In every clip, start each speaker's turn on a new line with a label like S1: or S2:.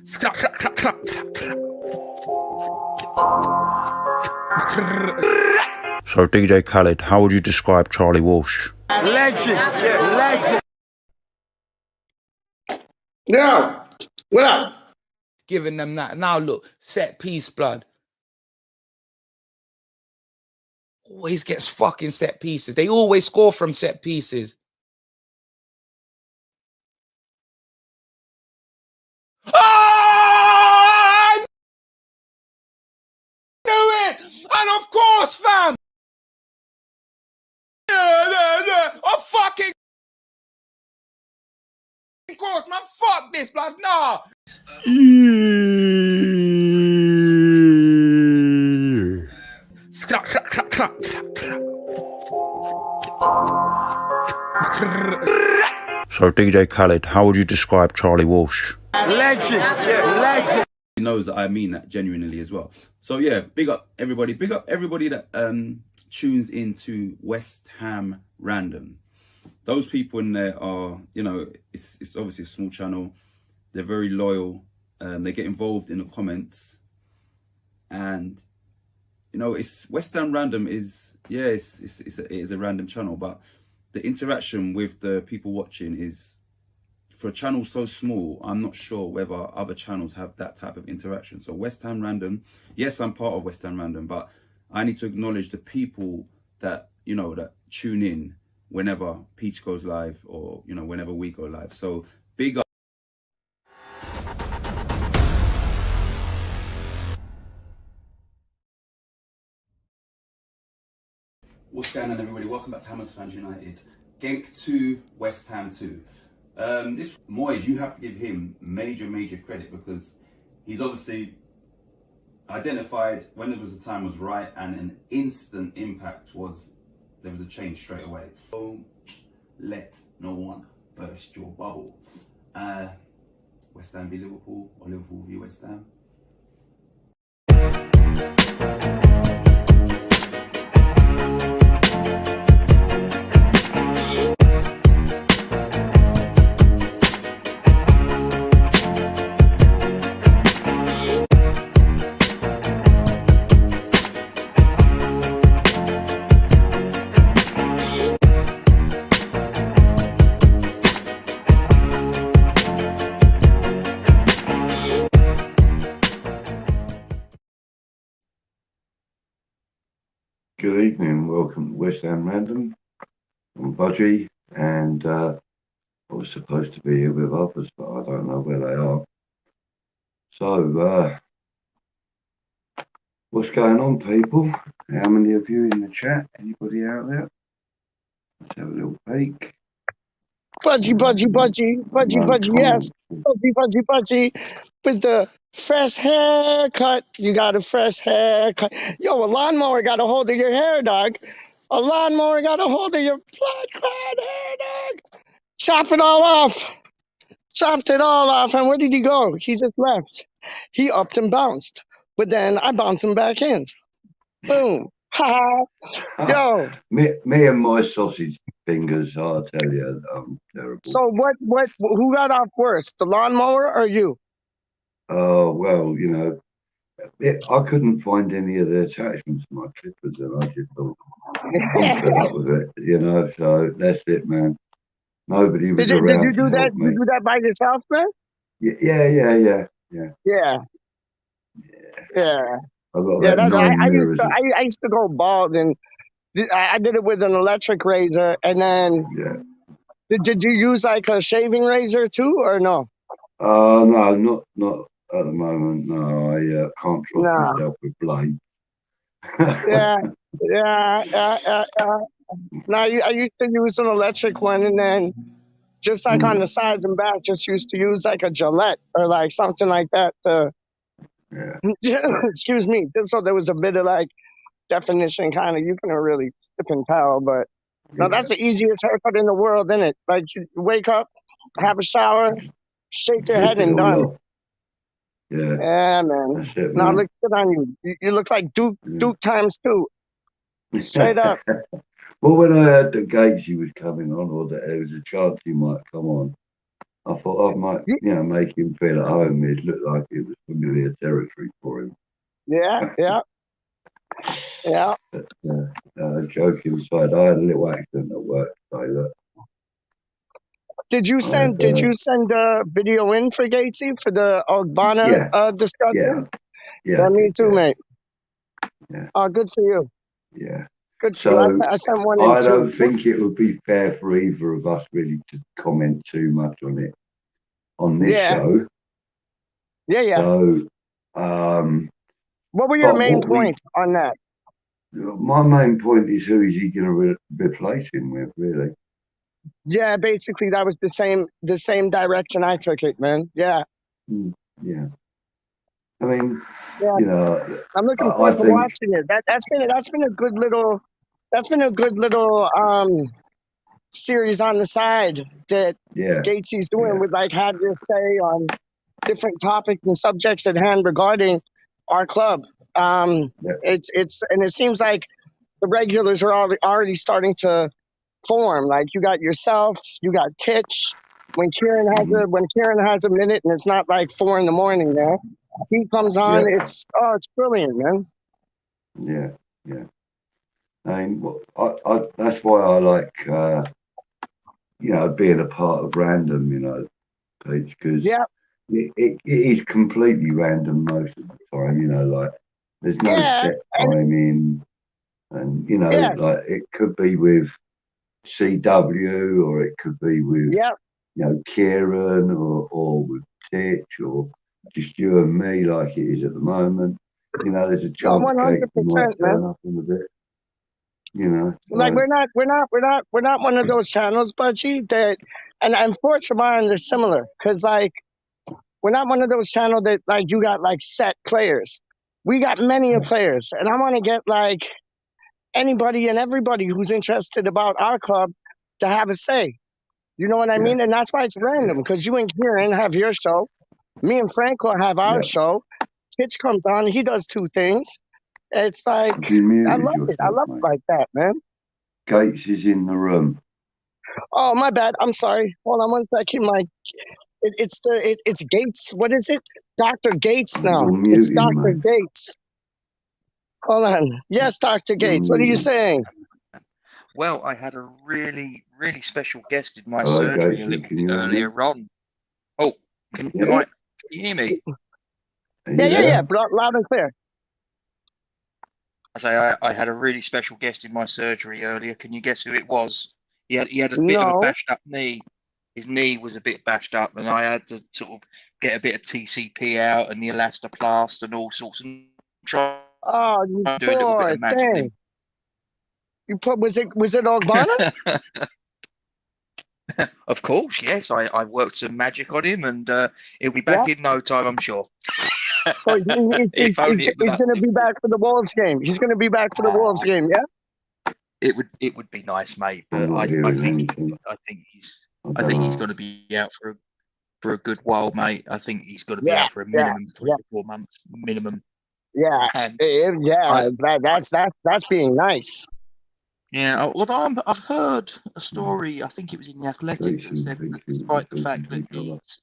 S1: So DJ Khaled, how would you describe Charlie Walsh?
S2: Legend, legend.
S3: Now, what up?
S2: Giving them that. Now look, set piece, blood. Always gets fucking set pieces. They always score from set pieces. I knew it! And of course, fam! Oh, fucking course, man, fuck this, blood, nah!
S1: So DJ Khaled, how would you describe Charlie Walsh?
S2: Legend, legend.
S4: He knows that I mean that genuinely as well. So yeah, big up everybody that tunes into WeStHaMRaNdoM. Those people in there are, you know, it's obviously a small channel. They're very loyal. They get involved in the comments, and you know, it's WeStHaMRaNdoM is, yeah, it is a random channel, but the interaction with the people watching is, for a channel so small, I'm not sure whether other channels have that type of interaction. So WeStHaMRaNdoM, yes, I'm part of WeStHaMRaNdoM, but I need to acknowledge the people that, you know, that tune in whenever Peach goes live, or, you know, whenever we go live. So big up. What's going on, everybody? Welcome back to Hammers Fans United. Genk 2, West Ham 2. This Moyes, you have to give him major credit, because he's obviously identified when it was the time was right, and an instant impact was, there was a change straight away. Don't let no one burst your bubble. West Ham v Liverpool, or Liverpool v West Ham.
S5: Good evening, welcome to WeStHaMRaNdoM. I'm Budgie, and I was supposed to be here with others, but I don't know where they are. So, what's going on, people? How many of you in the chat? Anybody out there? Let's have a little peek.
S3: Budgie, yes. Budgie, with the fresh haircut. You got a fresh haircut. Yo, a lawnmower got a hold of your hair, dog. A lawnmower got a hold of your blood-clad hair, dog. Chopped it all off. And where did he go? He just left. He upped and bounced. But then I bounced him back in. Boom. Ha. Yo.
S5: Me and my sausage fingers, I'll tell you, I'm terrible.
S3: So who got off worse, the lawnmower or you?
S5: Oh, well, you know, I couldn't find any of the attachments to my clippers, and I just thought, I'm fed up with it, you know, so that's it, man. Nobody was around.
S3: Did you do that? Did you do that by yourself, man?
S5: Yeah.
S3: I used to go bald, and I did it with an electric razor, and then did you use like a shaving razor too, or no?
S5: No, not at the moment. No, I can't trust myself with blades.
S3: No, I used to use an electric one, and then just like on the sides and back, just used to use like a Gillette or like something like that to. Excuse me. Just so there was a bit of like definition, kind of. You can really sip and tell, but no, that's the easiest haircut in the world, isn't it? Like you wake up, have a shower, shake your head, and done. Yeah, man.
S5: That's it,
S3: now
S5: man.
S3: looks good on you. You look like Duke times 2. Straight up.
S5: Well, when I heard that Gatesy was coming on, or that there was a chance he might come on, I thought I might, you know, make him feel at home. It looked like it was familiar territory for him.
S3: Yeah, yeah, yeah.
S5: But, joking aside, I had a little accident at work today. Look,
S3: Did you
S5: I had,
S3: send a video in for Gatesy for the Ogbonna
S5: yeah,
S3: discussion?
S5: yeah,
S3: Yeah,
S5: I
S3: me
S5: did,
S3: too,
S5: yeah,
S3: mate.
S5: yeah.
S3: Oh, good for you.
S5: Yeah.
S3: Good for you.
S5: So
S3: I sent one in
S5: I
S3: too.
S5: don't think it would be fair for either of us really to comment too much on it on this
S3: Yeah,
S5: show.
S3: yeah, yeah.
S5: So,
S3: What were your
S5: but
S3: main
S5: what
S3: points on that?
S5: my main point is who is he going to replace him with, really?
S3: Yeah, basically that was the same direction I took it, man. Yeah,
S5: Yeah. I mean,
S3: yeah.
S5: you know,
S3: I'm looking
S5: I
S3: forward to
S5: think,
S3: watching it. That's been a good little series on the side that
S5: yeah,
S3: Gatesy's doing
S5: yeah,
S3: with like have your say on different topics and subjects at hand regarding our club.
S5: yeah.
S3: It's and it seems like the regulars are already starting to form. Like you got yourself, you got Titch. When Kieran has a minute and it's not like 4 a.m. now, he comes on.
S5: Yeah,
S3: It's brilliant, man.
S5: yeah, yeah. I mean, that's why I like, you know, being a part of RaNdoM, you know, Peach, because
S3: Yeah,
S5: it is completely random most of the time, you know, like there's no
S3: yeah,
S5: set
S3: and
S5: timing, and you know,
S3: yeah,
S5: like it could be with CW or it could be with,
S3: yeah.
S5: you know, Kieran or with Titch or just you and me like it is at the moment. You know, there's a
S3: No,
S5: chance Kate
S3: 100%,
S5: might
S3: man.
S5: turn up in a bit, you know.
S3: Like
S5: So
S3: we're not one of those channels, Budgie, that and FoRged mine are similar because like we're not one of those channels that like you got like set players. We got many of players, and I want to get like anybody and everybody who's interested about our club to have a say. You know what I
S5: yeah,
S3: mean? And that's why it's
S5: yeah,
S3: random because you and Kieran have your show, me and Franco have our
S5: yeah.
S3: show. Pitch comes on, he does two things. It's like
S5: You
S3: I
S5: muted
S3: love it. I
S5: yourself,
S3: love it
S5: mate.
S3: like that, man.
S5: Gates is in the room.
S3: Oh, my bad. I'm sorry. Hold on one second. It's Gates. What is it? Dr. Gates now.
S5: You're
S3: It's
S5: muting,
S3: Dr.
S5: mate.
S3: Gates. Hold on. Yes, Dr.
S5: You're
S3: Gates. What are you
S5: muting.
S3: saying?
S6: Well, I had a really, really special guest in my
S5: Hello,
S6: surgery a
S5: Gates.
S6: little
S5: Can
S6: bit
S5: you hear me?
S6: earlier on. Oh, can
S5: Yeah.
S6: you hear me?
S5: Are you
S3: Yeah, yeah,
S5: there?
S3: yeah. Loud and clear.
S6: I say I had a really special guest in my surgery earlier. Can you guess who it was? He had a bit of a
S3: No.
S6: bashed up knee. His knee was a bit bashed up, and I had to sort of get a bit of TCP out and the elastoplast and all sorts and try
S3: Oh, you
S6: and do a little bit
S3: poor
S6: of magic.
S3: thing. Was it Ogbonna?
S6: Of course, yes. I worked some magic on him, and he'll be
S3: Yeah.
S6: back in no time, I'm sure.
S3: So
S6: If only it was
S3: he's
S6: that
S3: going to be
S6: simple.
S3: back for the Wolves game. He's going to be back for the Wolves game. Yeah.
S6: It would be nice, mate. But
S5: I'm not
S6: I
S5: hearing
S6: think
S5: anything.
S6: I think he's going to be out for a good while, mate. I think he's going to be
S3: Yeah.
S6: out for a
S3: Yeah.
S6: minimum 3 to 4 months, minimum.
S3: Yeah.
S6: And
S3: Yeah. That's being nice.
S6: yeah, although I've heard a story. I think it was in the Athletic that said that despite the fact that his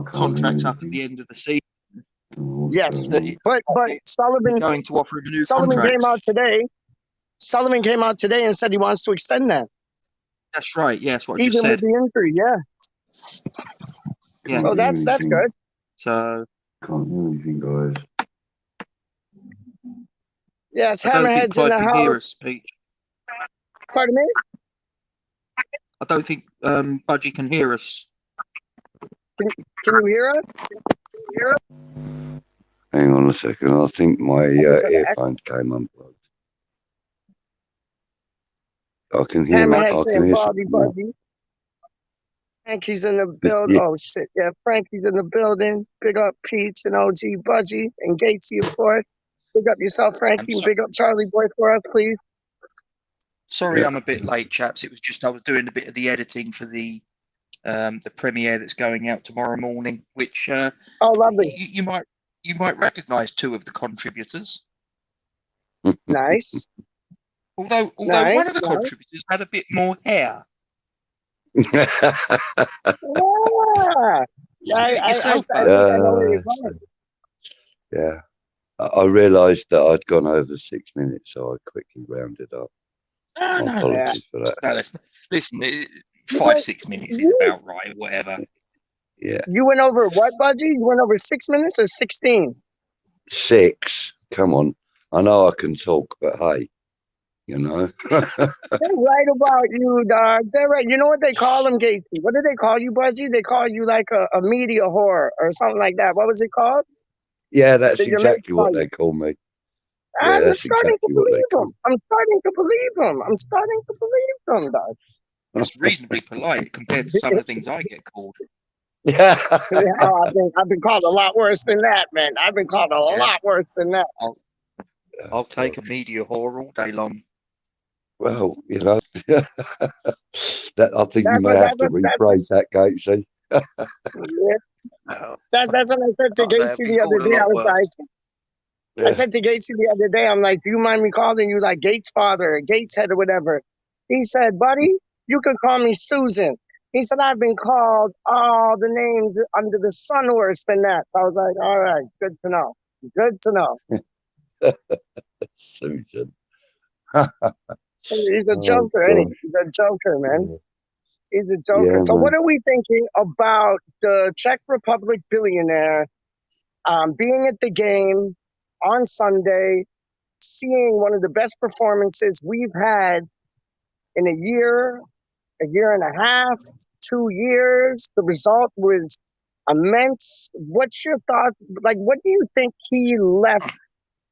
S6: contract's up at the end of the season,
S3: Yes.
S6: that
S3: But
S6: they're
S3: Sullivan
S6: going to offer him a new
S3: Sullivan
S6: contract.
S3: came out today. Sullivan came out today and said he wants to extend that.
S6: That's right. Yeah, that's what I
S3: Even
S6: just
S3: with
S6: said.
S3: the injury, yeah.
S6: Yeah.
S3: So that's good.
S6: So
S5: Can't hear anything, guys.
S3: Yes,
S6: I don't think
S3: Hammerhead's in
S6: Bud
S3: the
S6: can hear
S3: house.
S6: us, Pete.
S3: Pardon me?
S6: I don't think Budgie can hear us.
S3: Can you hear us?
S5: Hang on a second. I think my earphones came unplugged. I can hear.
S3: Hammerhead
S5: I can
S3: saying
S5: hear
S3: Bobby
S5: something now.
S3: Budgie. Frankie's in the building.
S5: Yeah.
S3: Oh shit, yeah. Frankie's in the building. Big up Peach and OG Budgie and Gatesy, of course. Big up yourself, Frankie, and big up Charlie Boy for us, please.
S6: Sorry,
S5: Yeah.
S6: I'm a bit late, chaps. It was just I was doing a bit of the editing for the premiere that's going out tomorrow morning, which
S3: Oh, lovely.
S6: you might recognise two of the contributors.
S3: Nice.
S6: Although
S3: Nice,
S6: one of the
S3: nice.
S6: contributors had a bit more hair.
S3: Yeah,
S6: Do it yourself,
S3: I
S6: bud.
S3: think I know where you're
S5: So,
S3: going.
S5: yeah. I realised that I'd gone over 6 minutes, so I quickly rounded up.
S6: No,
S5: My
S6: no,
S5: apologies for that.
S6: no. Listen,
S3: You
S6: 5-6 minutes is
S3: you,
S6: about right. Whatever.
S5: Yeah.
S3: you went over what, Budgie? You went over 6 minutes or 16?
S5: 6. Come on. I know I can talk, but hey, you know.
S3: They're right about you, dog. They're right. You know what they call them, Gatesy? What do they call you, Budgie? They call you like a media whore or something like that. What was it called?
S5: Yeah, that's
S3: That your mates
S5: exactly
S3: call
S5: what
S3: you.
S5: they call me. Yeah,
S3: I'm
S5: that's
S3: starting to
S5: exactly what they
S3: believe
S5: call
S3: them. I'm starting to believe them. I'm starting to believe them, dog.
S5: me.
S6: That's reasonably polite compared to some of the things I get called.
S5: Yeah.
S3: Yeah, I've been called a lot worse than that, man. I've been called a
S6: Yeah,
S3: lot worse than that.
S6: I'll take a media whore all day long.
S5: Well, you know, that I think you may have to rephrase that, Gatesy.
S3: Yeah,
S6: Uh,
S3: that's what I said to
S6: I'll say I've
S3: Gatesy
S6: been
S3: the other
S6: called a
S3: day. I
S6: lot
S3: was
S6: worse.
S3: like, I
S5: Yeah.
S3: said to Gatesy the other day, I'm like, do you mind me calling you like Gates' father or Gates' head or whatever? He said, buddy, you can call me Susan. He said, I've been called all the names under the sun worse than that. So I was like, all right, good to know. Good to know.
S5: Susan.
S3: He's a
S5: Oh,
S3: joker, ain't he?
S5: gosh.
S3: He's a joker, man. He's a joker.
S5: Yeah,
S3: So what
S5: man.
S3: are we thinking about the Czech Republic billionaire being at the game on Sunday, seeing one of the best performances we've had in a year and a half, 2 years? The result was immense. What's your thought? Like, what do you think he left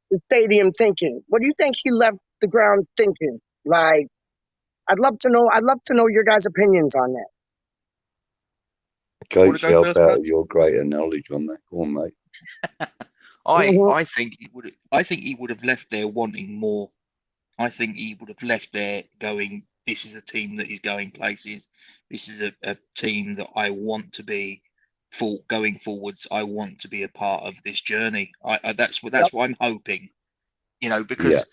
S3: the stadium thinking? What do you think he left the ground thinking? Like, I'd love to know. I'd love to know your guys' opinions on that.
S6: Want to
S5: Gatesy,
S6: go
S5: I'll
S6: first,
S5: battle
S6: Coach?
S5: your greater knowledge on that. Go on, mate.
S6: I think he would. I think he would have left there wanting more. I think he would have left there going, this is a team that is going places. This is a team that I want to be going forwards. I want to be a part of this journey. That's what
S3: Yep.
S6: I'm hoping. Because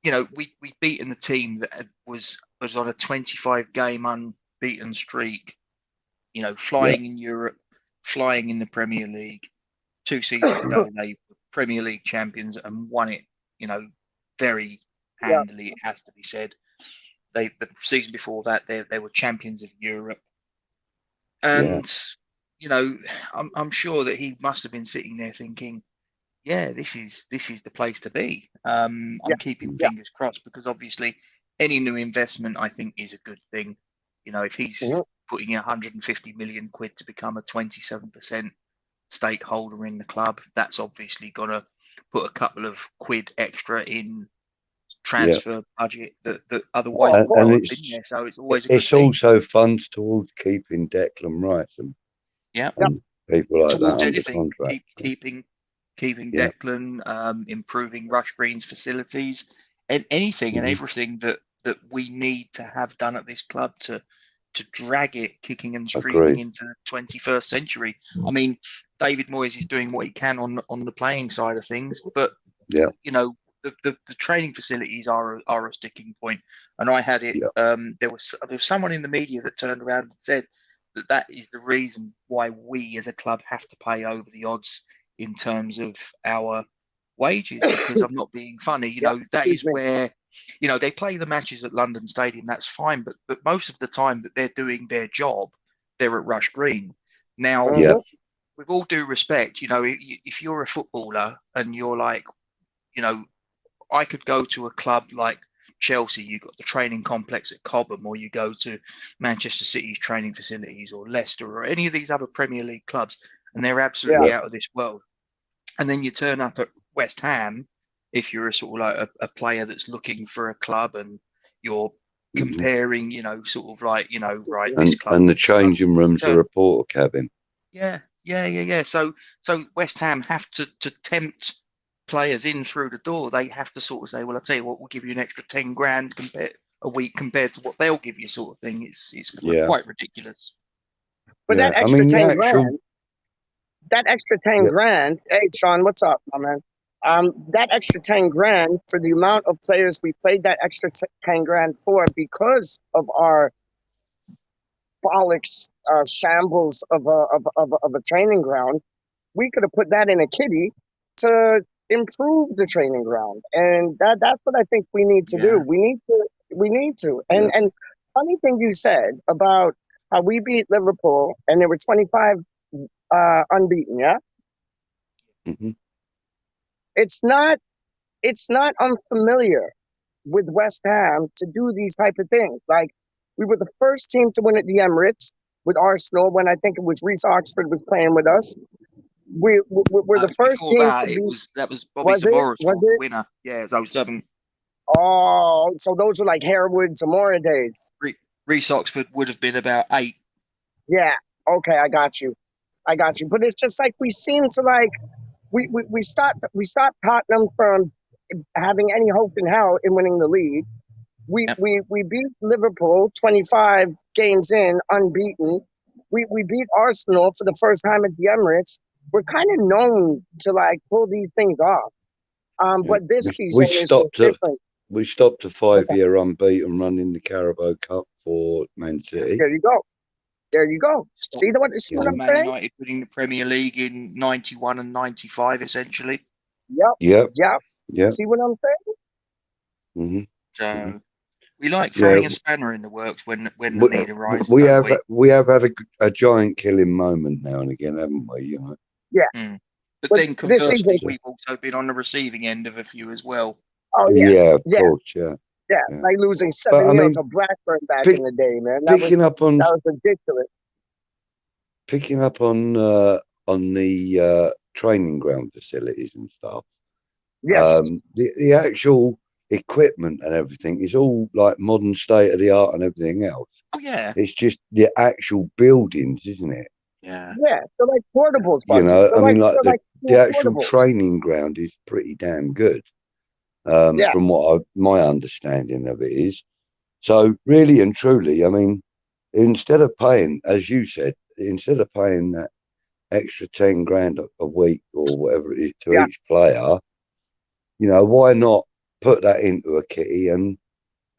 S6: we beaten the team that was on a 25 game unbeaten streak. Flying in Europe, flying in the Premier League. 2 seasons ago, they were Premier League champions and won it. Very handily. It has to be said. The season before that, they were champions of Europe, and I'm sure that he must have been sitting there thinking, yeah, this is the place to be. I'm keeping fingers crossed because obviously any new investment I think is a good thing. If he's putting in 150 million quid to become a 27% stakeholder in the club, that's obviously gonna put a couple of quid extra in transfer budget that otherwise
S5: And,
S6: would not
S5: and
S6: have been there. So it's always a good
S5: it's
S6: thing.
S5: also funds towards keeping Declan Rice and people like that
S6: Towards
S5: under
S6: anything,
S5: contract.
S6: keeping Declan, improving Rush Green's facilities, and anything and everything that we need to have done at this club to drag it kicking and screaming into the 21st century. I mean, David Moyes is doing what he can on the playing side of things, but the training facilities are a sticking point. And I had it. There was someone in the media that turned around and said that is the reason why we as a club have to pay over the odds in terms of our wages, because I'm not being funny. That is where they play the matches at London Stadium. That's fine, but most of the time that they're doing their job, they're at Rush Green. Now, with all due respect, if you're a footballer and you're like, I could go to a club like Chelsea, you've got the training complex at Cobham, or you go to Manchester City's training facilities, or Leicester, or any of these other Premier League clubs, and they're absolutely out of this world. And then you turn up at West Ham, if you're a sort of like a player that's looking for a club, and you're comparing, sort of like, right, this club.
S5: And the changing rooms are a porter cabin.
S6: Yeah. So West Ham have to tempt players in through the door. They have to sort of say, well, I'll tell you what, we'll give you an extra 10 grand a week compared to what they'll give you, sort of thing. It's quite ridiculous.
S3: But that extra 10 grand, that extra 10 grand, hey, Sean, what's up, my man? That extra 10 grand for the amount of players we played that extra 10 grand for, because of our shambolic shambles of a training ground. We could have put that in a kitty to improve the training ground, and that's what I think we need to do.
S6: Yeah.
S3: We need to. And funny thing you said about how we beat Liverpool and there were 25 unbeaten. Yeah,
S5: Mm-hmm.
S3: it's not unfamiliar with West Ham to do these type of things. Like we were the first team to win at the Emirates with Arsenal when I think it was Reece Oxford was playing with us. We're
S6: It
S3: the
S6: was
S3: first
S6: before
S3: team
S6: that.
S3: to
S6: It
S3: beat.
S6: was that was Bobby
S3: Was it?
S6: Zamora
S3: Was
S6: scored the
S3: it?
S6: winner. Yeah, it was 07.
S3: Oh, so those are like Harewood Zamora days.
S6: Reece Oxford would have been about 8.
S3: Yeah. Okay, I got you. But it's just like we seem to like we stopped Tottenham from having any hope in hell in winning the league.
S6: Yep.
S3: We beat Liverpool 25 games in, unbeaten. We beat Arsenal for the first time at the Emirates. We're kind of known to like pull these things off. But this season is just different.
S5: We stopped a 5-year unbeaten run in the Carabao Cup for Man City.
S3: There you go. See what I'm
S6: Man
S3: saying?
S6: United winning the Premier League in 91 and 95, essentially.
S3: Yep.
S5: Yeah.
S3: See what I'm saying?
S5: Mm-hmm.
S6: So we like throwing a spanner in the works when the need arises.
S5: We have had a giant killing moment now and again, haven't we? You know.
S3: Yeah.
S6: But then conversely, we've also been on the receiving end of a few as well.
S3: Oh
S5: yeah. Of course, yeah.
S3: Yeah, like losing 7-0 to Blackburn back in the day, man. That was ridiculous.
S5: Picking up on the training ground facilities and stuff.
S3: Yes.
S5: The actual equipment and everything is all like modern state of the art and everything else.
S6: Oh yeah.
S5: It's just the actual buildings, isn't it?
S6: Yeah.
S3: Yeah. They're like portables, buddy.
S5: You know, I mean, like the actual
S3: portables.
S5: training ground is pretty damn good. From what my understanding of it is. So really and truly, I mean, instead of paying, as you said, instead of paying that extra 10 grand a week or whatever it is to each player, you know, why not put that into a kitty and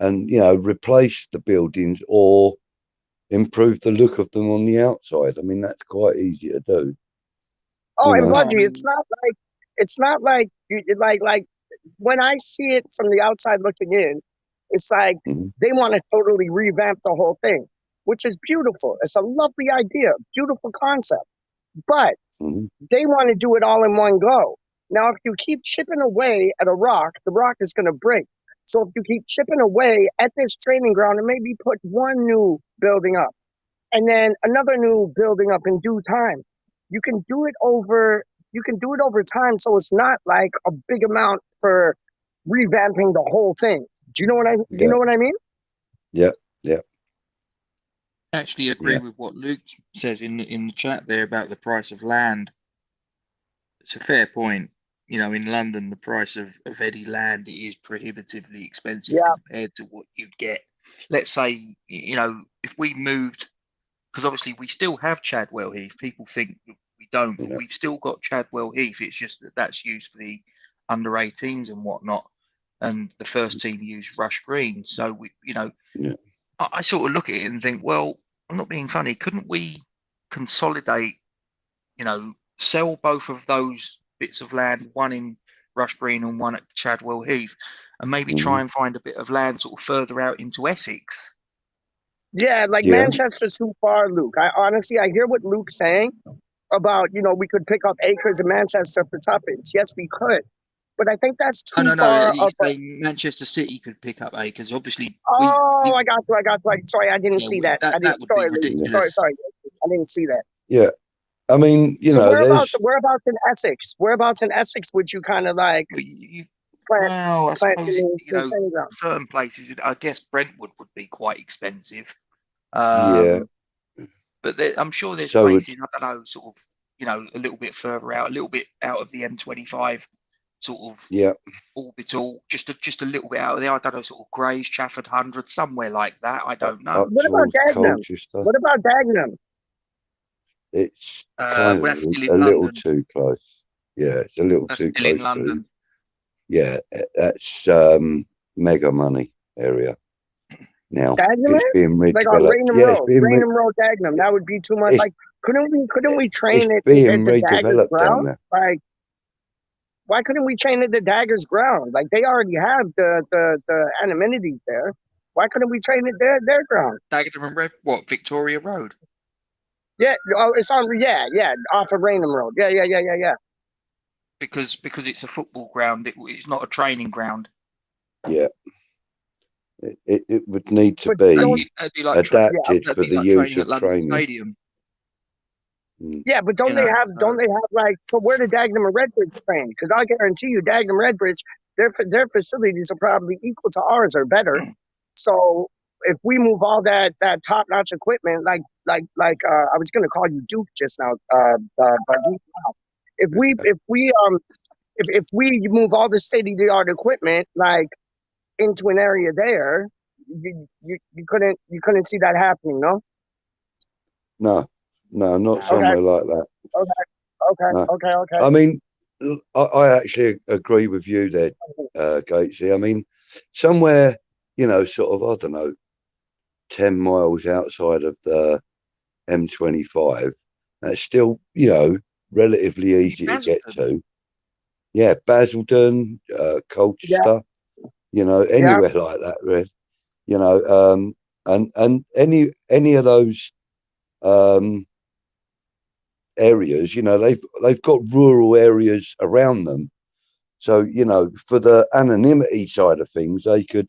S5: you know, replace the buildings or improve the look of them on the outside? I mean, that's quite easy to do.
S3: Oh, and Budgie, it's not like when I see it from the outside looking in, it's like they want to totally revamp the whole thing, which is beautiful. It's a lovely idea, beautiful concept, but they want to do it all in one go. Now, if you keep chipping away at a rock, the rock is going to break. So if you keep chipping away at this training ground and maybe put one new building up and then another new building up in due time, you can do it over time, so it's not like a big amount for revamping the whole thing. Do you know what I mean?
S5: Yeah.
S6: Actually agree with what Luke says in the chat there about the price of land. It's a fair point. You know, in London, the price of any land is prohibitively expensive compared to what you'd get. Let's say, you know, if we moved, because obviously we still have Chadwell Heath. People think that we don't, but we've still got Chadwell Heath. It's just that that's used for the under 18s and whatnot, and the first team used Rush Green. So we, you know, I sort of look at it and think, well, I'm not being funny. Couldn't we consolidate? You know, sell both of those bits of land, one in Rush Green and one at Chadwell Heath, and maybe try and find a bit of land sort of further out into Essex.
S3: Yeah, like Manchester's too far, Luke. I hear what Luke's saying about, you know, we could pick up acres in Manchester for tuppence. Yes, we could. But I think that's too far.
S6: Manchester City could pick up acres. Obviously.
S3: I got you. Sorry, I didn't see that.
S6: That would be ridiculous.
S3: Sorry. I didn't see that.
S5: Yeah. I mean, you know,
S3: whereabouts in Essex? Whereabouts in Essex would you kind of like?
S6: Well, I suppose you know, certain places. I guess Brentwood would be quite expensive. But I'm sure there's places. I don't know, sort of, you know, a little bit further out, a little bit out of the M25, sort of orbital, just a little bit out of there. I don't know, sort of Grays, Chafford 100, somewhere like that. I don't know.
S3: What about Dagenham?
S5: It's kind of a little too close. Yeah, it's a little too close
S6: in London.
S5: Yeah, that's mega money area. now.
S3: Dagenham?
S5: It's being
S3: Like on
S5: redeveloped.
S3: RaNdoM
S5: Yeah, it's
S3: Road.
S5: being
S3: RaNdoM Road, Dagenham. That would be too much.
S5: it's
S3: Like, couldn't we train it
S5: being
S3: at the Dagger's
S5: redeveloped down
S3: ground?
S5: there.
S3: Like, why couldn't we train at the Dagger's ground? Like, they already have the anonymity there. Why couldn't we train at their ground?
S6: Dagenham Red, what, Victoria Road?
S3: Yeah, oh, it's on. Yeah, off of RaNdoM Road. Yeah.
S6: Because it's a football ground. It's not a training ground.
S5: Yeah, it would need to
S3: But
S5: be
S6: It'd be like
S5: adapted for the use
S6: training at
S5: of
S6: London
S5: training.
S6: Stadium.
S3: Yeah, but don't they have like, so where did Dagenham and Redbridge train? Because I guarantee you, Dagenham and Redbridge, their facilities are probably equal to ours or better. So if we move all that top notch equipment, like I was gonna call you Duke just now, Buggy. If we move all the state of the art equipment like into an area there, you couldn't see that happening, no?
S5: No, not
S3: Okay.
S5: somewhere like that. No.
S3: Okay.
S5: I mean, I actually agree with you there, Gatesy. I mean, somewhere, sort of, I don't know, 10 miles outside of the M25, that's still, relatively easy to get to. Yeah, Basildon, Colchester, anywhere like that, really. And any of those areas, they've got rural areas around them. So, for the anonymity side of things, they could,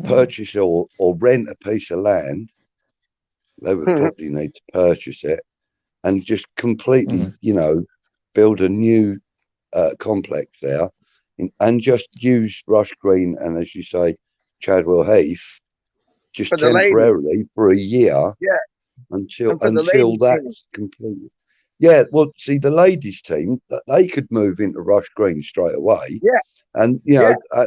S5: purchase or rent a piece of land. They would probably need to purchase it and just completely, build a new complex there and just use Rush Green and, as you say, Chadwell Heath just temporarily for a year.
S3: Yeah.
S5: Until that's completed. Yeah, well, see, the ladies' team, they could move into Rush Green straight away.
S3: Yeah.
S5: And,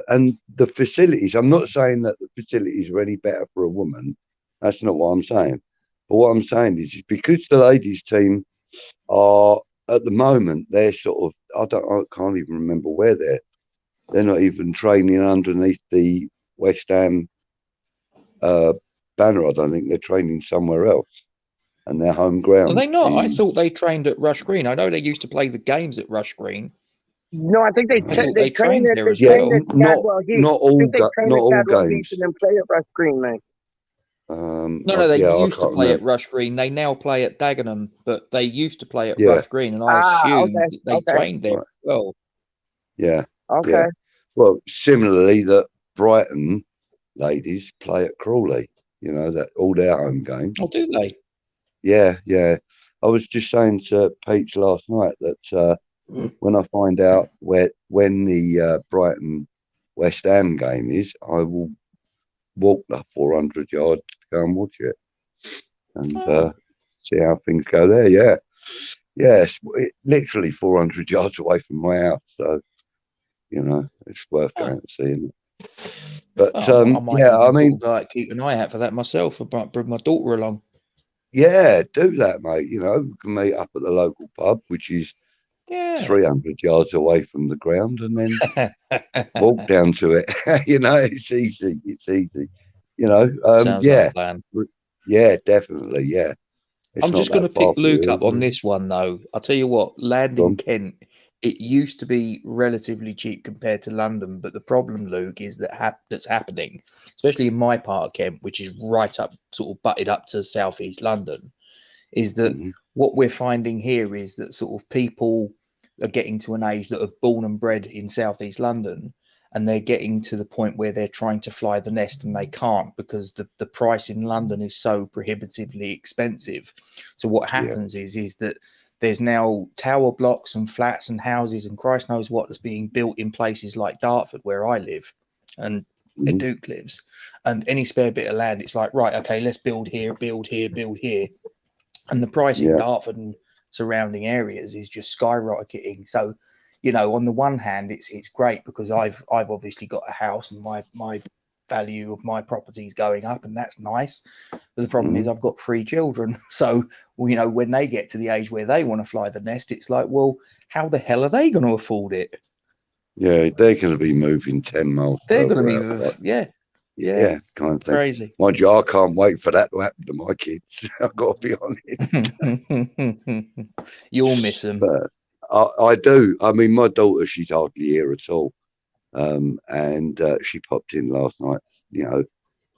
S5: and the facilities, I'm not saying that the facilities are any better for a woman. That's not what I'm saying. But what I'm saying is because the ladies' team are, at the moment, they're sort of, I can't even remember where they're not even training underneath the WeStHaM banner. I don't think they're training somewhere else. And their home ground.
S7: Are they not? I thought they trained at Rush Green. I know they used to play the games at Rush Green.
S3: No, I think they trained
S7: there as well.
S5: Not all games.
S3: And then play at Rush Green, man.
S7: No, they used to play at Rush Green. They now play at Dagenham, but they used to play at Rush Green, and I assume they trained there as well.
S5: Yeah.
S3: Okay.
S5: Yeah. Well, similarly, that Brighton ladies play at Crawley. That all their home games.
S7: Oh, do they?
S5: Yeah. I was just saying to Peach last night that when I find out when the Brighton WeStHaM game is, I will walk the 400 yards to go and watch it and see how things go there. Yeah. Yes, literally 400 yards away from my house, so it's worth going to see, isn't it? But
S7: I might sort of like keep an eye out for that myself. Bring my daughter along.
S5: Yeah, do that, mate. We can meet up at the local pub, which is 300 yards away from the ground, and then walk down to it. It's easy.
S7: Sounds like a plan.
S5: Yeah, definitely. Yeah.
S7: I'm just going to pick Luke up on this one, though. I'll tell you what, land in Kent, it used to be relatively cheap compared to London, but the problem, Luke, is that's happening, especially in my part of Kent, which is right up, sort of butted up to southeast London, is that what we're finding here is that sort of people are getting to an age that are born and bred in southeast London, and they're getting to the point where they're trying to fly the nest and they can't because the price in London is so prohibitively expensive. So what happens is that there's now tower blocks and flats and houses and Christ knows what that's being built in places like Dartford, where I live, and where Duke lives. And any spare bit of land, it's like, right, okay, let's build here, build here, build here. And the price in Dartford and surrounding areas is just skyrocketing. So, on the one hand, it's great because I've obviously got a house and my value of my property is going up, and that's nice. But the problem is I've got 3 children. So, when they get to the age where they want to fly the nest, it's like, well, how the hell are they going to afford it?
S5: Yeah, they're going to be moving 10 miles.
S7: They're going to be,
S5: yeah, kind of thing.
S7: Crazy.
S5: Mind you, I can't wait for that to happen to my kids. I've got to be honest.
S7: You'll miss them.
S5: But I do. I mean, my daughter, she's hardly here at all. And she popped in last night, you know,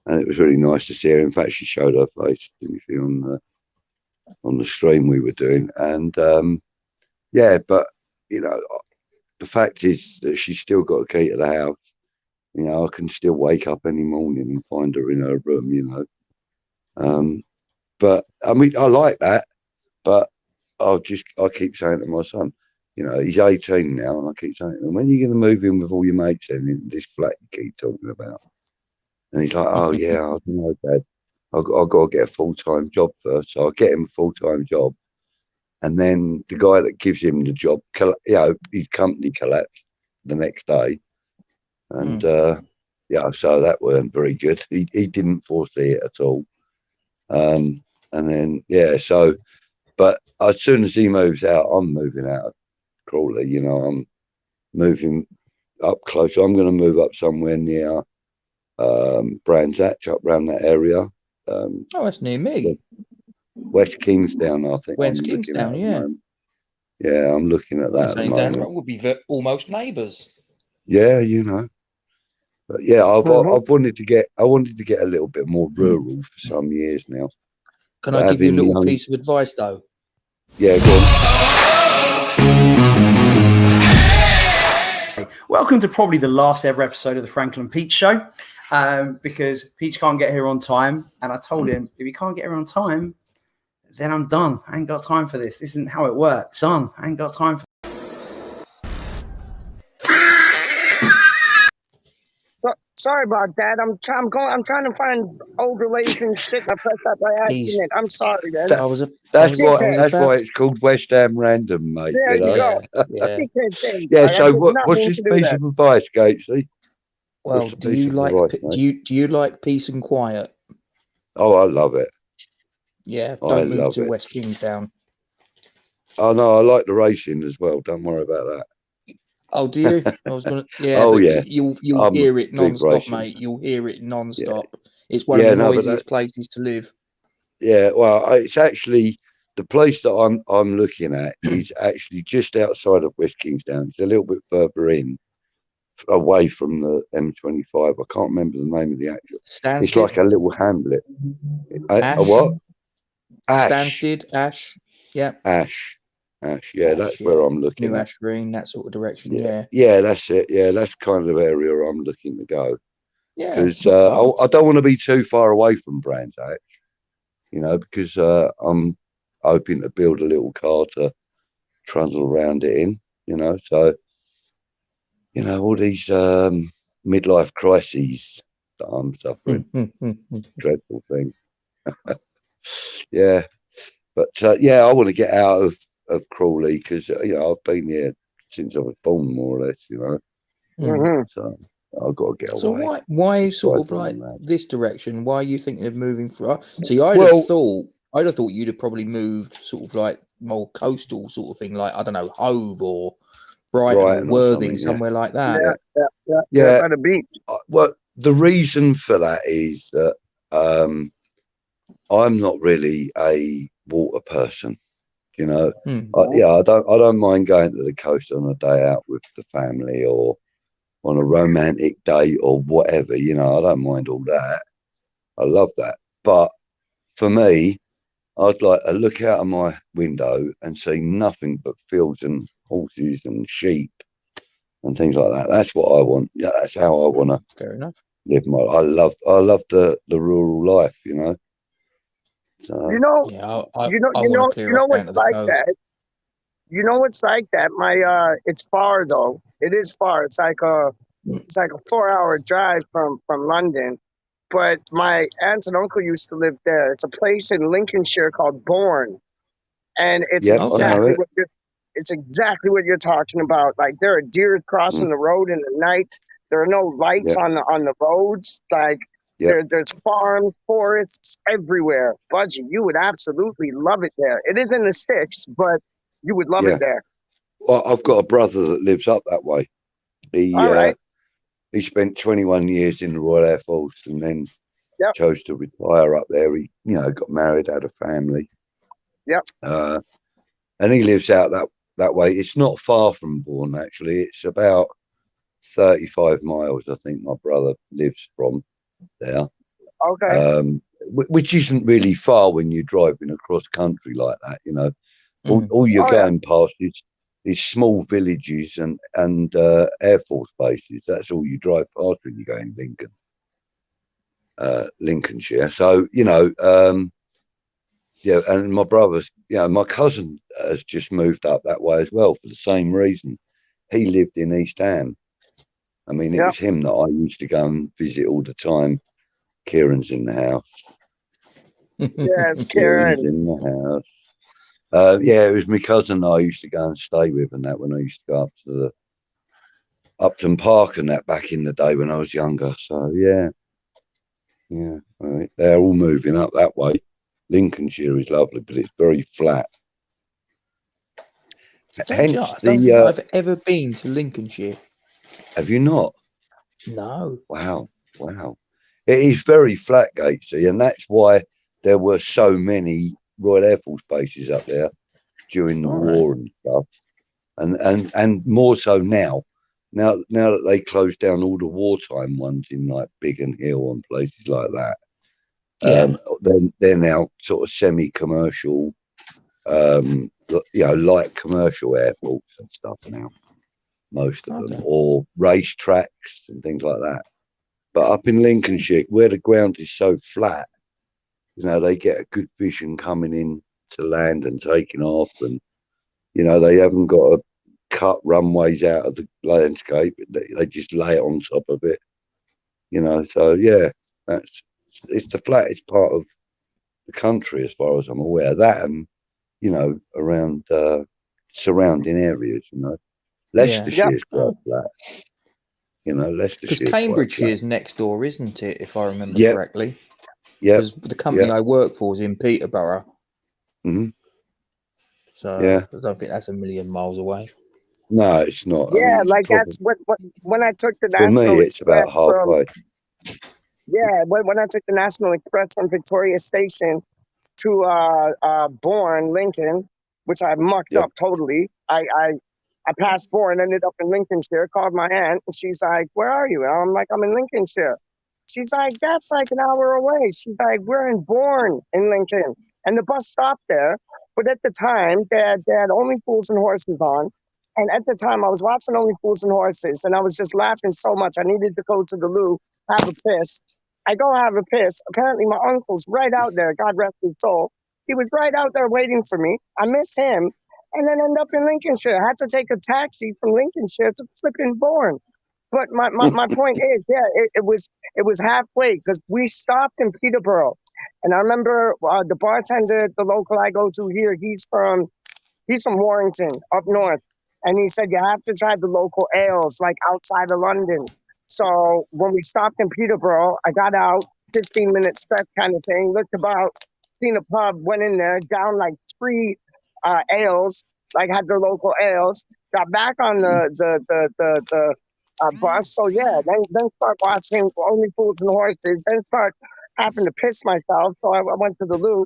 S5: and it was really nice to see her. In fact, she showed her face, didn't she, on the stream we were doing. And yeah, but you know, the fact is that she's still got a key to the house. You know, I can still wake up any morning and find her in her room, you know. But I mean, I like that, but I keep saying to my son, you know, he's 18 now, and I keep saying to him, when are you going to move in with all your mates then in this flat you keep talking about? And he's like, oh yeah, I don't know, Dad. I've got to get a full-time job first. So I get him a full-time job. And then the guy that gives him the job, you know, his company collapsed the next day. And yeah, so that weren't very good. He didn't foresee it at all. And then, yeah, so, but as soon as he moves out, I'm moving out of Crawley. You know, I'm moving up close. I'm going to move up somewhere near Brands Hatch, up around that area.
S7: Oh, that's near me.
S5: West Kingsdown, I think.
S7: West Kingsdown, yeah.
S5: Yeah, I'm looking at that.
S7: That's only down the road. We'll be almost neighbours.
S5: Yeah, you know. But yeah, I've wanted to get a little bit more rural for some years now.
S7: Can I give you a little piece of advice though?
S5: Yeah, go on.
S8: Welcome to probably the last ever episode of the Franklin Peach Show, because Peach can't get here on time, and I told him if he can't get here on time, then I'm done. I ain't got time for this. This isn't how it works, son. I ain't got time for.
S3: Sorry about that. I'm trying to find old relations shit. I pressed that by accident. I'm sorry, man.
S5: That's why it's called WeStHaMRaNdoM, mate.
S3: There
S5: you
S3: go.
S5: Yeah. So what's this piece of advice, Gatesy?
S7: Well, do you like peace and quiet?
S5: Oh, I love it.
S7: Yeah, don't move to West Kingsdown.
S5: Oh no, I like the racing as well. Don't worry about that.
S7: Oh, do you? I was gonna. Yeah.
S5: Oh yeah.
S7: You'll hear it non-stop, mate. You'll hear it non-stop. Yeah. It's one of the noisiest places to live.
S5: Yeah. Well, it's actually the place that I'm looking at is actually just outside of West Kingsdown. It's a little bit further in, away from the M25. I can't remember the name of the actual.
S7: Stansted?
S5: It's like a little hamlet.
S7: Ash?
S5: A what? Ash.
S7: Stansted, Ash. Yeah.
S5: Ash. Yeah, that's where I'm looking.
S7: New Ash Green, that sort of direction. Yeah.
S5: Yeah, that's it. Yeah, that's kind of area I'm looking to go.
S7: Yeah.
S5: Because I don't want to be too far away from Brands Hatch, you know, because I'm hoping to build a little car to trundle around it in, you know. So, you know, all these midlife crises that I'm suffering, dreadful thing. Yeah, but yeah, I want to get out of Crawley because you know I've been here since I was born, more or less, you know. So I've got to get away.
S7: So why sort of like this direction? Why are you thinking of moving for? See, I'd have thought you'd have probably moved sort of like more coastal sort of thing, like I don't know, Hove or Brighton or Worthing, somewhere like that.
S3: Yeah, by the beach.
S5: Well, the reason for that is that I'm not really a water person. You know, I don't mind going to the coast on a day out with the family or on a romantic day or whatever. You know, I don't mind all that. I love that. But for me, I'd like to look out of my window and see nothing but fields and horses and sheep and things like that. That's what I want. Yeah, that's how I want to.
S7: Fair enough.
S5: Live my. I love the rural life. You know. So,
S3: you know,
S7: you know what's like
S3: that. You know what's like that. It's far though. It is far. It's like a 4-hour drive from London. But my aunt and uncle used to live there. It's a place in Lincolnshire called Bourne, and it's exactly what you're talking about. Like there are deer crossing the road in the night. There are no lights on the roads. Like. There's farms, forests everywhere. Budgie, you would absolutely love it there. It is in the sticks, but you would love it there.
S5: Well, I've got a brother that lives up that way. he spent 21 years in the Royal Air Force and then chose to retire up there. He, you know, got married, had a family. And he lives out that way. It's not far from Bourne, actually. It's about 35 miles, I think my brother lives from there.
S3: Okay.
S5: Which isn't really far when you're driving across country like that, you know. All you're going past is small villages and Air Force bases. That's all you drive past when you go in Lincolnshire. So, you know, yeah, and my brother's, you know, my cousin has just moved up that way as well for the same reason. He lived in WeStHaM. I mean, it was him that I used to go and visit all the time. Kieran's in the house.
S3: Yes,
S5: Kieran's
S3: Kieran.
S5: in the house. Yeah, it was my cousin that I used to go and stay with, and that when I used to go up to the Upton Park and that back in the day when I was younger. So yeah, right. They're all moving up that way. Lincolnshire is lovely, but it's very flat. Hence
S7: I don't think I've ever been to Lincolnshire.
S5: Have you not?
S7: No.
S5: Wow. It is very flat, Gatesy, and that's why there were so many Royal Air Force bases up there during the war and stuff, and more so now. Now that they closed down all the wartime ones in like Biggin Hill and places like that, they're now sort of semi-commercial, you know, light commercial airports and stuff now, most of them, or racetracks and things like that. But up in Lincolnshire, where the ground is so flat, you know, they get a good vision coming in to land and taking off, and you know, they haven't got to cut runways out of the landscape. They just lay it on top of it, you know. So yeah, it's the flattest part of the country as far as I'm aware. That, and you know, around surrounding areas, you know, Leicestershire is quite flat. You know, Leicestershire.
S7: Because Cambridgeshire is next door, isn't it? If I remember correctly.
S5: Yeah.
S7: Because the company I work for is in Peterborough.
S5: Mm-hmm.
S7: So I don't think that's a million miles away.
S5: No, it's not.
S3: Yeah,
S5: I mean,
S3: like that's what when I took the
S5: for
S3: National
S5: me, it's
S3: Express
S5: about halfway.
S3: when I took the National Express from Victoria Station to Bourne, Lincoln, which I mucked up totally. I passed Bourne, ended up in Lincolnshire, called my aunt, and she's like, "Where are you?" And I'm like, "I'm in Lincolnshire." She's like, "That's like an hour away." She's like, "We're in Bourne in Lincoln." And the bus stopped there. But at the time, they had Only Fools and Horses on. And at the time, I was watching Only Fools and Horses, and I was just laughing so much. I needed to go to the loo, have a piss. I go have a piss. Apparently, my uncle's right out there. God rest his soul. He was right out there waiting for me. I miss him. And then end up in Lincolnshire. I had to take a taxi from Lincolnshire to flipping Bourne. But my point is, it was halfway because we stopped in Peterborough. And I remember the bartender, the local I go to here, he's from Warrington, up north. And he said, you have to try the local ales, like outside of London. So when we stopped in Peterborough, I got out, 15-minute stretch kind of thing, looked about, seen a pub, went in there, down like 3 ales, like had their local ales, got back on the bus. So yeah, then start watching Only Fools and Horses, then start having to piss myself. So I went to the loo.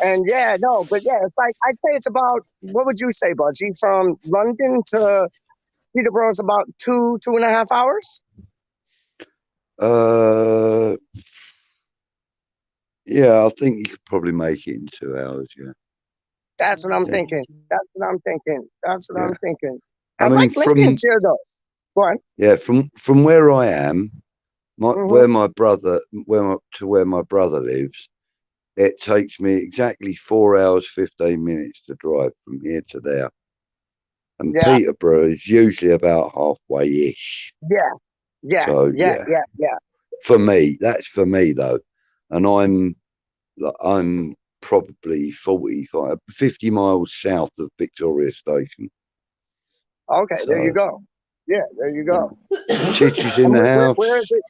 S3: And it's like, I'd say it's about, what would you say, Budgie? From London to Peterborough is about 2.5 hours?
S5: Yeah, I think you could probably make it in 2 hours, yeah.
S3: That's what I'm thinking. That's what I'm thinking. I
S5: mean,
S3: like Lincolnshire, though. Go on.
S5: Yeah, from where I am, where my brother lives, it takes me exactly 4 hours, 15 minutes to drive from here to there. And Peterborough is usually about halfway-ish.
S3: Yeah.
S5: For me, that's for me though. And I'm probably 50 miles south of Victoria Station.
S3: Okay, so, there you go. Yeah, there you go.
S5: Chich is in the house.
S3: Where is it?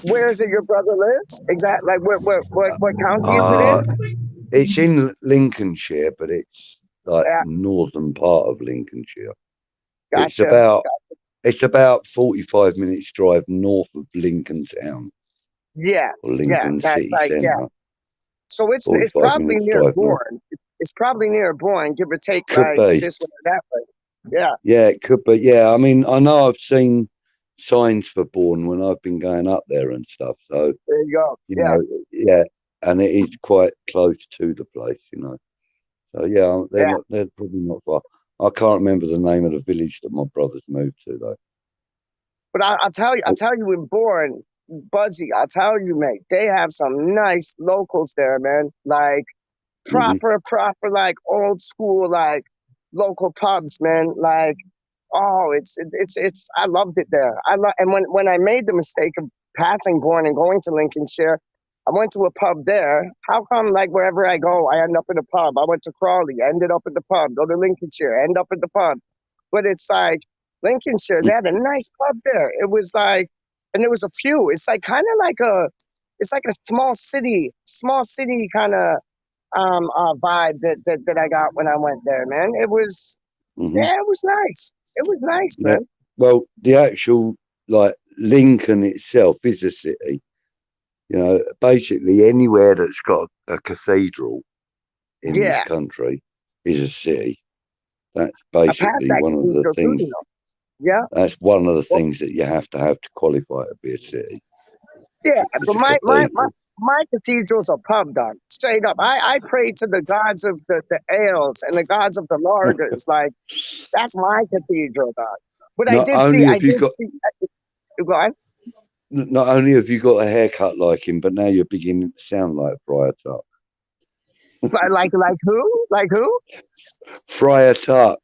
S3: Where is it your brother lives? Exactly. Like what county is it in?
S5: It's in Lincolnshire, but it's like northern part of Lincolnshire.
S3: Gotcha.
S5: It's about 45 minutes drive north of Lincoln Town
S3: Yeah,
S5: or
S3: yeah,
S5: Lincoln
S3: that's
S5: City
S3: like, yeah.
S5: Centre.
S3: So it's
S5: 45
S3: probably
S5: minutes
S3: near
S5: drive north.
S3: Bourne. It's probably near Bourne, give or take,
S5: Could
S3: like
S5: be.
S3: this way or that way. Yeah.
S5: Yeah, it could be. Yeah, I mean, I know I've seen signs for Bourne when I've been going up there and stuff. So,
S3: There you go.
S5: you
S3: Yeah.
S5: know, yeah, and it is quite close to the place, you know. So yeah,
S3: Yeah.
S5: they're probably not far. I can't remember the name of the village that my brothers moved to though.
S3: But I'll tell you in Bourne, Buzzy, I'll tell you, mate, they have some nice locals there, man. Like proper, like old school, like local pubs, man. Like, oh, it's I loved it there. And when I made the mistake of passing Bourne and going to Lincolnshire, I went to a pub there. How come, like, wherever I go, I end up in a pub? I went to Crawley, ended up at the pub. Go to Lincolnshire, end up at the pub. But it's like Lincolnshire, they had a nice pub there. It was like, and there was a few. It's like kind of like it's like a small city kind of vibe that I got when I went there, man. It was, yeah, it was nice. It was nice,
S5: Yeah.
S3: man.
S5: Well, the actual like Lincoln itself is a city. You know, basically anywhere that's got a cathedral in this
S3: Yeah,
S5: country is a city. That's
S3: I passed
S5: basically
S3: that
S5: one of the
S3: cathedral too,
S5: things.
S3: you know. Yeah,
S5: That's one of the
S3: well,
S5: things that you have to qualify to be a city.
S3: yeah.
S5: It's
S3: But
S5: a
S3: my
S5: cathedral.
S3: my cathedral's a pub, dog. Straight up. I pray to the gods of the ales and the gods of the lagers. Like that's my cathedral, dog. But
S5: Not only have you got,
S3: Go on.
S5: not only have you got a haircut like him, but now you're beginning to sound like Friar Tuck.
S3: Like who? Like who?
S5: Friar Tuck.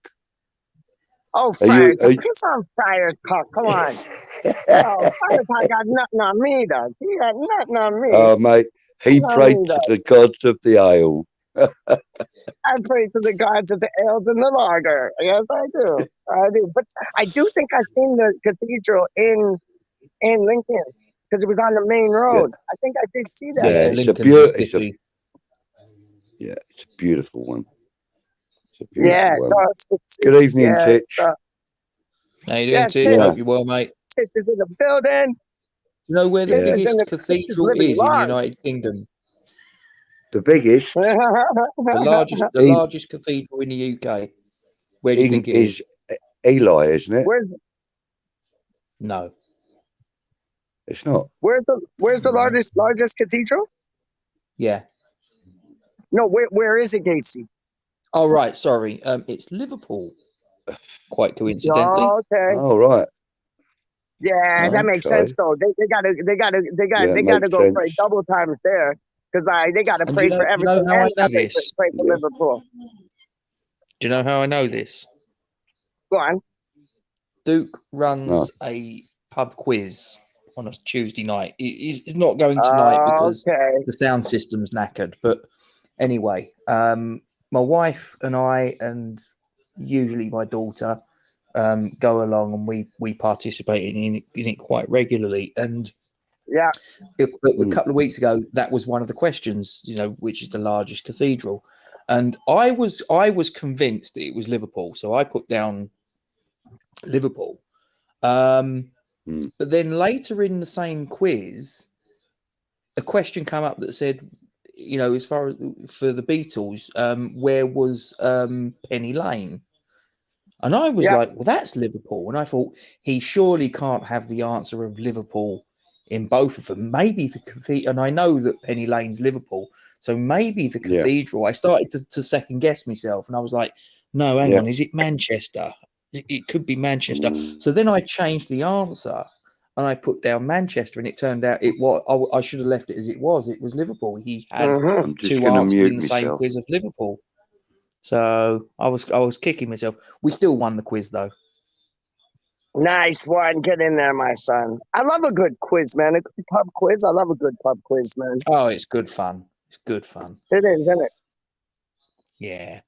S3: Oh,
S5: Are
S3: Friar
S5: you?
S3: Tuck. Piss on Friar Tuck. Come on. Oh, Friar Tuck got nothing on me, dog. He got nothing on me.
S5: Mate, he
S3: Nothing on
S5: prayed
S3: me,
S5: to
S3: dog.
S5: the gods of the ale.
S3: I pray to the gods of the ales and the lager. Yes, I do. I do. But I do think I've seen the cathedral in Lincoln because it was on the main
S5: Yeah,
S3: road. I think I did see that.
S7: Yeah,
S5: it's a
S7: Lincoln's a
S5: beautiful.
S7: city.
S5: Yeah, it's a beautiful one. It's a
S3: Yeah,
S5: beautiful one.
S3: no,
S5: Good evening,
S3: yeah,
S5: Titch.
S7: How you doing,
S3: yes,
S7: Titch?
S3: Titch,
S5: Yeah,
S7: Hope you're well, mate.
S3: Titch is in the building.
S7: You know where the
S3: Titch
S5: yeah.
S3: is in
S7: biggest
S3: the Titch is
S7: cathedral
S3: living
S7: is in the
S3: large.
S7: United Kingdom?
S5: The biggest
S7: The
S5: in
S7: largest cathedral in the UK. Where do you think it is?
S5: Eli, isn't it?
S7: No.
S5: It's not.
S3: Where's the
S7: No.
S3: largest cathedral?
S7: Yeah.
S3: No, where is it, Gatesy?
S7: Oh right, sorry. It's Liverpool. Quite coincidentally.
S3: Okay.
S5: Oh, right.
S3: Yeah, that makes sense
S5: Okay.
S3: though. They
S5: Yeah, it
S3: gotta
S5: makes
S3: go pray
S5: sense.
S3: double times there because they gotta
S7: And
S3: pray for
S7: do you know
S3: everything
S7: how I
S3: and
S7: know this?
S3: pray for
S5: Yeah.
S3: Liverpool.
S7: Do you know how I know this?
S3: Go on.
S7: Duke
S5: No.
S7: runs a pub quiz on a Tuesday night. He's not going tonight because
S3: Okay.
S7: the sound system's knackered. But anyway, my wife and I, and usually my daughter, go along and we participate in it quite regularly. And
S3: Yeah.
S7: a couple of weeks ago, that was one of the questions, you know, which is the largest cathedral. And I was convinced that it was Liverpool. So I put down Liverpool. But then later in the same quiz, a question came up that said, you know, as far as for the Beatles, where was Penny Lane? And I was like, well, that's Liverpool. And I thought he surely can't have the answer of Liverpool in both of them. Maybe the cathedral, and I know that Penny Lane's Liverpool, so maybe the cathedral. I started to second guess myself, and I was like, no, hang on, is it Manchester? It could be Manchester. So then I changed the answer and I put down Manchester, and it turned out it was. I should have left it as it was. It was Liverpool. He had
S5: I'm just
S7: two
S5: going to
S7: answers
S5: mute
S7: in the same
S5: myself.
S7: quiz of Liverpool. So I was kicking myself. We still won the quiz though.
S3: Nice one. Get in there, my son. I love a good quiz, man. A good pub quiz. I love a good pub quiz, man.
S7: Oh, it's good fun. It's good fun.
S3: It is, isn't it?
S7: Yeah.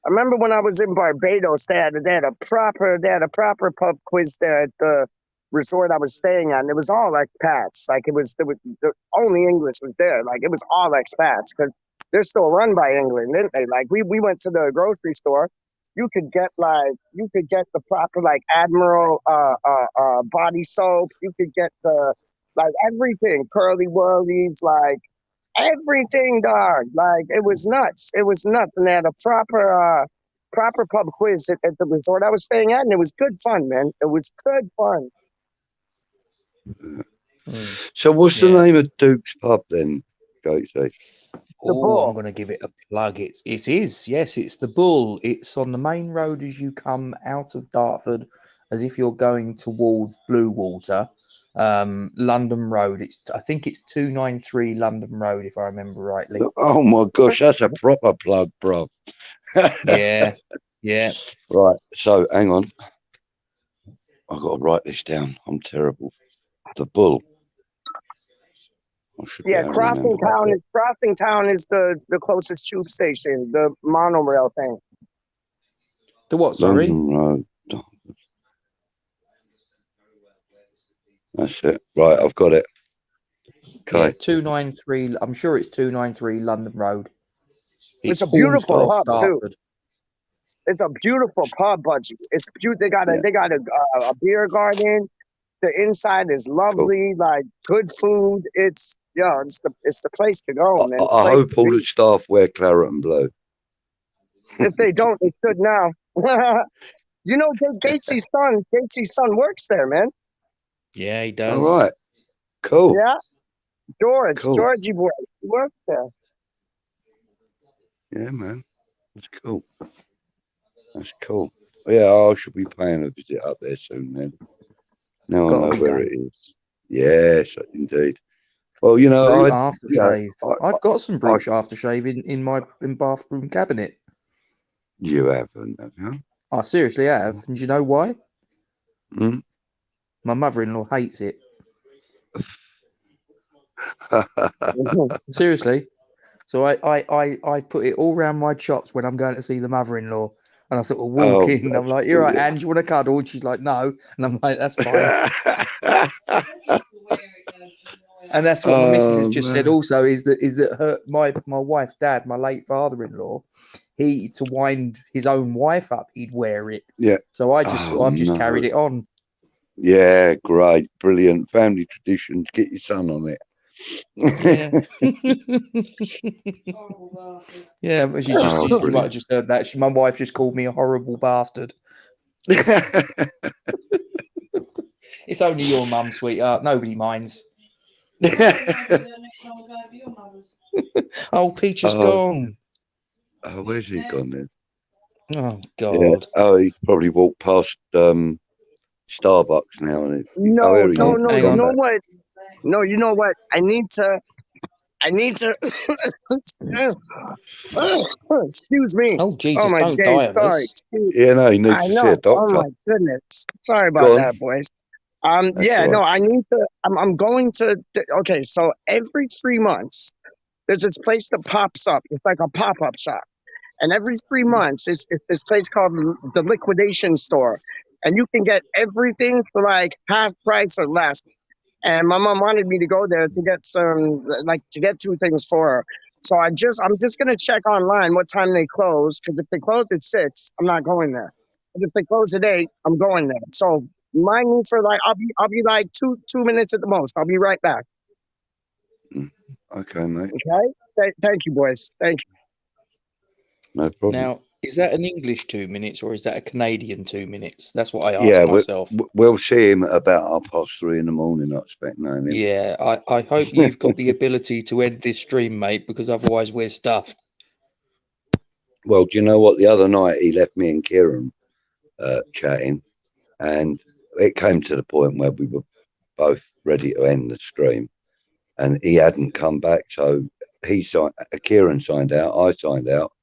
S3: I remember when I was in Barbados, they had a proper pub quiz there at the resort I was staying at. And it was all expats. Like the only English was there. Like it was all expats because they're still run by England, didn't they? Like we went to the grocery store You could get the proper like Admiral body soap. You could get the like everything, curly whirlies, like everything, dog. Like it was nuts. It was nuts. And they had a proper pub quiz at the resort I was staying at, and it was good fun, man. It was good fun.
S5: So what's the name of Duke's pub then, Gatesy?
S7: Oh, I'm going to give it a plug. It is, yes, it's the Bull. It's on the main road as you come out of Dartford, as if you're going towards Bluewater, London Road. I think it's 293 London Road, if I remember rightly.
S5: Oh my gosh, that's a proper plug, bro.
S7: Yeah.
S5: Right, so hang on. I've got to write this down. I'm terrible. The Bull.
S3: Yeah, Crossing Town is the closest tube station, the monorail thing.
S7: The what, sorry?
S5: London Road. That's it. Right, I've got it. Okay.
S7: Yeah, 293. I'm sure it's 293 London Road.
S3: It's a beautiful pub
S7: Dartford.
S3: too. It's a beautiful pub, Budgie. It's they got a beer garden. The inside is lovely, like good food. It's the place to go, man.
S5: I hope all the staff wear claret and blue.
S3: If they don't, they should now. You know, Gatesy's son works there, man.
S7: Yeah, he does.
S5: All right, cool.
S3: Yeah, Georgie boy, he works there.
S5: Yeah, man, that's cool. That's cool. Yeah, I should be paying a visit up there soon then. Now I know where it is. Yes, indeed. Well, you know,
S7: aftershave. I've got some Bruce aftershave in my bathroom cabinet.
S5: You haven't, have you?
S7: I seriously have. And do you know why?
S5: Hmm?
S7: My mother-in-law hates it. Seriously. So I put it all around my chops when I'm going to see the mother-in-law. And I sort of walk in and I'm like, you're right, Anne, do you want a cuddle? And she's like, no. And I'm like, that's fine. And that's what my missus has just said also is that my wife's dad, my late father-in-law, to wind his own wife up, he'd wear it.
S5: Yeah.
S7: So I've just carried it on.
S5: Yeah, great, brilliant. Family traditions. Get your son on it.
S7: Yeah. Yeah, but you might have just heard that. My wife just called me a horrible bastard. It's only your mum, sweetheart. Nobody minds. Oh, Peach is gone.
S5: Oh, where's he gone then?
S7: Oh God.
S5: Yeah. Oh, he's probably walked past Starbucks now. And
S3: no. You know what? No, you know what? I need to. Excuse me.
S7: Oh Jesus!
S3: Oh my
S7: don't
S3: days.
S7: die of
S3: Sorry.
S7: us.
S5: Yeah, no, he needs to see a doctor.
S3: Oh my goodness. Sorry about that, boys. Yeah, no, I need to. I'm going to. Okay, so every 3 months, there's this place that pops up. It's like a pop-up shop, and every 3 months, it's this place called the Liquidation Store, and you can get everything for like half price or less. And my mom wanted me to go there to get to get 2 things for her. So I'm just gonna check online what time they close, because if they close at 6, I'm not going there. But if they close at 8, I'm going there. So mind me for like I'll be like 2 minutes at the most. I'll be right back.
S5: Okay, mate.
S3: Okay. Thank you, boys. Thank you.
S5: No problem.
S7: Now, is that an English 2 minutes or is that a Canadian 2 minutes? That's what I asked myself.
S5: We'll see him at about 3:30 in the morning, I expect.
S7: Yeah, I hope you've got the ability to end this stream, mate, because otherwise we're stuffed.
S5: Well, do you know what? The other night he left me and Kieran chatting, and it came to the point where we were both ready to end the stream, and he hadn't come back. So Kieran signed out, I signed out,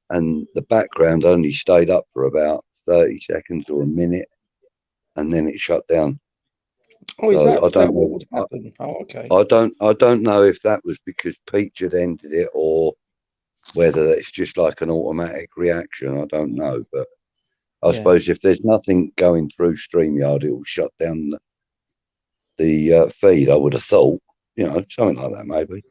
S5: and the background only stayed up for about 30 seconds or a minute, and then it shut down.
S7: Oh, is that what would happen? Oh, okay.
S5: I don't know if that was because Peach had ended it or whether it's just like an automatic reaction. I don't know, but I suppose if there's nothing going through StreamYard, it will shut down the feed. I would have thought, something like that, maybe.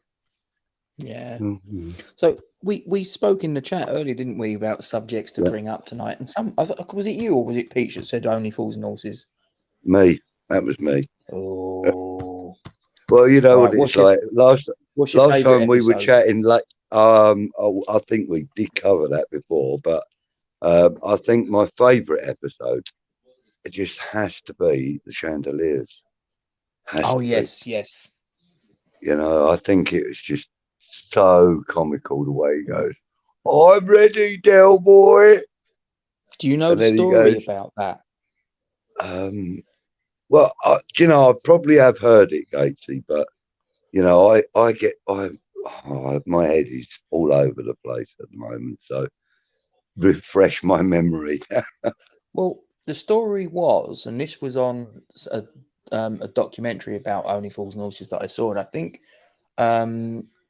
S7: Yeah.
S5: Mm-hmm.
S7: So we spoke in the chat earlier, didn't we, about subjects to bring up tonight? And was it you or was it Peach that said only fools and horses?
S5: Me. That was me.
S7: Oh.
S5: Well, you know
S7: All
S5: what
S7: right,
S5: it's like. Last
S7: favourite
S5: time we were
S7: episode?
S5: chatting, like, I think we did cover that before, but I think my favourite episode, it just has to be the chandeliers.
S7: Oh yes, yes.
S5: You know, I think it was just so comical the way he goes, "I'm ready, Del boy."
S7: Do you know
S5: And
S7: the
S5: then he
S7: story
S5: goes,
S7: about that?
S5: well, you know, I probably have heard it, Gatesy, but you know, my head is all over the place at the moment. So refresh my memory.
S7: Well, the story was, and this was on a documentary about Only Fools and Horses that I saw, and I think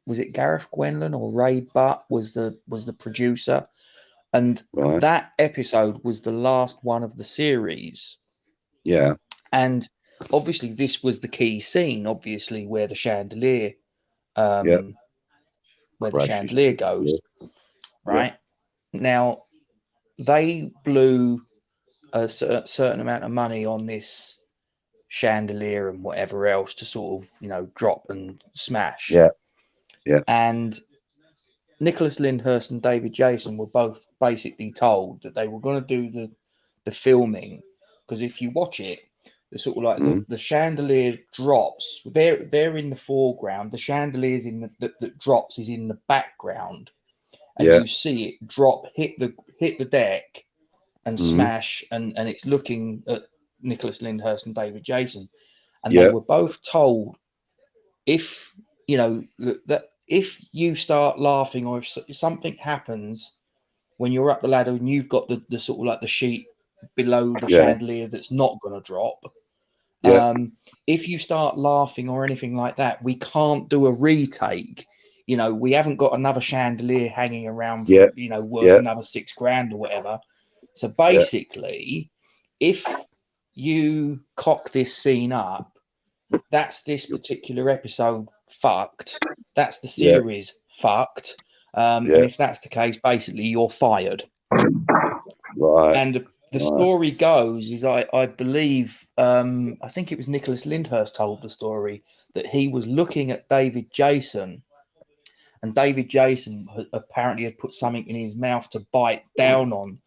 S7: was it Gareth Quinlan or Ray Butt was the producer, and
S5: Right.
S7: that episode was the last one of the series.
S5: Yeah.
S7: And obviously, this was the key scene, obviously, where the chandelier,
S5: Yep.
S7: where the
S5: Crashes.
S7: chandelier goes,
S5: Yeah.
S7: right? Now, they blew a certain amount of money on this chandelier and whatever else to sort of, you know, drop and smash.
S5: Yeah. Yeah.
S7: And Nicholas Lyndhurst and David Jason were both basically told that they were going to do the filming, because if you watch it, the sort of like the chandelier drops. They're in the foreground. The chandelier's in that drops is in the background, and you see it drop, hit the deck, and smash, and it's looking at Nicholas Lyndhurst and David Jason, and they were both told, if you know that if you start laughing or if something happens when you're up the ladder and you've got the sort of like the sheet below the chandelier that's not going to drop, if you start laughing or anything like that, we can't do a retake. You know, we haven't got another chandelier hanging around for, you know, worth another $6,000 or whatever. So basically, if you cock this scene up, that's this particular episode fucked. That's the series fucked. And if that's the case, basically you're fired.
S5: Right.
S7: And the story goes is I believe I think it was Nicholas Lyndhurst told the story that he was looking at David Jason, and David Jason apparently had put something in his mouth to bite down on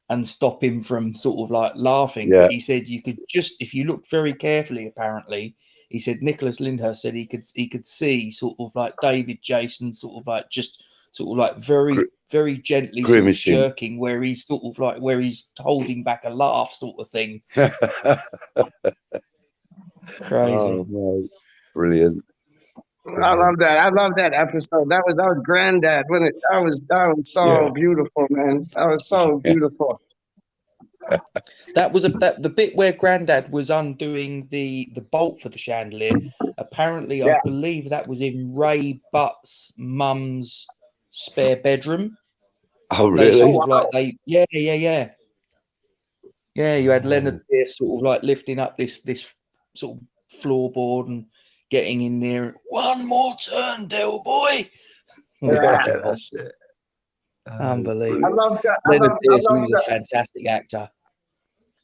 S7: and stop him from sort of like laughing. But he said you could just, if you look very carefully, apparently, he said Nicholas Lyndhurst said he could see sort of like David Jason sort of like just sort of like very gently sort of jerking where he's sort of like where he's holding back a laugh sort of thing. Crazy.
S5: Oh, man. Brilliant.
S3: I love that. I love that episode. That was Granddad, wasn't it? That was so beautiful, man. That was so beautiful.
S7: That was the bit where Grandad was undoing the bolt for the chandelier. Apparently, I believe that was in Ray Butt's mum's spare bedroom.
S5: Oh, really?
S7: They sort of like you had Leonard Pierce sort of like lifting up this sort of floorboard and getting in there. One more turn, Del boy.
S5: That's it.
S7: Unbelievable.
S3: I love
S7: Leonard Pierce, he was a fantastic actor.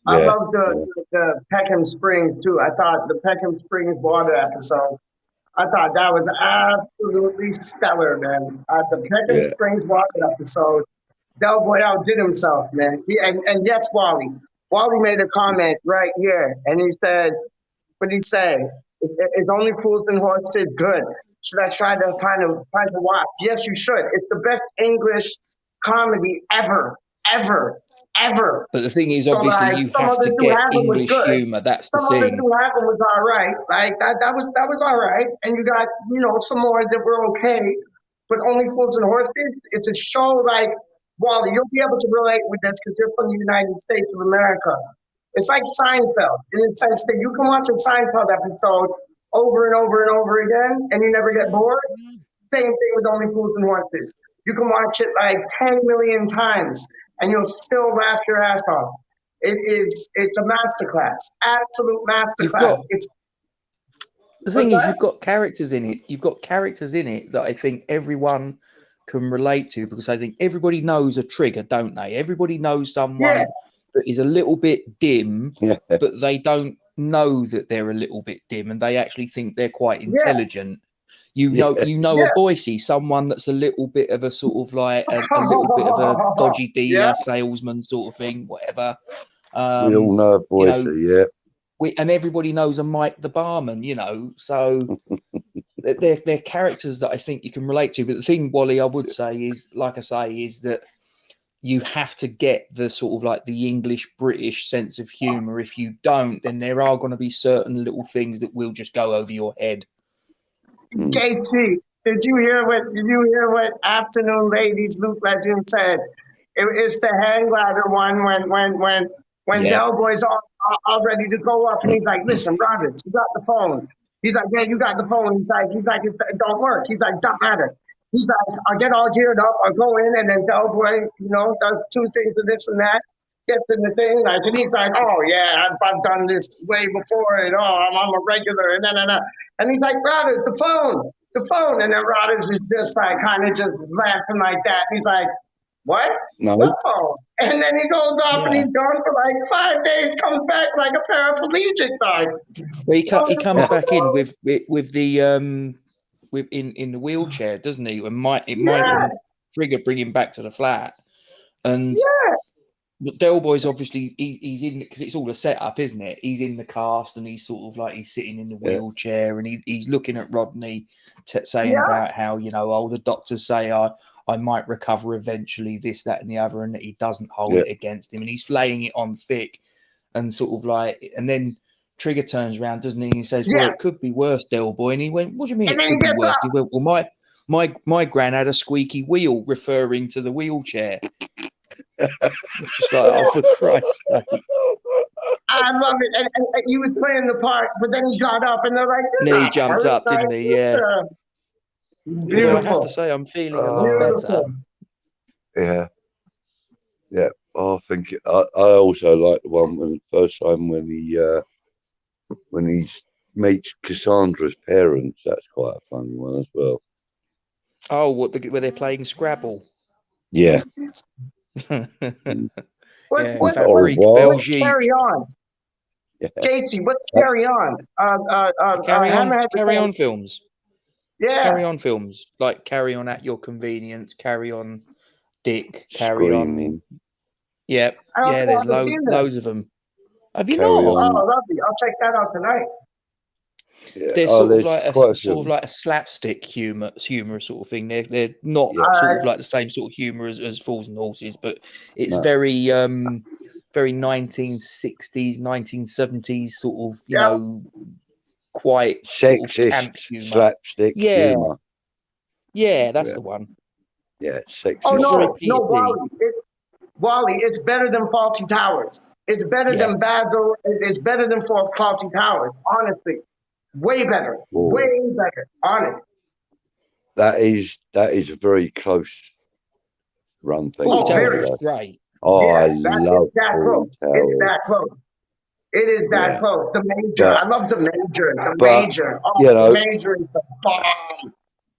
S3: I love the Peckham Springs too. I thought the Peckham Springs water episode, I thought that was absolutely stellar, man. The Peckham Springs water episode, Del Boy outdid himself, man. And yes, Wally. Wally made a comment right here, and he said, what did he say? It's only fools and horses good. Should I try to find a watch? Yes, you should. It's the best English comedy ever.
S7: But the thing is, obviously, you have to get English humor. That's the thing.
S3: Some of it was all right. Like that was all right. And you got, some more that were okay. But Only Fools and Horses, it's a show like, Wally, you'll be able to relate with this because you're from the United States of America. It's like Seinfeld in the sense that you can watch a Seinfeld episode over and over and over again and you never get bored. Same thing with Only Fools and Horses. You can watch it like 10 million times and you'll still laugh your ass off. It's a masterclass, absolute masterclass.
S7: The thing is, you've got characters in it. You've got characters in it that I think everyone can relate to, because I think everybody knows a trigger, don't they? Everybody knows someone
S3: Yeah.
S7: that is a little bit dim,
S5: Yeah.
S7: but they don't know that they're a little bit dim, and they actually think they're quite intelligent. You know
S3: Yeah.
S7: a Boise, someone that's a little bit of a sort of like a little bit of a dodgy dealer,
S3: Yeah.
S7: salesman sort of thing, whatever.
S5: We all know a Boise, yeah.
S7: And everybody knows a Mike the barman, you know. So they're characters that I think you can relate to. But the thing, Wally, I would say is, like I say, is that you have to get the sort of like the English British sense of humor. If you don't, then there are going to be certain little things that will just go over your head.
S3: KT, did you hear what Afternoon Ladies Luke Legend said? It's the hang glider one when
S7: Yeah.
S3: Del Boy's all ready to go up, and he's like, "Listen, Roger, you got the phone." He's like, "Yeah, you got the phone." He's like, "It don't work." He's like, "Don't matter." He's like, "I'll get all geared up. I'll go in," and then Del Boy, does two things of this and that. Gets in the thing, like, and he's like, "Oh yeah, I've done this way before, and I'm a regular," and then. And he's like, "Robbins, the phone." And then Robbins is just like kind of just laughing like that. And he's like, "What?
S5: No.
S3: What phone?" And then he goes off and
S7: Yeah.
S3: he's gone for like 5 days, comes back like a paraplegic guy.
S7: Well, he comes back in with the in the wheelchair, doesn't he? And Mike and Trigger bring him back to the flat, and Del Boy's obviously he's in, because it's all a setup, isn't it? He's in the cast and he's sort of like he's sitting in the wheelchair and he's looking at Rodney saying about how, the doctors say I might recover eventually, this, that, and the other, and that he doesn't hold it against him, and he's laying it on thick, and sort of like, and then Trigger turns around, doesn't he? And he says, "Well, it could be worse, Del Boy." And he went, "What do you mean it could be worse?" He went, "Well, my gran had a squeaky wheel," referring to the wheelchair. It's just like, oh, for Christ's sake.
S3: I love it. And he was playing the part, but then he got up and they're like,
S7: "Then he jumped up, didn't he?" Yeah.
S3: Beautiful.
S7: I have to say, I'm feeling a lot better.
S5: Yeah. I think I also like the one when first time when he meets Cassandra's parents. That's quite a funny one as well.
S7: Oh, where they're playing Scrabble?
S5: Yeah.
S3: What's Carry On?
S5: Yeah.
S3: Casey, what's Carry On?
S7: Carry On films.
S3: Yeah.
S7: Carry On films, like Carry On at Your Convenience, Carry On Dick, Carry
S5: Screaming.
S7: On. Yeah, there's loads of them. Have you not?
S3: Oh, lovely. I'll check that out tonight.
S5: Yeah.
S7: They're sort of like a slapstick humor sort of thing. They're not sort of like the same sort of humor as Fools and Horses, but it's very 1960s, 1970s sort of quite
S5: sexist,
S7: sort of camp humor.
S5: slapstick humor.
S7: Yeah, that's the one.
S5: Yeah, sexist.
S3: Oh no, Wally, it's better than Faulty Towers. It's better than Basil. It's better than Faulty Towers. Honestly, way better. Whoa. Way better. Honest.
S5: That is a very close run thing.
S7: Faulty Towers is great.
S5: Oh, I love
S3: that close. It's that close. It is that close. The Major. I love the Major. Major. Oh, the Major is the bomb.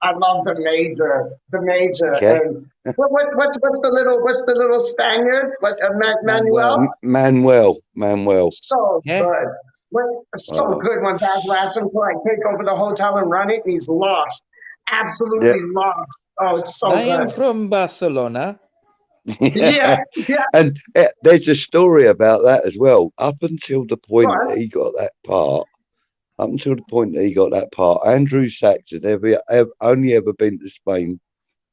S3: I love the Major. The Major.
S5: Okay.
S3: And what's the little Spaniard? Manuel.
S5: Manuel.
S3: So good. Good when Basil asks him to like take over the hotel and run it, and he's lost. Absolutely lost. Oh, it's so good.
S7: I am from Barcelona.
S5: Yeah. And there's a story about that as well. Up until the point that he got that part, Andrew Sachs had only ever been to Spain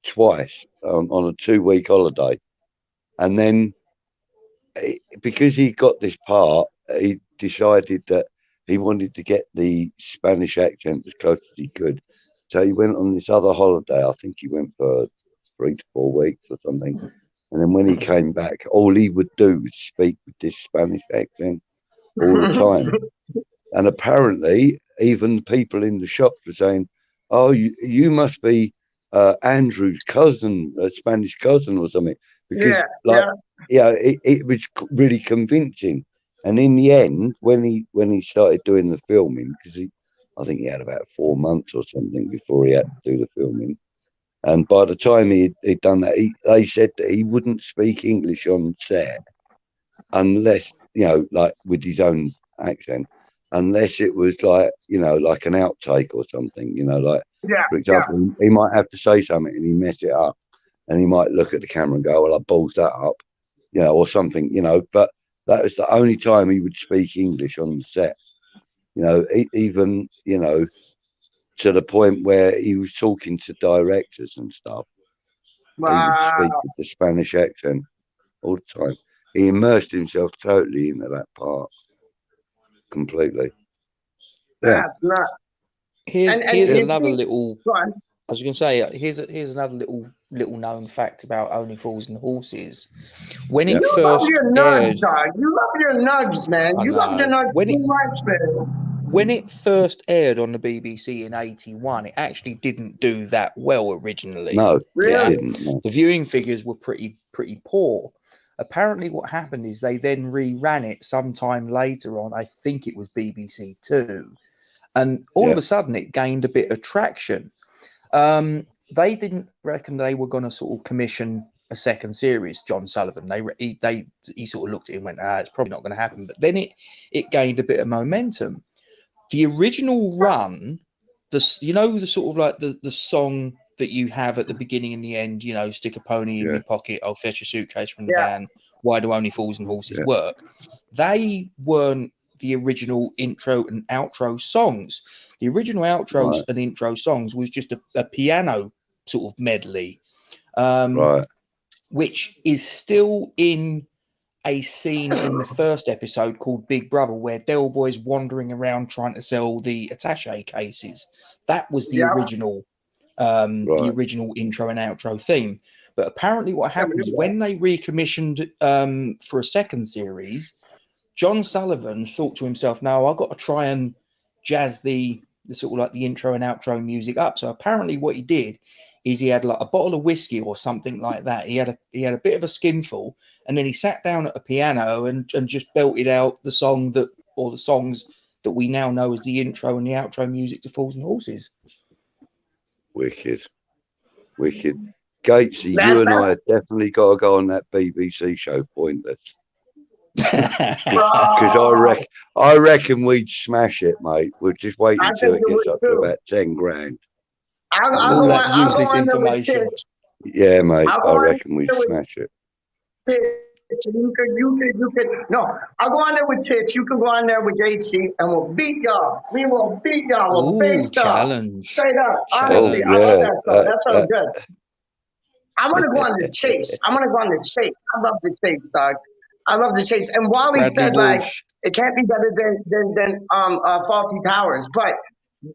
S5: twice on a 2-week holiday. And then because he got this part, he decided that he wanted to get the Spanish accent as close as he could. So he went on this other holiday. I think he went for 3 to 4 weeks or something. And then when he came back, all he would do was speak with this Spanish accent all the time. And apparently, even people in the shops were saying, "Oh, you must be Andrew's cousin, a Spanish cousin or something." Because, it was really convincing. And in the end, when he started doing the filming, because I think he had about 4 months or something before he had to do the filming. And by the time he'd done that, they said that he wouldn't speak English on set unless, you know, like with his own accent, unless it was like, you know, like an outtake or something, you know, like, for example, he might have to say something and he mess it up and he might look at the camera and go, well, I balls that up, you know, or something, you know, but that was the only time he would speak English on the set, you know, even, you know, to the point where he was talking to directors and stuff. He would speak with the Spanish accent all the time. He immersed himself totally into that part, completely. Yeah.
S3: That's not.
S7: Here's
S3: you
S7: another
S3: see-
S7: little.
S3: Go on.
S7: I was going to say, here's another little known fact about Only Fools and Horses. When it
S3: You
S7: first
S3: love your nugs,
S7: aired,
S3: dog. You love your nugs, man.
S7: I
S3: You love your
S7: know.
S3: nugs too much, man.
S7: When it first aired on the BBC in '81, it actually didn't do that well originally.
S5: No,
S3: Really?
S5: it didn't. No.
S7: The viewing figures were pretty poor. Apparently, what happened is they then reran it sometime later on. I think it was BBC Two, and all of a sudden it gained a bit of traction. They didn't reckon they were going to sort of commission a second series. John Sullivan, he sort of looked at it and went, it's probably not going to happen. But then it gained a bit of momentum. The original run, the sort of like the song that you have at the beginning and the end, you know, stick a pony in my pocket, I'll fetch a suitcase from the van, why do Only Fools and Horses work? They weren't the original intro and outro songs. The original outros and intro songs was just a piano sort of medley, which is still in a scene in the first episode called Big Brother, where Del Boy's wandering around trying to sell the attaché cases. That was the original, the original intro and outro theme. But apparently, what happened is when they recommissioned for a second series, John Sullivan thought to himself, "No, I've got to try and jazz the sort of like the intro and outro music up." So apparently, what he did is he had like a bottle of whiskey or something like that. He had a bit of a skinful, and then he sat down at a piano and just belted out the songs that we now know as the intro and the outro music to Fools and Horses.
S5: Wicked. Gatesy, you and I have definitely got to go on that BBC show, Pointless. Because I reckon we'd smash it, mate. We'll just wait until it gets up to about 10 grand.
S7: All that useless information.
S5: Yeah, mate. I reckon we'd smash it.
S3: You could. No, I'll go on there with Tits. You can go on there with JC, and we'll beat y'all. We will beat y'all. We'll face y'all.
S7: Challenge.
S3: Straight up. Honestly, I love that song. That sounds good. I want to go on the chase. I love the chase, dog. I love the chase. And Wally said, like, it can't be better than Faulty Towers. But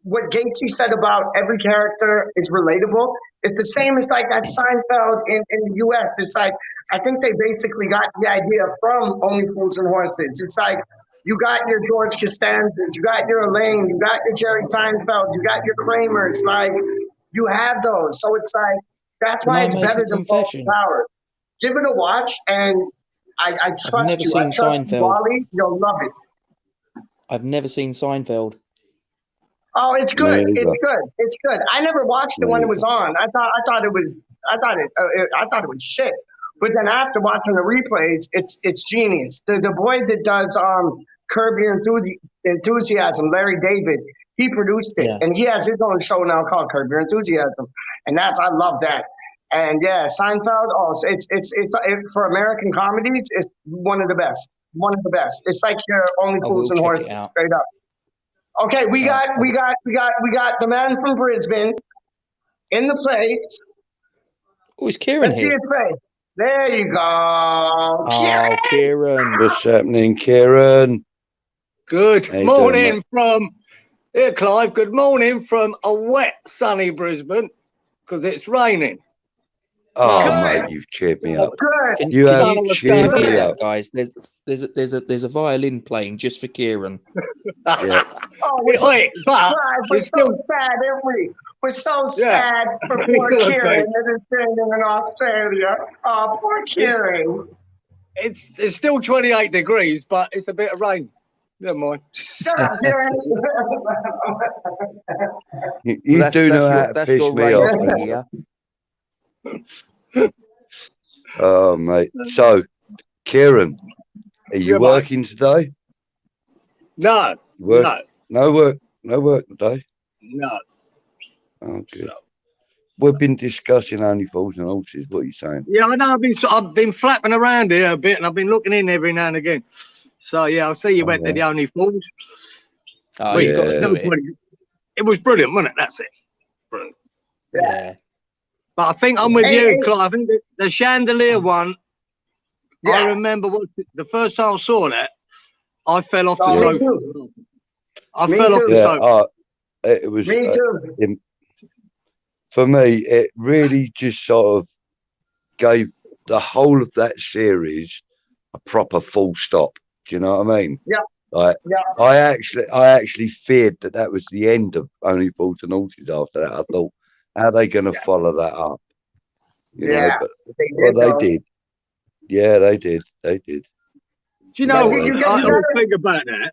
S3: what Gatesy said about every character is relatable. It's the same as like that Seinfeld in the US. It's like, I think they basically got the idea from Only Fools and Horses. It's like, you got your George Costanzas, you got your Elaine, you got your Jerry Seinfeld, you got your Kramers. Like, you have those. So it's like, that's why it's better than Faulty Towers. Give it a watch, and I trust
S7: I've never
S3: you.
S7: seen
S3: I trust
S7: Seinfeld.
S3: You, Wally. You'll love it.
S7: I've never seen Seinfeld.
S3: Oh, it's good. It's good. It's good. I never watched it when it was on. I thought it was shit. But then after watching the replays, it's genius. The boy that does Curb Your Enthusiasm, Larry David, he produced it, and he has his own show now called Curb Your Enthusiasm, and I love that. And yeah, Seinfeld. Oh, it's for American comedies, it's one of the best. One of the best. It's like your Only Fools and Horses, straight up. Okay, we got the man from Brisbane in the place.
S7: Oh, is Kieran
S3: Let's
S7: here?
S3: see his face. There you go.
S7: Oh, Kieran.
S5: What's happening, Kieran?
S9: Good morning from here, Clive. Good morning from a wet, sunny Brisbane because it's raining.
S5: Oh, mate, you've cheered me up.
S3: Good.
S5: You have cheered me up,
S7: guys. There's a violin playing just for Kieran.
S5: Yeah.
S3: Oh, we're so sad, aren't we? We're so sad for poor Kieran that is staying in Australia. Oh, poor Kieran.
S9: It's still 28 degrees, but it's a bit of rain. Never mind.
S3: Shut up, Kieran.
S5: You do know how to
S7: that's
S5: piss
S7: your
S5: me off,
S7: rating
S5: man.
S7: here.
S5: Oh, mate. So, Kieran, are you
S9: Yeah, mate.
S5: working today?
S9: No,
S5: Work?
S9: no,
S5: No work today.
S9: no.
S5: Oh, good.
S9: So,
S5: We've been discussing only fools and horses. What are you saying?
S9: yeah, I know. I've been flapping around here a bit, and I've been looking in every now and again. So yeah, I see you went to the Only Fools.
S7: Oh,
S9: Well,
S7: you got to
S5: yeah.
S7: do it.
S9: It was brilliant, wasn't it? That's it. Brilliant.
S7: Yeah.
S9: But I think I'm with
S3: Hey,
S9: you,
S3: hey.
S9: Clive. I think the chandelier one.
S3: Yeah.
S9: I remember the first time I saw that, I fell off the
S3: Oh, me
S9: sofa.
S3: too.
S9: I
S3: Me
S9: fell off
S3: too.
S9: the
S5: Yeah.
S9: sofa.
S5: It was
S3: Me too.
S5: for me. It really just sort of gave the whole of that series a proper full stop. Do you know what I mean?
S3: Yeah.
S5: Like,
S3: Yeah.
S5: I actually feared that was the end of Only Fools and Horses. After that, I thought, how are they going to follow that up? You know,
S3: Yeah.
S5: but
S3: They
S5: well,
S3: did.
S5: they
S3: Though.
S5: did. Yeah, they did. They did.
S9: Do you
S3: But
S9: know?
S3: you
S9: I always
S3: gotta.
S9: think about that.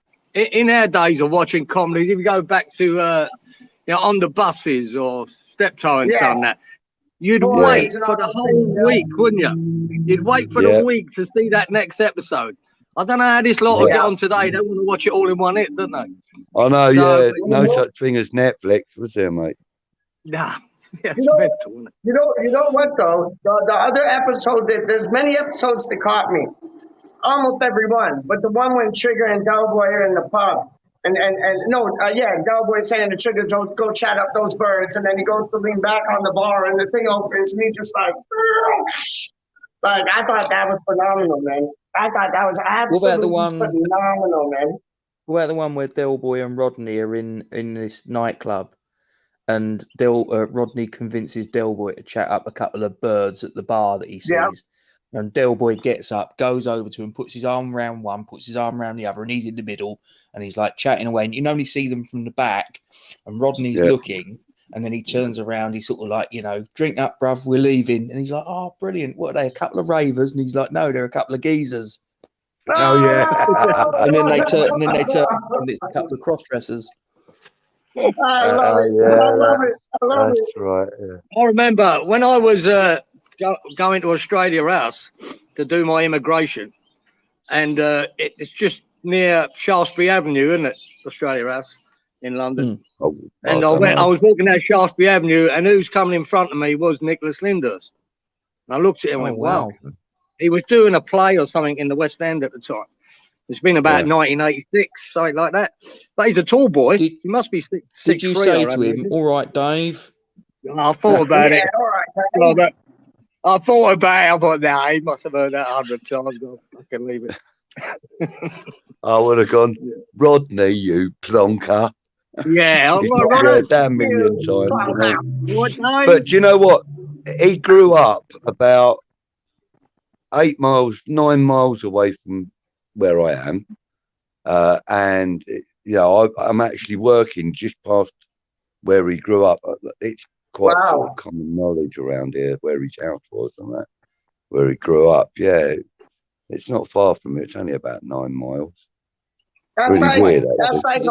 S9: In our days of watching comedies, if you go back to on the buses or Steptoe and
S3: Yeah.
S9: Son, that you'd
S3: Full
S5: Yeah.
S9: wait
S3: rates and
S9: for
S3: all
S9: the
S3: that
S9: whole
S3: thing, yeah.
S9: week, wouldn't you? You'd wait for
S5: Yeah.
S9: the week to see that next episode. I don't know how this lot will
S5: Yeah.
S9: get on today. They want to watch it all in one hit, don't they?
S5: I know.
S9: So,
S5: Yeah. No such thing as Netflix, was there, mate?
S9: nah, yeah,
S3: You
S9: it's
S3: know,
S9: mental, isn't it?
S3: you know what though? The other episode, there's many episodes that caught me. Almost every one, but the one when Trigger and Delboy are in the pub, and Delboy saying to Trigger, go chat up those birds, and then he goes to lean back on the bar, and the thing opens, and he just like I thought that was phenomenal, man. I thought that was absolutely phenomenal, man.
S7: What about the one where Delboy and Rodney are in this nightclub, and Rodney convinces Delboy to chat up a couple of birds at the bar that he sees.
S3: Yeah.
S7: And Delboy gets up, goes over to him, puts his arm around one, puts his arm around the other, and he's in the middle, and he's like chatting away. And you can only see them from the back, and Rodney's looking, and then he turns around, he's sort of like, drink up, bruv, we're leaving. And he's like, oh, brilliant. What are they, a couple of ravers? And he's like, no, they're a couple of geezers.
S5: Oh yeah.
S7: And then they turn, and it's a couple of cross-dressers.
S3: I love it.
S5: Yeah,
S3: I love it. I love
S5: that's
S3: it.
S5: right. Yeah.
S9: I remember when I was going to Australia House to do my immigration, and it's just near Shaftesbury Avenue, isn't it? Australia House in London.
S5: Oh,
S9: And I was walking down Shaftesbury Avenue, and who's coming in front of me was Nicholas Lyndhurst. And I looked at him and went, wow. He was doing a play or something in the West End at the time. It's been about 1986, something like that. But he's a tall boy. He must be 6'3".
S7: Did you say to him, all right, Dave?
S9: I thought about it.
S3: All right.
S9: Well, I thought about it. I thought, nah, he must have heard that 100 times. I can leave it.
S5: I would have gone, Rodney, you plonker.
S9: Yeah,
S5: He's not heard that a million times. But do you know what? He grew up about 9 miles away from where I am. And, I'm actually working just past where he grew up. It's quite sort of common knowledge around here where his house was and that, where he grew up. Yeah, it's not far from it. It's only about 9 miles.
S3: That's
S5: really
S3: like,
S5: weird.
S3: That's like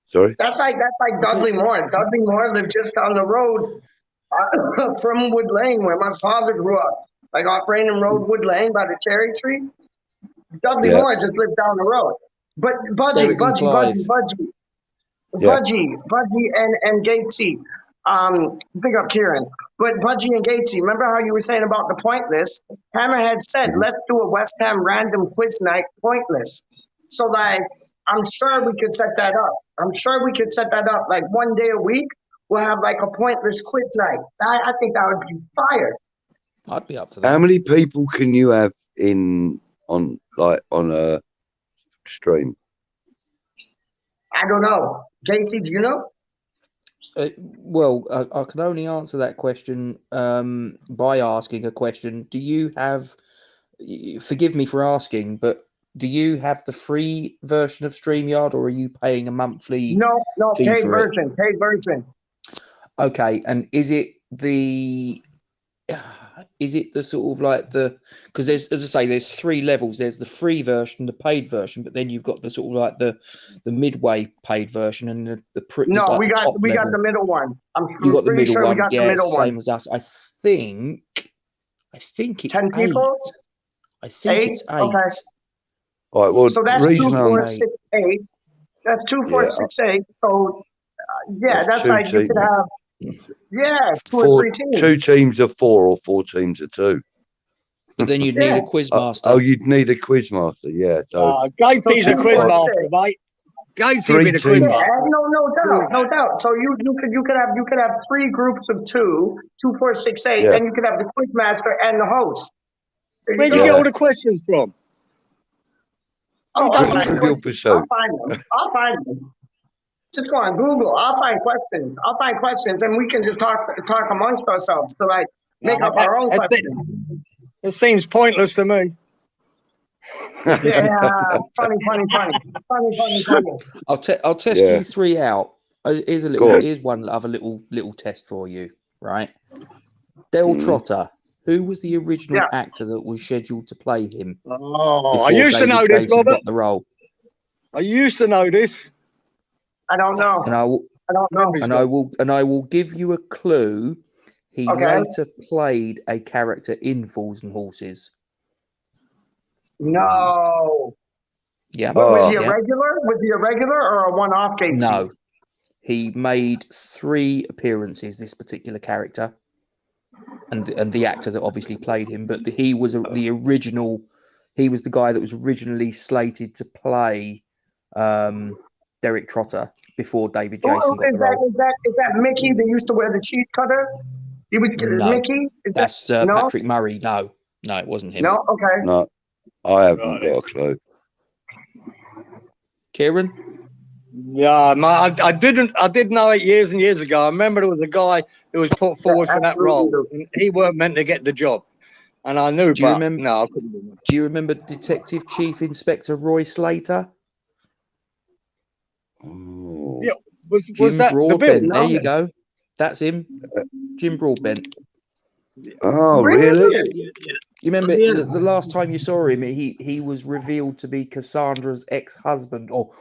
S5: Sorry?
S3: That's like Dudley Moore. Dudley Moore lived just down the road from Wood Lane, where my father grew up. Like off Rainham Road, Wood Lane, by the cherry tree. Dudley Moore just lived down the road. But Budgie and Gatesy. Big up Kieran. But Budgie and Gatesy, remember how you were saying about the pointless? Hammerhead said, let's do a WeStHaMRaNdoM quiz night pointless. So like, I'm sure we could set that up. Like one day a week, we'll have like a pointless quiz night. I think that would be fire.
S7: I'd be up for that.
S5: How many people can you have on a stream?
S3: I don't know. JT, do you know?
S7: Well, I can only answer that question by asking a question. Do you have, forgive me for asking, but do you have the free version of StreamYard, or are you paying a monthly
S3: No,
S7: fee
S3: paid
S7: for
S3: version, paid version.
S7: Okay, and is it is it the sort of like because there's, as I say, there's 3 levels. There's the free version, the paid version, but then you've got the sort of like the midway paid version and
S3: No,
S7: like
S3: we
S7: the
S3: got
S7: top
S3: we got
S7: level.
S3: the middle one.
S7: You got the
S3: pretty
S7: middle
S3: sure
S7: one,
S3: we got
S7: yeah,
S3: the middle
S7: same
S3: one.
S7: as us. I think it's
S3: 10 people?
S7: 8. I think
S3: 8?
S7: it's 8.
S3: Okay.
S5: All right. Well,
S3: So
S5: the
S3: that's 2,
S5: reason
S3: 4,
S5: I'm
S3: 6, 8. That's 2, 4,
S5: yeah,
S3: 6, 8. So yeah,
S5: that's
S3: that's
S5: 2
S3: like you could
S5: teams.
S3: have 2 or 3 teams.
S5: 2 teams of 4 or 4 teams of 2.
S7: But then you'd need a quiz master.
S5: Oh, you'd need a quiz master, yeah. So
S9: Gates's a
S3: 2,
S9: quiz
S3: 4,
S9: master,
S3: 6.
S9: mate. Gatesy
S5: 3
S9: be the quiz
S5: teams.
S9: master.
S3: No doubt. So you could have 3 groups of 2, 2, 4, 6, 8.
S5: Yeah.
S3: Then you could have the quiz master and the host.
S9: Where'd you get all the questions from?
S3: Oh,
S5: I'll find Trivial Pursuit.
S3: I'll find them. Just go on Google. I'll find questions, and we can just talk amongst ourselves to like make up our own questions.
S9: It seems pointless to me.
S3: Yeah, funny.
S7: I'll test you 3 out. Here's one other little test for you, right? Del Trotter. Who was the original actor that was scheduled to play him?
S9: Oh, I used to know this, Robert.
S7: Got the role.
S9: I used to know this.
S3: I don't know.
S7: And I will give you a clue. He later played a character in Fools and Horses.
S3: No.
S7: Yeah.
S3: Was he a regular? Was he a regular or a one-off game?
S7: No. He made 3 appearances, this particular character. And the actor that obviously played him, but he was the original. He was the guy that was originally slated to play Derek Trotter before David Jason got the role.
S3: Is that Mickey that used to wear the cheese cutter? He was Mickey.
S7: That's Patrick Murray. No, it wasn't him.
S3: No, okay.
S5: No, I haven't got a clue.
S7: Kieran?
S9: Yeah, I did know it years and years ago. I remember there was a guy who was put forward for that role, and he weren't meant to get the job. And I knew.
S7: Do you remember?
S9: No, I couldn't remember.
S7: Do you remember Detective Chief Inspector Roy Slater?
S5: Oh.
S9: Yeah, was
S7: Jim
S9: that
S7: Broadbent?
S9: the
S7: There you go. That's him. Jim Broadbent.
S5: Oh, really?
S7: You remember the last time you saw him? He was revealed to be Cassandra's ex-husband, or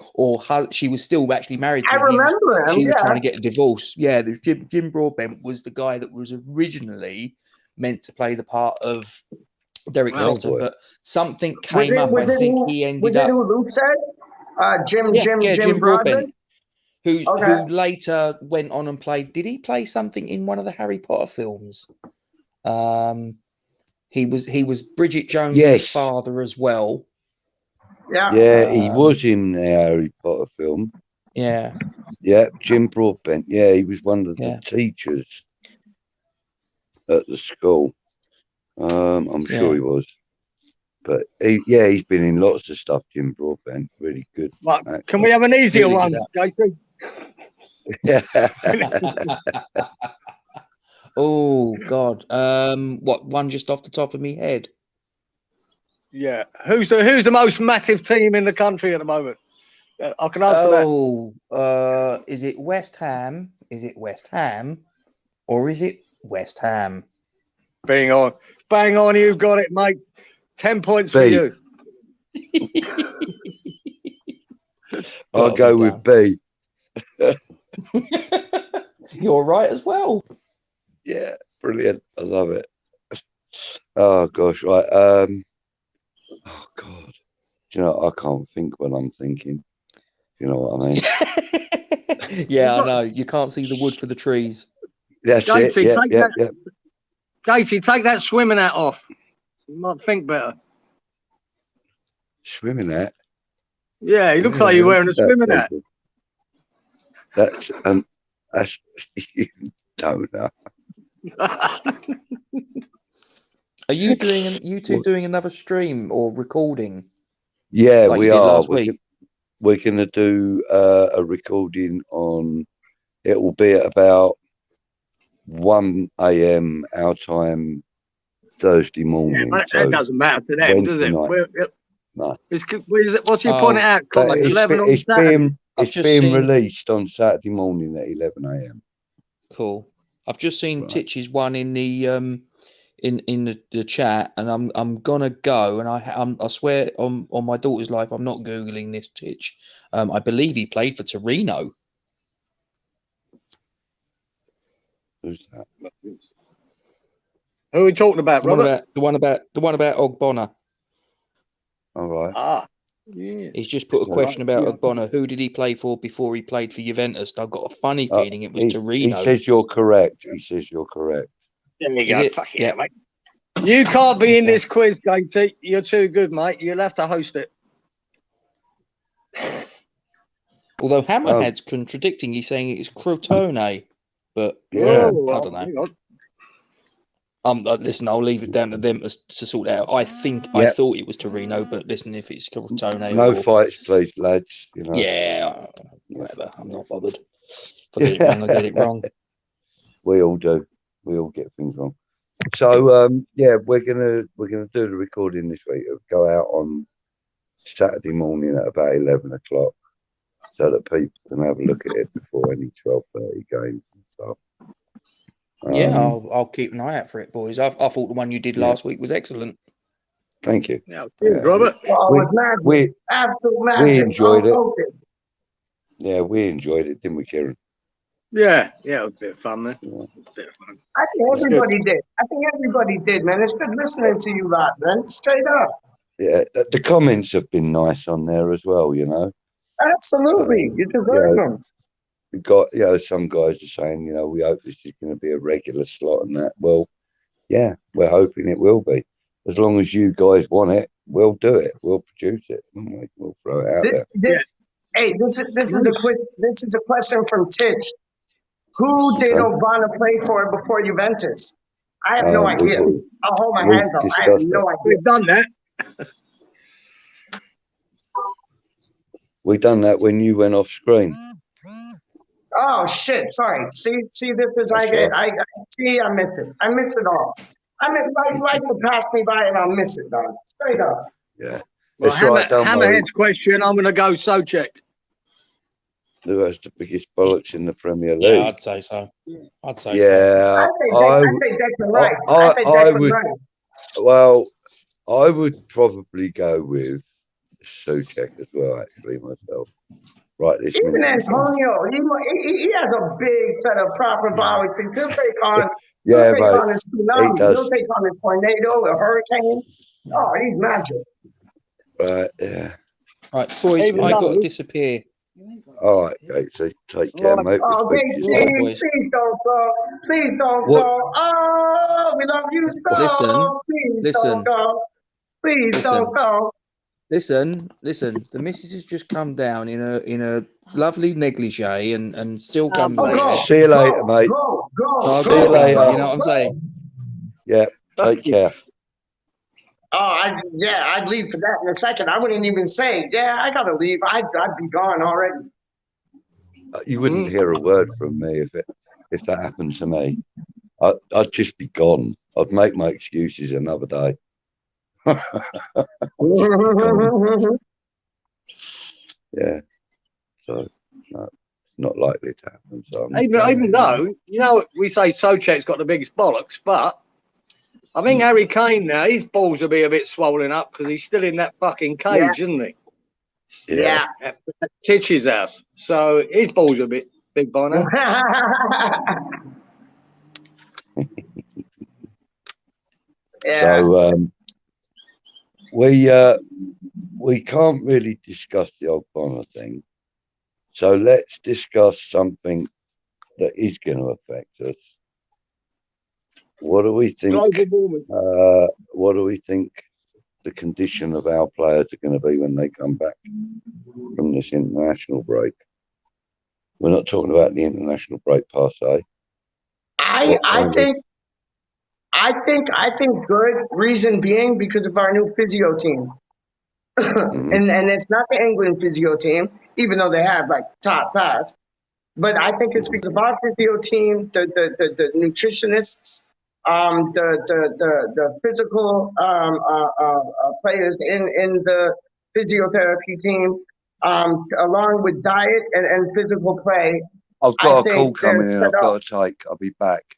S7: she was still actually married to him.
S3: I remember him.
S7: She was trying to get a divorce. Yeah, there's Jim Broadbent was the guy that was originally meant to play the part of Derek Trotter, but something came up. I think he ended up.
S3: Who Luke said? Jim Broadbent.
S7: Who later went on and played. Did he play something in one of the Harry Potter films? He was Bridget Jones's father as well.
S3: Yeah,
S5: he was in the Harry Potter film.
S7: Yeah,
S5: Jim Broadbent. Yeah, he was one of the teachers at the school. I'm sure he was. But he's been in lots of stuff. Jim Broadbent, really good.
S9: Right, can we have an easier one, Jason?
S5: Yeah.
S7: Oh God! What one just off the top of me head?
S9: Yeah, who's the most massive team in the country at the moment? I can answer that.
S7: Is it WeStHaM? Is it WeStHaM? Or is it WeStHaM?
S9: Bang on! You've got it, mate. 10 points for you.
S5: I'll go with B.
S7: You're right as well.
S5: Yeah, brilliant. I love it. Oh gosh, right. Oh God. You know, I can't think when I'm thinking. You know what I mean?
S7: Yeah, I know. You can't see the wood for the trees.
S5: That's
S9: Casey,
S5: it. Yeah.
S9: Casey, take that swimming hat off. You might think better.
S5: Swimming hat?
S9: Yeah, he looks like you're wearing a swimming hat.
S5: That's you don't know.
S7: Are you doing another stream or recording?
S5: Yeah,
S7: like
S5: we are.
S7: We're
S5: going to do a recording on. It will be at about 1 a.m. our time Thursday morning.
S9: Yeah, that doesn't matter to them, does it?
S5: No.
S9: What's your point out? Like 11 on Saturday?
S5: It's being released on Saturday morning at 11 a.m.
S7: Cool. I've just seen Titch's one in the in the chat, and I'm gonna go, and I swear on my daughter's life, I'm not googling this Titch. I believe he played for Torino.
S5: Who's that?
S9: Who are we talking about, Robert?
S7: The one about Ogbonna.
S5: All right.
S9: Ah, yeah.
S7: He's just put a question about Ogbonna. Who did he play for before he played for Juventus? And I've got a funny feeling it was Torino.
S5: He says you're correct. He says you're correct.
S9: There you go. Fuck yeah, mate. You can't be in this quiz, JT. You're too good, mate. You'll have to host it.
S7: Although Hammerhead's contradicting, he's saying it's Crotone, but
S5: Yeah.
S7: I don't know. Listen, I'll leave it down to them to sort out. I thought it was Torino, but listen, if it's Crotone,
S5: no fights, please, lads. You know.
S7: Yeah, whatever. I'm not bothered. If I get it wrong, I get it wrong.
S5: We all do. We all get things wrong. So yeah, we're gonna do the recording this week. It'll go out on Saturday morning at about 11 o'clock, so that people can have a look at it before any 12:30 games and stuff.
S7: Yeah, I'll keep an eye out for it, boys. I thought the one you did last week was excellent.
S5: Thank you.
S9: Yeah, Robert.
S3: We
S5: enjoyed it. Yeah, we enjoyed it, didn't we, Kieran?
S9: Yeah, it was a bit of fun, man.
S3: I think everybody did. Everybody did, man. It's good listening to you lot, man. Straight up.
S5: Yeah, the comments have been nice on there as well, you know.
S3: Absolutely. You deserve them.
S5: We got, some guys are saying, we hope this is going to be a regular slot and that. Well, yeah, we're hoping it will be. As long as you guys want it, we'll do it. We'll produce it. We'll throw it out there.
S3: Hey, this is a question from Titch. Who did Ogbonna play for before Juventus? I have no idea. I'll hold my hands up. I have no idea.
S9: We've done that.
S5: We done that when you went off screen.
S3: Oh shit! Sorry. See, this is I miss it. I miss it all. I mean, life will pass me by and I'll miss it, dog. Straight up.
S5: Yeah.
S9: Well, Hammerhead's question. I'm gonna go Socek.
S5: Who has the biggest bollocks in the Premier League?
S7: Yeah, I'd say so.
S3: I say Declan Rice.
S5: I would. Well, I would probably go with Socek as well. Actually, myself. Right, this
S3: even Antonio, he has a big set of proper bowels. He'll take on.
S5: Yeah,
S3: he'll take on a tsunami. He'll take on a tornado, a hurricane. Oh, he's magic.
S5: Right, yeah.
S7: Right, boys, I got to disappear.
S5: All right, okay, so take care, mate.
S3: Please don't go. Please don't go. Oh, we love you so. Please don't go. Please don't go.
S7: Listen. The missus has just come down in a lovely negligee and still come back.
S5: See you later, mate.
S3: Go.
S5: See you later.
S7: You know what I'm saying?
S5: Yeah. Take care.
S3: Oh, I'd leave for that in a second. I wouldn't even say, I gotta leave. I'd be gone already.
S5: You wouldn't hear a word from me if that happened to me. I'd just be gone. I'd make my excuses another day. Yeah. So no, not likely to happen. So
S9: even though we say Socek's got the biggest bollocks, but I think Harry Kane now, his balls will be a bit swollen up because he's still in that fucking cage, isn't he?
S3: Yeah.
S9: At Titch's house. So his balls are a bit big by now.
S3: Yeah.
S5: So we can't really discuss the Ogbonna thing. So let's discuss something that is going to affect us. What do we think? What do we think the condition of our players are going to be when they come back from this international break? We're not talking about the international break per se.
S3: I think good. Reason being because of our new physio team, and it's not the England physio team, even though they have like top class. But I think it's because of our physio team, the nutritionists, the physical players in the physiotherapy team, along with diet and physical play.
S5: I've got a call coming in. I've got to take. I'll be back.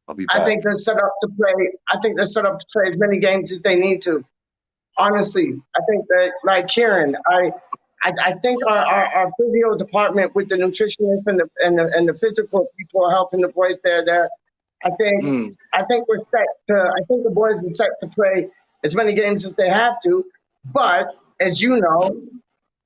S5: I'll be back.
S3: I think they're set up to play. I think they're set up to play as many games as they need to. Honestly, I think that, like Kieran, I think our physio department with the nutritionists and the physical people helping the boys there. I think we're set to. I think the boys are set to play as many games as they have to. But as you know,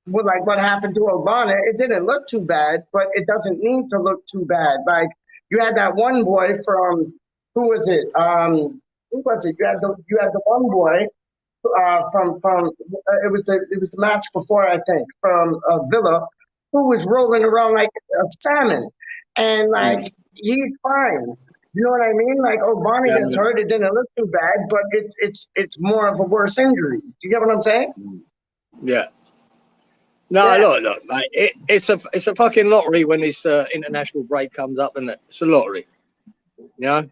S3: with like what happened to Obama, it didn't look too bad, but it doesn't need to look too bad. Like you had that one boy from who was it? Who was it? You had the one boy from it was the match before, I think, from Villa, who was rolling around like a salmon, and like he's fine. You know what I mean? Like Obama gets hurt, it didn't look too bad, but it's more of a worse injury. Do you get what I'm saying?
S9: Yeah. No, look, mate. It's a fucking lottery when this international break comes up, and it's a lottery. You know,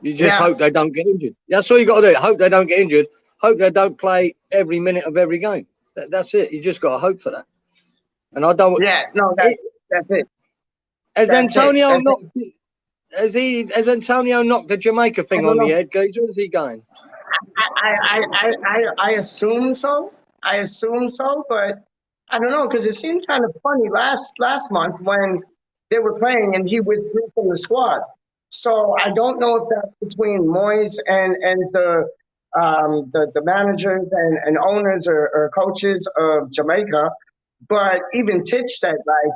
S9: you just hope they don't get injured. That's all you got to do. Hope they don't get injured. Hope they don't play every minute of every game. That's it. You just got to hope for that. And I don't.
S3: Yeah, no, that's it.
S9: Has Antonio knocked? Has Antonio knocked the Jamaica thing on the head, Geezer? Is he going?
S3: I assume so. I assume so, but I don't know, because it seemed kind of funny last month when they were playing and he withdrew from the squad. So I don't know if that's between Moyes and the managers and owners or coaches of Jamaica. But even Titch said, like,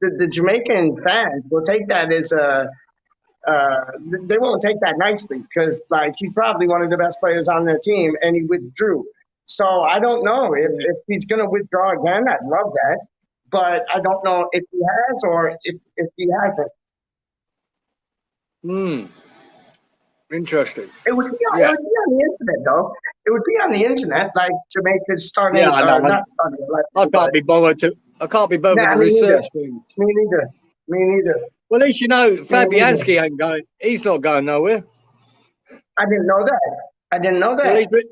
S3: the Jamaican fans will take that as they won't take that nicely, because like he's probably one of the best players on their team and he withdrew. So I don't know if he's going to withdraw again. I'd love that, but I don't know if he has or if he hasn't.
S9: Interesting.
S3: It would be on the internet, though. It would be on the internet, like Jamaica's starting.
S9: Yeah, I know.
S3: Not starting.
S9: I can't be bothered to. I can't be bothered to research things.
S3: Me neither.
S9: Well, at least you know Fabianski ain't going. He's not going nowhere.
S3: I didn't know that.
S9: Well,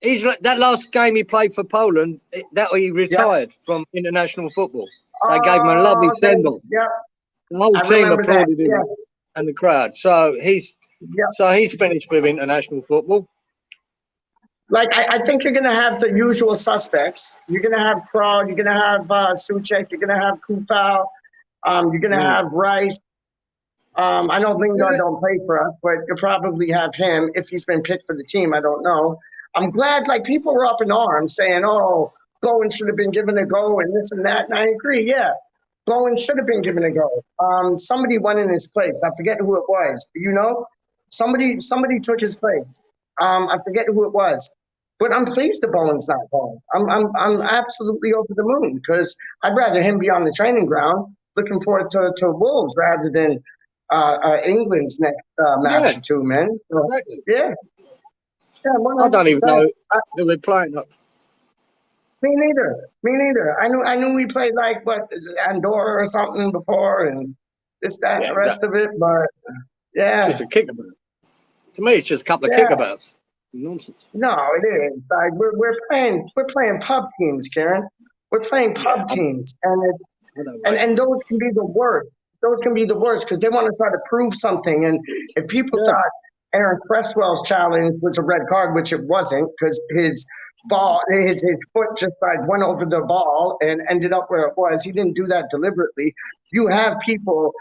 S9: he's that last game he played for Poland. That he retired from international football. They gave him a lovely send-off.
S3: Yeah.
S9: The whole team applauded him and the crowd. So he's finished with international football.
S3: Like I think you're gonna have the usual suspects. You're gonna have Prague. You're gonna have Suchek. You're gonna have Kufal. You're gonna have Rice. I know Lingard don't play for us, but you'll probably have him if he's been picked for the team. I don't know. I'm glad, like, people were up in arms saying, oh, Bowen should have been given a go and this and that. And I agree, yeah. Bowen should have been given a go. Somebody went in his place. I forget who it was. You know? Somebody took his place. I forget who it was. But I'm pleased that Bowen's not going. I'm absolutely over the moon, because I'd rather him be on the training ground looking forward to Wolves rather than England's next match or two, man. So, yeah. Yeah,
S9: I don't even know who they're playing.
S3: Me neither. I knew we played like Andorra or something before, and this, that, and the rest of it. But yeah,
S9: it's just a kickabout. To me, it's just a couple of kickabouts. Nonsense.
S3: No, it is. Like we're playing pub teams, Karen. We're playing pub teams, and those can be the worst. Those can be the worst because they want to try to prove something. And if people thought Aaron Cresswell's challenge was a red card, which it wasn't, because his foot just like went over the ball and ended up where it was. He didn't do that deliberately. You have people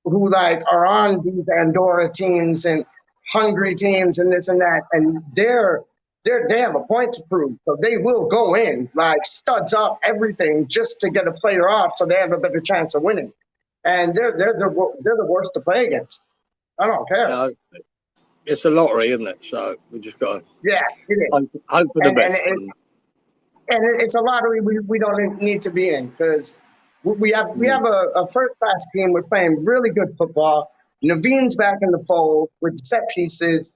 S3: who like are on these Andorra teams and Hungary teams and this and that, and they have a point to prove, so they will go in like studs up everything just to get a player off, so they have a better chance of winning. And they're the worst to play against. I don't care.
S9: It's a lottery, isn't it? So we just got to hope for the best.
S3: And it's a lottery we don't need to be in, because we have a first class team. We're playing really good football. Naveen's back in the fold with set pieces.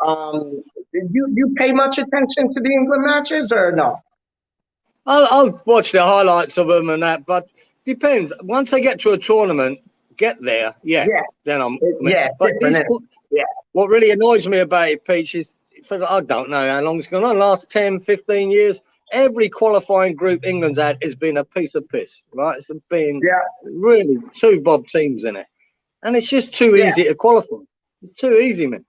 S3: You pay much attention to the England matches or no?
S9: I'll watch the highlights of them and that, but depends. Once I get to a tournament, then I'm But what really annoys me about it, Peach, is I don't know how long it's gone on. Last 10, 15 years, every qualifying group England's had has been a piece of piss, right? It's been really two bob teams in it. And it's just too easy to qualify. It's too easy, man.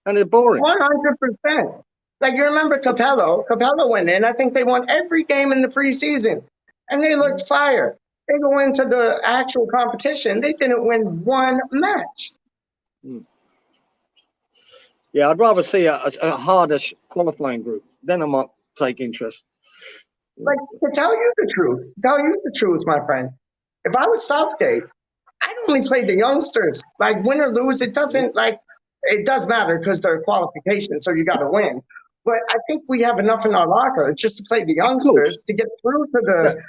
S9: And it's boring.
S3: 100%. Like, you remember Capello? Capello went in. I think they won every game in the preseason. And they looked fire. They go into the actual competition. They didn't win one match.
S9: Yeah, I'd rather see a harder qualifying group. Then I might take interest.
S3: Like, to tell you the truth, my friend, if I was Southgate, I'd only play the youngsters. Like, win or lose, it doesn't, like, it does matter because they're qualifications, so you got to win. But I think we have enough in our locker just to play the youngsters to get through to the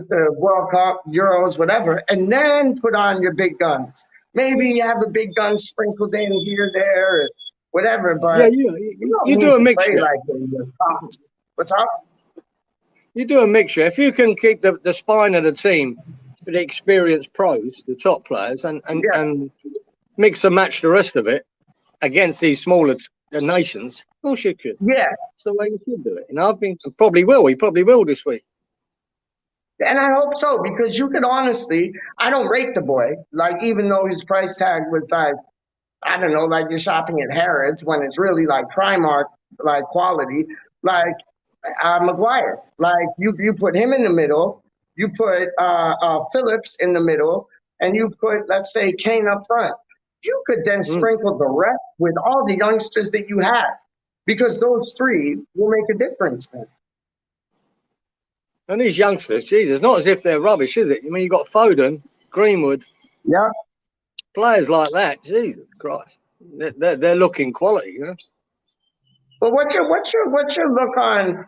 S3: the World Cup, Euros, whatever, and then put on your big guns. Maybe you have a big gun sprinkled in here, there, or whatever. But
S9: yeah,
S3: you
S9: do a mixture.
S3: like the top. What's up?
S9: You do a mixture. If you can keep the spine of the team for the experienced pros, the top players, and mix and match the rest of it against these smaller nations, of course you could.
S3: Yeah.
S9: That's the way you should do it. And I think he probably will this week.
S3: And I hope so, because you could honestly, I don't rate the boy. Like, even though his price tag was like, I don't know, like you're shopping at Harrods when it's really like Primark, like quality, like Maguire. Like, you put him in the middle, you put Phillips in the middle, and you put, let's say, Kane up front. You could then sprinkle the rest with all the youngsters that you have, because those three will make a difference then.
S9: And these youngsters, Jesus, not as if they're rubbish, is it? I mean, you've got Foden, Greenwood.
S3: Yeah.
S9: Players like that, Jesus Christ. They're looking quality, you know.
S3: But what's your look on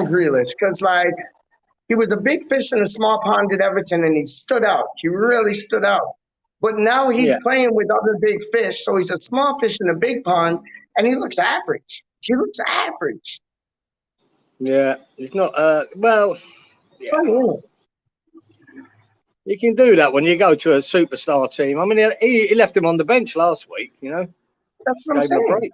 S3: Grealish? Because, like, he was a big fish in a small pond at Everton, and he stood out. He really stood out. But now he's playing with other big fish, so he's a small fish in a big pond, and he looks average. He looks average.
S9: Yeah, it's not. Well, yeah.
S3: Oh,
S9: You can do that when you go to a superstar team. I mean, he left him on the bench last week, you know.
S3: That's what I'm saying.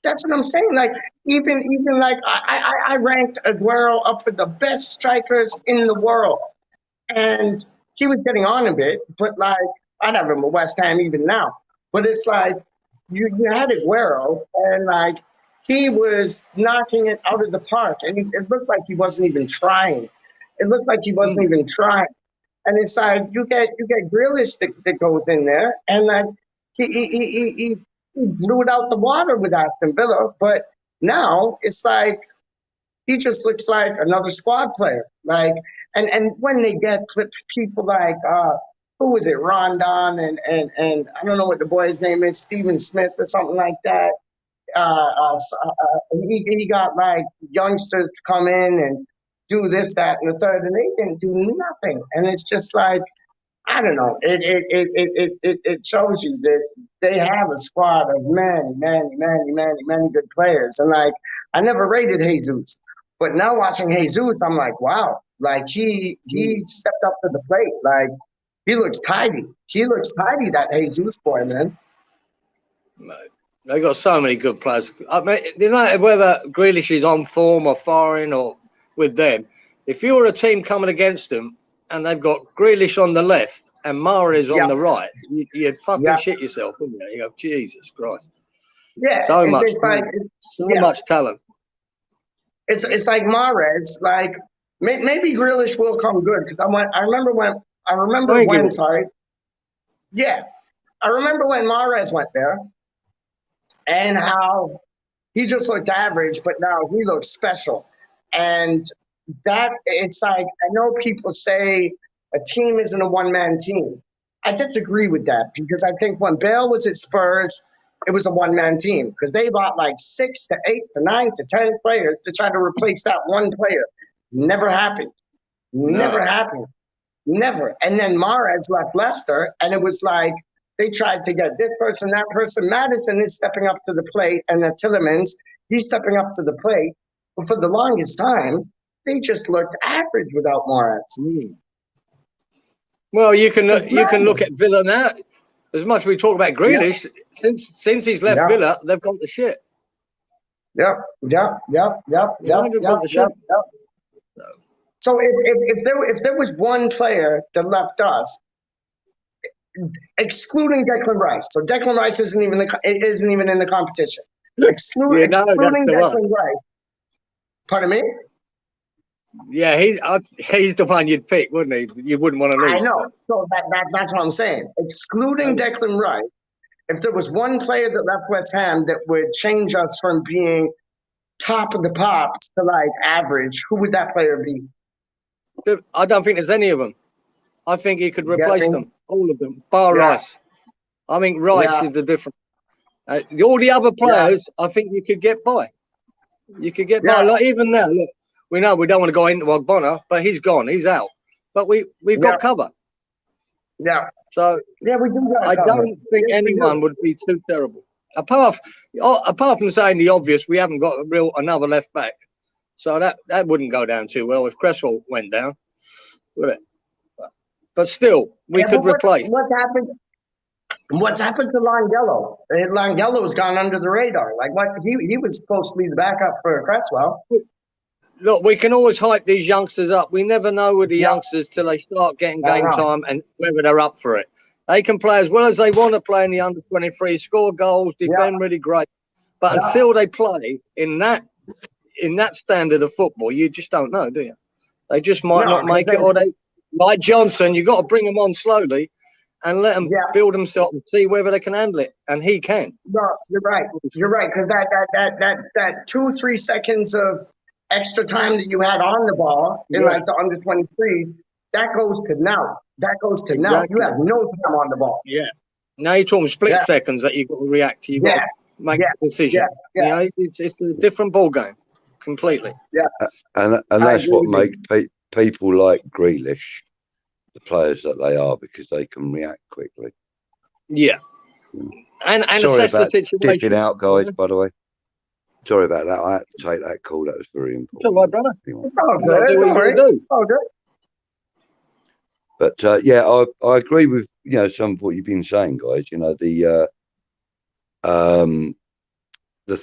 S3: That's what I'm saying. Like, even like I ranked Aguero up with the best strikers in the world, and he was getting on a bit. But like, I'd have him at West Ham even now. But it's like you had Aguero, and like he was knocking it out of the park, and it looked like he wasn't even trying. It looked like he wasn't even trying. And it's like you get Grealish that goes in there, and like he blew it out the water with Aston Villa. But now it's like he just looks like another squad player. Like, and when they get people like who was it, RaNdoM, and I don't know what the boy's name is, Stephen Smith or something like that. He got like youngsters to come in and do this, that, and the third, and they didn't do nothing. And it's just like, I don't know. It shows you that they have a squad of many good players. And like, I never rated Jesus, but now watching Jesus, I'm like, wow, like he stepped up to the plate. Like, he looks tidy. He looks tidy, that Jesus boy, man.
S9: They got so many good players. I mean, no matter whether Grealish is on form or foreign or with them, if you're a team coming against them and they've got Grealish on the left and Mahrez on the right, you'd fucking shit yourself, wouldn't you? You go, Jesus Christ.
S3: Yeah.
S9: So much talent.
S3: It's like Mahrez, like maybe Grealish will come good, because I remember when Mahrez went there and how he just looked average, but now he looks special. And that, it's like, I know people say a team isn't a one-man team. I disagree with that, because I think when Bale was at Spurs, it was a one-man team, because they bought like 6 to 8 to 9 to 10 players to try to replace that one player. Never happened. Never happened. Never. And then Mahrez left Leicester, and it was like they tried to get this person, that person. Maddison is stepping up to the plate, and then Tillemans, he's stepping up to the plate. But for the longest time, they just looked average without Mahrez.
S9: Well, you can look at Villa now. As much as we talk about Grealish, since he's left Villa, they've gone to shit.
S3: Yep. So if there was one player that left us, excluding Declan Rice. So Declan Rice isn't even in the competition.
S9: Yeah, no,
S3: Excluding
S9: that's the one.
S3: Declan Rice. Pardon me?
S9: Yeah, he's the one you'd pick, wouldn't he? You wouldn't want to lose.
S3: I know. So that's what I'm saying. Excluding Declan Rice, if there was one player that left West Ham that would change us from being top of the pops to like average, who would that player be?
S9: I don't think there's any of them. I think he could replace them, all of them, bar
S3: Yeah.
S9: Rice. I think Rice
S3: Yeah.
S9: is the difference. All the other players, I think you could get by. You could get by. Like even now, look, we know we don't want to go into Ogbonna, but he's gone, he's out. But we've got cover.
S3: Yeah.
S9: So
S3: yeah, we do.
S9: I don't think anyone would be too terrible. Apart from saying the obvious, we haven't got another left back. So that wouldn't go down too well if Cresswell went down, would it? But still, we could replace.
S3: What's happened to Langello? Langello's gone under the radar. Like what? He was supposed to be the backup for Cresswell.
S9: Look, we can always hype these youngsters up. We never know with the youngsters till they start getting game time and whether they're up for it. They can play as well as they want to play in the under-23, score goals, defend really great. But until they play in that standard of football, you just don't know, do you? They just might not make it, or they, like Johnson, you got to bring them on slowly and let them build themselves and see whether they can handle it, and he can.
S3: No, you're right. You're right, because that 2-3 seconds of extra time that you had on the ball in like the under-23, that goes to now. That goes to now. You have no time on the ball.
S9: Yeah. Now you're talking split seconds that you've got to react to. You've got to make a decision. You know, it's a different ball game, completely.
S3: Yeah.
S1: And that's what makes people like Grealish the players that they are, because they can react quickly.
S9: Yeah. And
S1: sorry
S9: assess
S1: about
S9: the situation.
S1: dipping out, guys, by the way. Sorry about that. I had to take that call. That was very important.
S9: It's all right, brother.
S1: Anyway.
S9: Do what you do.
S3: Oh, good.
S1: But yeah, I agree with some of what you've been saying, guys. You know, the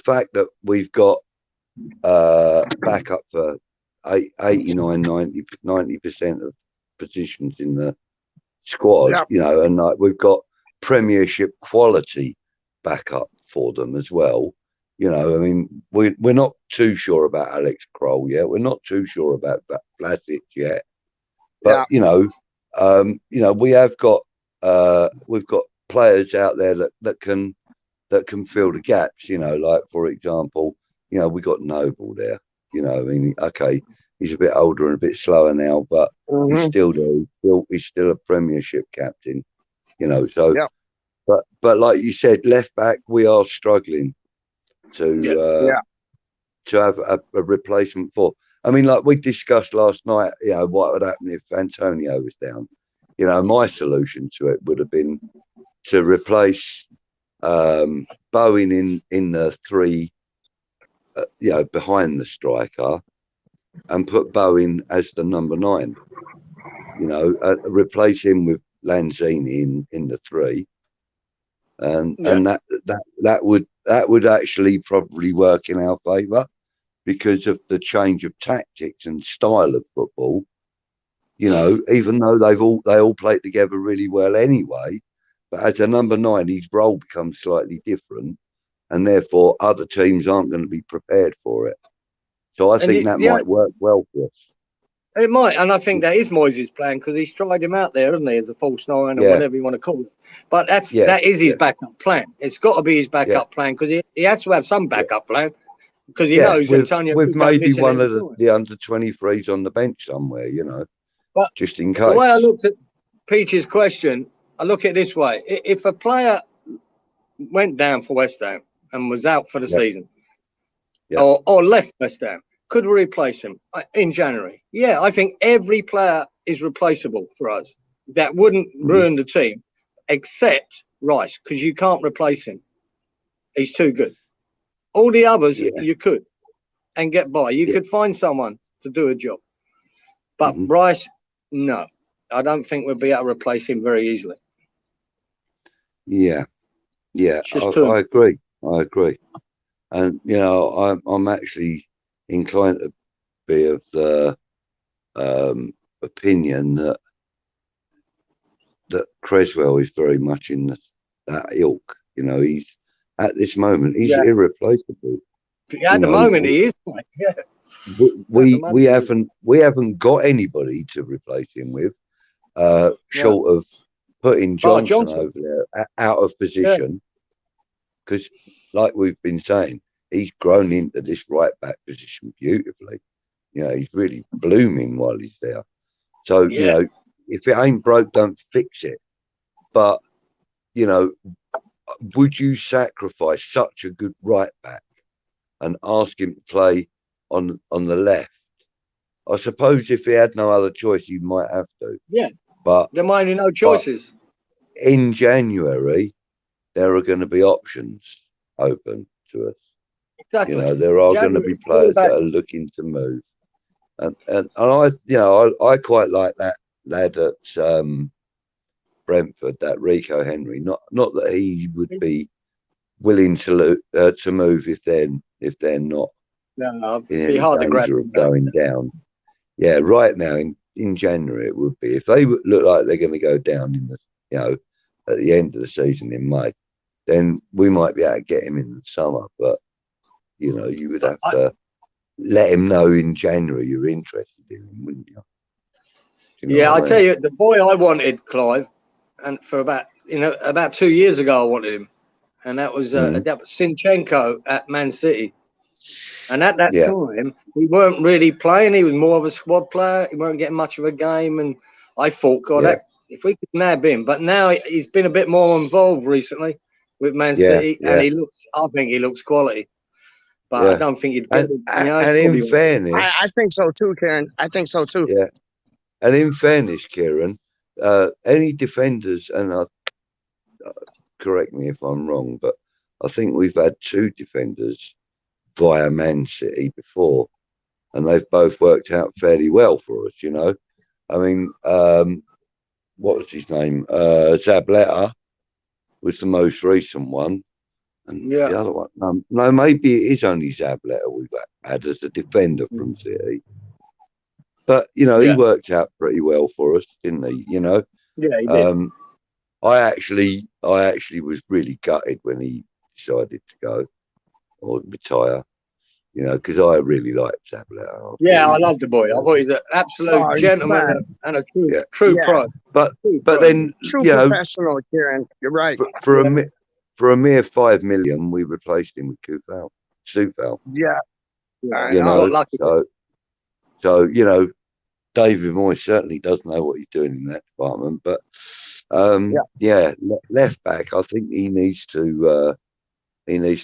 S1: fact that we've got backup for 89, 90% of positions in the squad, and like we've got Premiership quality backup for them as well. I mean, we're not too sure about Alex Kroll yet. We're not too sure about Vlasic yet. But we've got players out there that can fill the gaps. Like for example, we got Noble there. I mean, okay, he's a bit older and a bit slower now, but he's still there. He's still a Premiership captain. So. But like you said, left back, we are struggling to have a replacement for. I mean, like we discussed last night, what would happen if Antonio was down. My solution to it would have been to replace Bowen in the three, behind the striker, and put Bowen as the number 9. Replace him with Lanzini in the 3. And that would actually probably work in our favour because of the change of tactics and style of football. Even though they all play together really well anyway, but as a number 9, his role becomes slightly different, and therefore other teams aren't going to be prepared for it. So I think that might work well for us.
S9: It might, and I think that is Moyes' plan, because he's tried him out there, hasn't he, as a false 9 or whatever you want to call it. But that is his backup plan. It's got to be his backup plan, because he has to have some backup plan, because he knows Antonio.
S1: With maybe one of the under-23s on the bench somewhere, but just in case.
S9: The way I looked at Peach's question, I look at it this way: if a player went down for West Ham and was out for the season, or left West Ham, could we replace him in January? Yeah, I think every player is replaceable for us. That wouldn't ruin the team, except Rice, because you can't replace him. He's too good. All the others, you could, and get by. You could find someone to do a job. But Rice, no. I don't think we'll be able to replace him very easily.
S1: Yeah. I agree. And, I'm actually inclined to be of the opinion that that Creswell is very much in that ilk. You know, he's at this moment he's irreplaceable.
S9: At the moment, he is. Like, yeah.
S1: We haven't got anybody to replace him with, short of putting Johnson over there out of position, because, like we've been saying, he's grown into this right back position beautifully. You know, he's really blooming while he's there. So you know, if it ain't broke, don't fix it. But you know, would you sacrifice such a good right back and ask him to play on the left? I suppose if he had no other choice, he might have to.
S9: Yeah.
S1: But
S9: there might be no choices.
S1: In January, there are going to be options open to us.
S9: Exactly.
S1: You know, there are going to be players that are looking to move, and I, you know, I quite like that lad at Brentford, that Rico Henry. Not that he would be willing to move if they're not in danger of going down. Yeah, right now in January it would be. If they look like they're going to go down in the, you know, at the end of the season in May, then we might be able to get him in the summer. But you know, you would have to let him know in January you're interested in him, wouldn't you?
S9: I tell you, the boy I wanted, Clive, and for about 2 years ago I wanted him, and that was Zinchenko at Man City. And at that time, we weren't really playing. He was more of a squad player. He weren't getting much of a game. And I thought, God, if we could nab him. But now he's been a bit more involved recently with Man City. And I think he looks quality. But I don't think he'd get it. You know,
S1: and in fairness,
S3: I think so too, Kieran. I think so too.
S1: Yeah. And in fairness, Kieran, any defenders, and correct me if I'm wrong, but I think we've had 2 defenders via Man City before, and they've both worked out fairly well for us, you know. I mean, what was his name? Zabaleta was the most recent one, and the other one, no, maybe it is only Zabaleta we've had as a defender from City. But you know, he worked out pretty well for us, didn't he? You know.
S9: Yeah, he did.
S1: I actually was really gutted when he decided to go or retire, you know, because I really liked Zabaleta.
S9: I loved the boy. I thought he's an absolute gentleman and a true pro.
S1: But then,
S3: true
S1: you know,
S3: professional, Kieran. You're right.
S1: For a mere 5 million, we replaced him with Soufal.
S3: Yeah.
S1: You know, so you know, David Moyes certainly does know what he's doing in that department. But left back, I think he needs to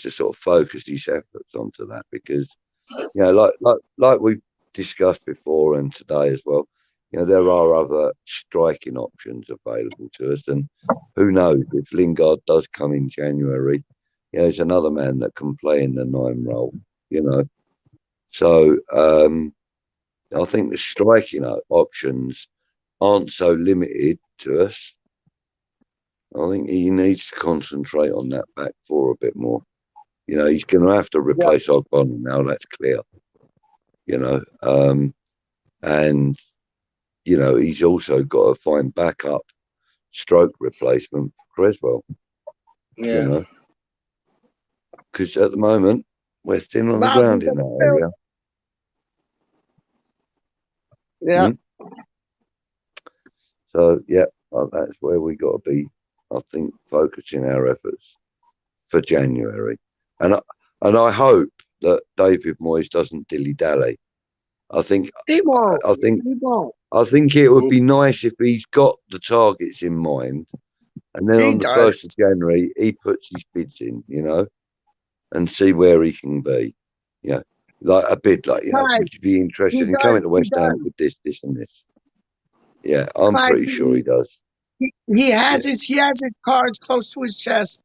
S1: sort of focus his efforts onto that, because you know, like we've discussed before and today as well, you know, there are other striking options available to us, and who knows, if Lingard does come in January, you know, there's another man that can play in the 9 role, you know. So I think the striking options aren't so limited to us. I think he needs to concentrate on that back 4 a bit more. You know, he's going to have to replace Ogbonna now, that's clear. You know, and, you know, he's also got to find backup stroke replacement for Creswell.
S9: Yeah.
S1: You know, because at the moment, we're thin on the ground in that area.
S3: Yeah.
S1: So, that's where we got to be, I think, focusing our efforts for January. And I hope that David Moyes doesn't dilly-dally. I think
S3: he won't.
S1: I think it would be nice if he's got the targets in mind, and then on the 1st of January he puts his bids in, you know, and see where he can be. You know, like a bid, like, you know, would you be interested in coming to West Ham with this, and this? Yeah, I'm pretty sure he does.
S3: He has his cards close to his chest.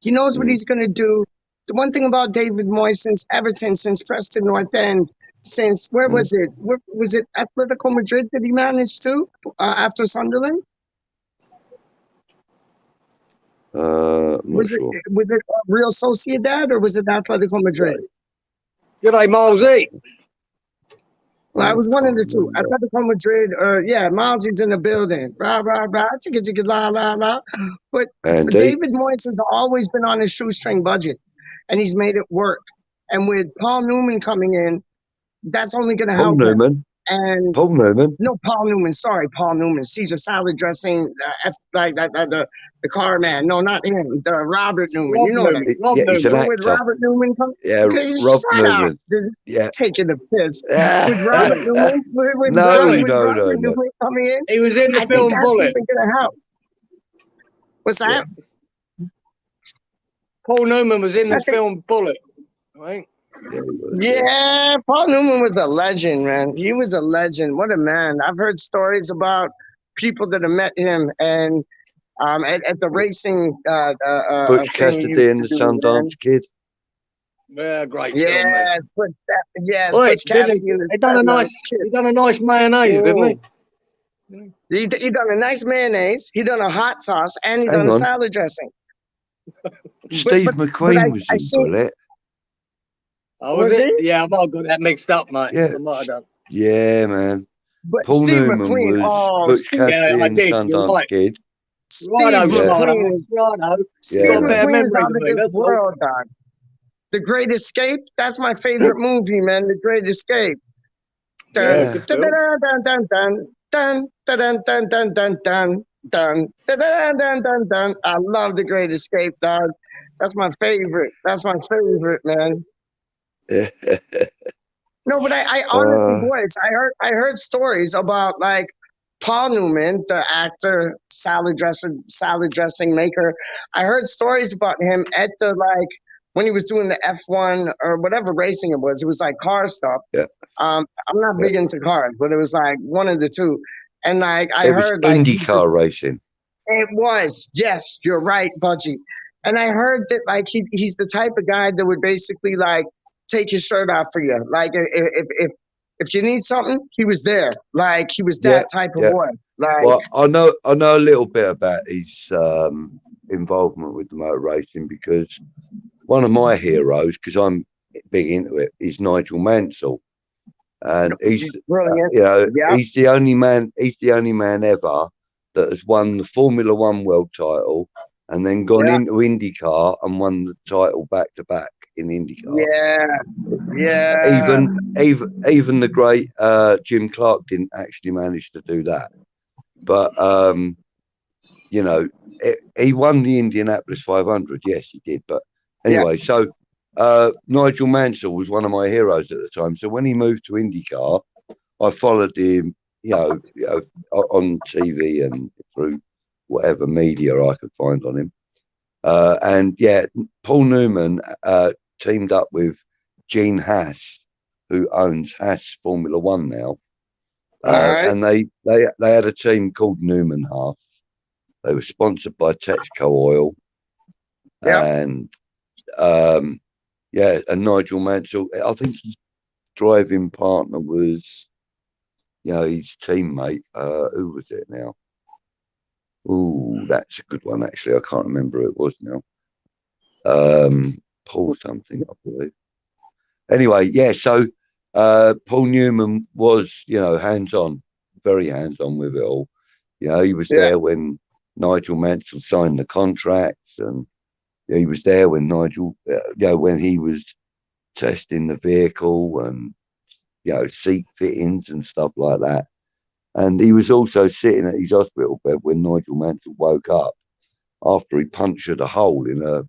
S3: He knows what he's going to do. The one thing about David Moyes, since Everton, since Preston North End, since where was it? Was it Atletico Madrid that he managed to after Sunderland?
S1: Was
S3: it Real Sociedad or was it Atletico Madrid?
S9: G'day, Milesy.
S3: Well, I was one of the two. Atletico Madrid, yeah, Miles is in the building. Rah, rah, rah, chicka, chicka, la, la, la. But David Moyes has always been on a shoestring budget, and he's made it work. And with Paul Newman coming in, that's only going to help him. And
S1: Paul Newman.
S3: No, Paul Newman. Sorry, Paul Newman. Caesar salad dressing, the car man. No, not him. The Robert Newman. You know what I mean?
S1: He's an actor.
S3: With Robert Newman coming.
S1: Yeah,
S3: Rob Newman.
S1: Yeah,
S3: taking the piss. With Robert Newman. With Robert Newman coming in.
S9: He was in the film Bullet.
S3: That's going to help. What's that?
S9: Paul Newman was in the film Bullet, right?
S3: Yeah, Paul Newman was a legend, man. He was a legend. What a man. I've heard stories about people that have met him and at the racing
S1: Butch Cassidy and the Sundance Kid.
S9: Yeah, great.
S3: Yeah,
S9: Butch
S3: Cassidy and
S9: he done a nice mayonnaise, didn't he?
S3: He done a nice mayonnaise, he done a hot sauce, and he done a salad dressing.
S1: Steve McQueen was in Bullet.
S9: Oh, was it? Yeah, I might have got that mixed up, mate.
S1: Yeah,
S9: I might have done.
S1: Yeah, man.
S3: But
S1: Paul
S3: Steve
S1: Newman
S3: McQueen,
S1: was Butch Cassidy and Sundance Kid.
S3: Steve McQueen is out of this world, dog. The Great Escape, that's my favorite movie, man. The Great Escape. Dun, dun, dun, dun, dun, dun, dun, dun, dun, dun, dun, dun, dun, dun, dun, dun. I love The Great Escape, dog. That's my favorite. That's my favorite, man. No, but I honestly, boys, I heard stories about like Paul Newman, the actor, salad dressing maker. I heard stories about him at the when he was doing the F1 or whatever racing it was. It was like car stuff.
S1: Yeah.
S3: I'm not big into cars, but it was like one of the two. And I heard
S1: IndyCar racing.
S3: It was, yes, you're right, Budgie. And I heard that he's the type of guy that would basically take his shirt off for you. Like if you need something, he was there. Like he was that type of boy. Like,
S1: well, I know a little bit about his involvement with the motor racing because one of my heroes, because I'm big into it, is Nigel Mansell, and he's brilliant. He's the only man. He's the only man ever that has won the Formula One world title and then gone into IndyCar and won the title back to back in IndyCar. Even the great Jim Clark didn't actually manage to do that, but he won the Indianapolis 500. Yes, he did. But anyway, so Nigel Mansell was one of my heroes at the time. So when he moved to IndyCar, I followed him, on TV and through whatever media I could find on him. And Paul Newman teamed up with Gene Haas, who owns Haas Formula One now. And they had a team called Newman Haas. They were sponsored by Texaco Oil. And and Nigel Mansell, I think his driving partner was his teammate. Who was it now? Oh, that's a good one, actually. I can't remember who it was now. Paul something, I believe. Anyway, so Paul Newman was, hands-on, very hands-on with it all. He was there when Nigel Mansell signed the contracts, and he was there when Nigel, when he was testing the vehicle and, seat fittings and stuff like that. And he was also sitting at his hospital bed when Nigel Mansell woke up after he punctured a hole in a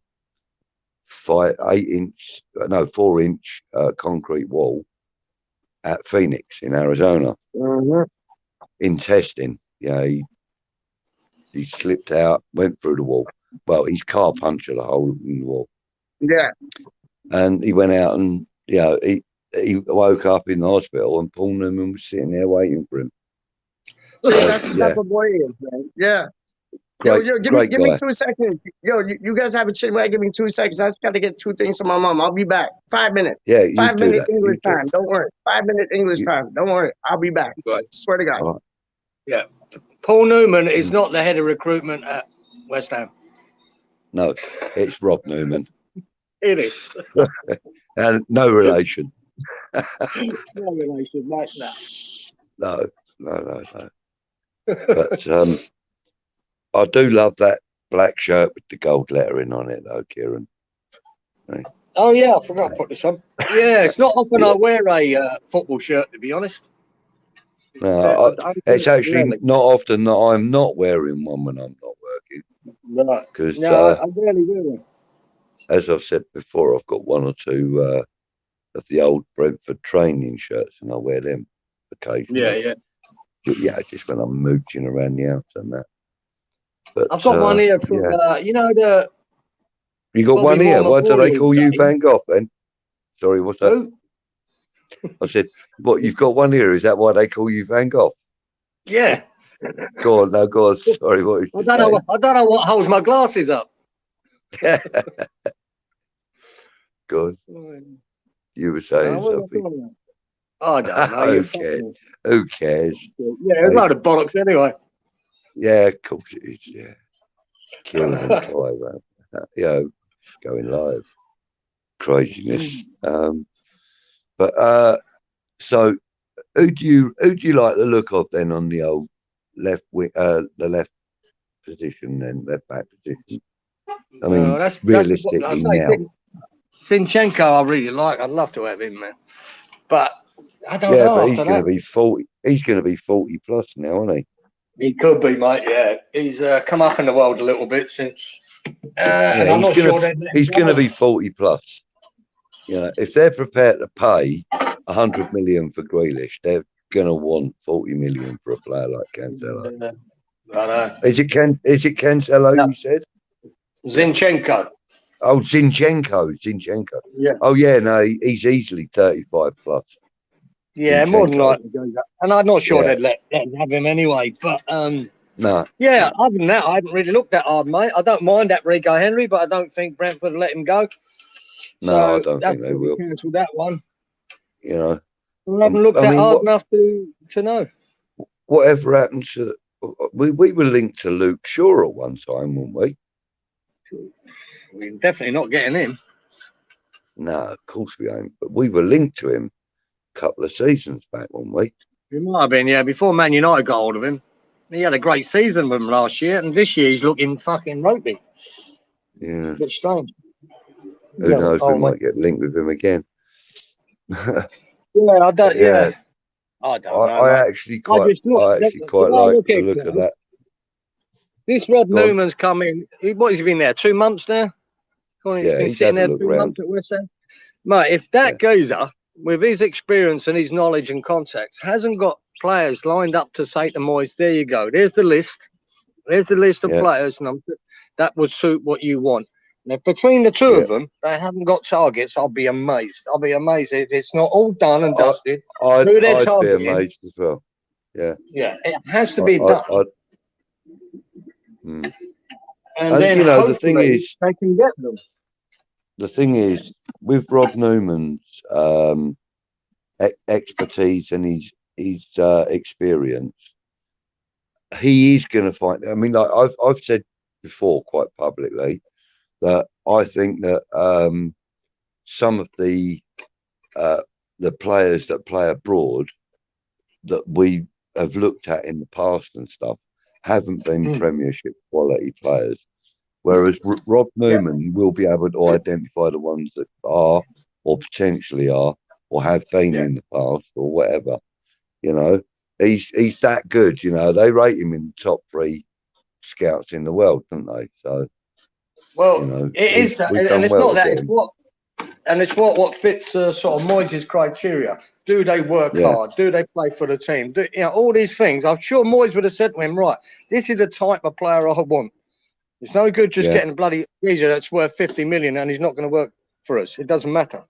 S1: 4-inch concrete wall at Phoenix in Arizona in testing. He slipped out, went through the wall. Well, his car punctured a hole in the wall.
S3: Yeah.
S1: And he went out and, he woke up in the hospital and Paul Newman was sitting there waiting for him.
S3: So, that's what boy is, man. Yeah. Great, give me 2 seconds. You guys have a chat. Give me 2 seconds. I just got to get 2 things from my mom. I'll be back. 5 minutes.
S1: Yeah,
S3: 5 minute English time. Don't worry. 5 minute English time. Don't worry. I'll be back. Swear to God.
S1: Right.
S9: Yeah. Paul Newman is not the head of recruitment at West Ham.
S1: No, it's Rob Newman.
S9: It is.
S1: And no relation.
S9: No relation, mate. No.
S1: No. But I do love that black shirt with the gold lettering on it, though, Kieran.
S9: Oh yeah, I forgot to put this on. Yeah, it's not often I wear a football shirt, to be honest.
S1: No, it's actually not often that I'm not wearing one when I'm not working.
S9: No,
S1: Because
S9: I rarely do.
S1: As I've said before, I've got one or two of the old Brentford training shirts, and I wear them occasionally. Yeah, just when I'm mooching around the house and that. But
S9: I've got one here from you know the.
S1: You got
S9: Bobby
S1: one here.
S9: Moore
S1: Why do they
S9: McCauley
S1: call you
S9: day.
S1: Van Gogh then? Sorry, what's that?
S9: Who?
S1: I said, what, you've got one here. Is that why they call you Van Gogh?
S9: Yeah.
S1: Go on, no, go on. Sorry, what was you saying?
S9: I don't know what holds my glasses up.
S1: Go on. You were saying something.
S9: I don't know.
S1: Who cares? Who cares?
S9: Yeah, a load of bollocks anyway.
S1: Yeah, of course it is. Yeah. Kieran and Clive, you know, going live. Craziness. But so who do you like the look of then on the old left wing, the left position, then left back position? I mean, realistically now.
S9: Zinchenko, I really like. I'd love to have him, man. But I don't know.
S1: Yeah, but he's going to be 40. He's going to be 40 plus now, isn't he?
S9: He could be, mate. Yeah, he's come up in the world a little bit since. And I'm not sure
S1: he's going to be 40 plus. You know, if they're prepared to pay 100 million for Grealish, they're going to want 40 million for a player like Cancelo.
S9: I know.
S1: Is it Cancelo? No. You said
S9: Zinchenko.
S1: Oh, Zinchenko.
S9: Yeah.
S1: Oh, yeah. No, he's easily 35 plus.
S9: Yeah, Zinchenko. More than likely. And I'm not sure they'd let have him anyway. But
S1: no.
S9: Yeah. Other than that, I haven't really looked that hard, mate. I don't mind that Rico Henry, but I don't think Brentford will let him go.
S1: No, I don't think they will.
S9: Cancel that one.
S1: You know,
S9: I haven't looked that hard enough to know.
S1: Whatever happened to we were linked to Luke Shaw at one time, weren't we?
S9: We're definitely not getting him.
S1: No, of course we ain't. But we were linked to him a couple of seasons back, weren't we?
S9: We might have been, yeah. Before Man United got hold of him, he had a great season with him last year, and this year he's looking fucking ropey.
S1: Yeah,
S9: a bit strange.
S1: Who knows? We might get linked with him again.
S9: Yeah, I don't. Yeah, I don't know.
S1: I actually quite like the look of that.
S9: This Rob Newman's come in. What has he been there? 2 months now? He's been sitting there 2 months at West Ham. Mate, if that geezer, with his experience and his knowledge and contacts, hasn't got players lined up to say to Moyes, there you go. There's the list. There's the list of players, and that would suit what you want. And if between the two of them, they haven't got targets, I'll be amazed. I'll be amazed if it's not all done and dusted.
S1: I'd be amazed as well. Yeah.
S9: Yeah, it has to be done.
S1: And then, you know, the thing is,
S9: they can get them.
S1: The thing is, with Rob Newman's expertise and his experience, he is going to find. I mean, like I've said before, quite publicly, that I think that some of the players that play abroad that we have looked at in the past and stuff haven't been Premiership quality players. Whereas Rob Newman will be able to identify the ones that are, or potentially are, or have been in the past, or whatever. You know, he's that good. You know, they rate him in the top 3 scouts in the world, don't they? So,
S9: well,
S1: you know,
S9: it is that, and it's not that. It's what fits sort of Moyes' criteria. Do they work hard? Do they play for the team? You know, all these things. I'm sure Moyes would have said to him, right, this is the type of player I want. It's no good just getting a bloody geezer that's worth 50 million and he's not going to work for us. It doesn't matter.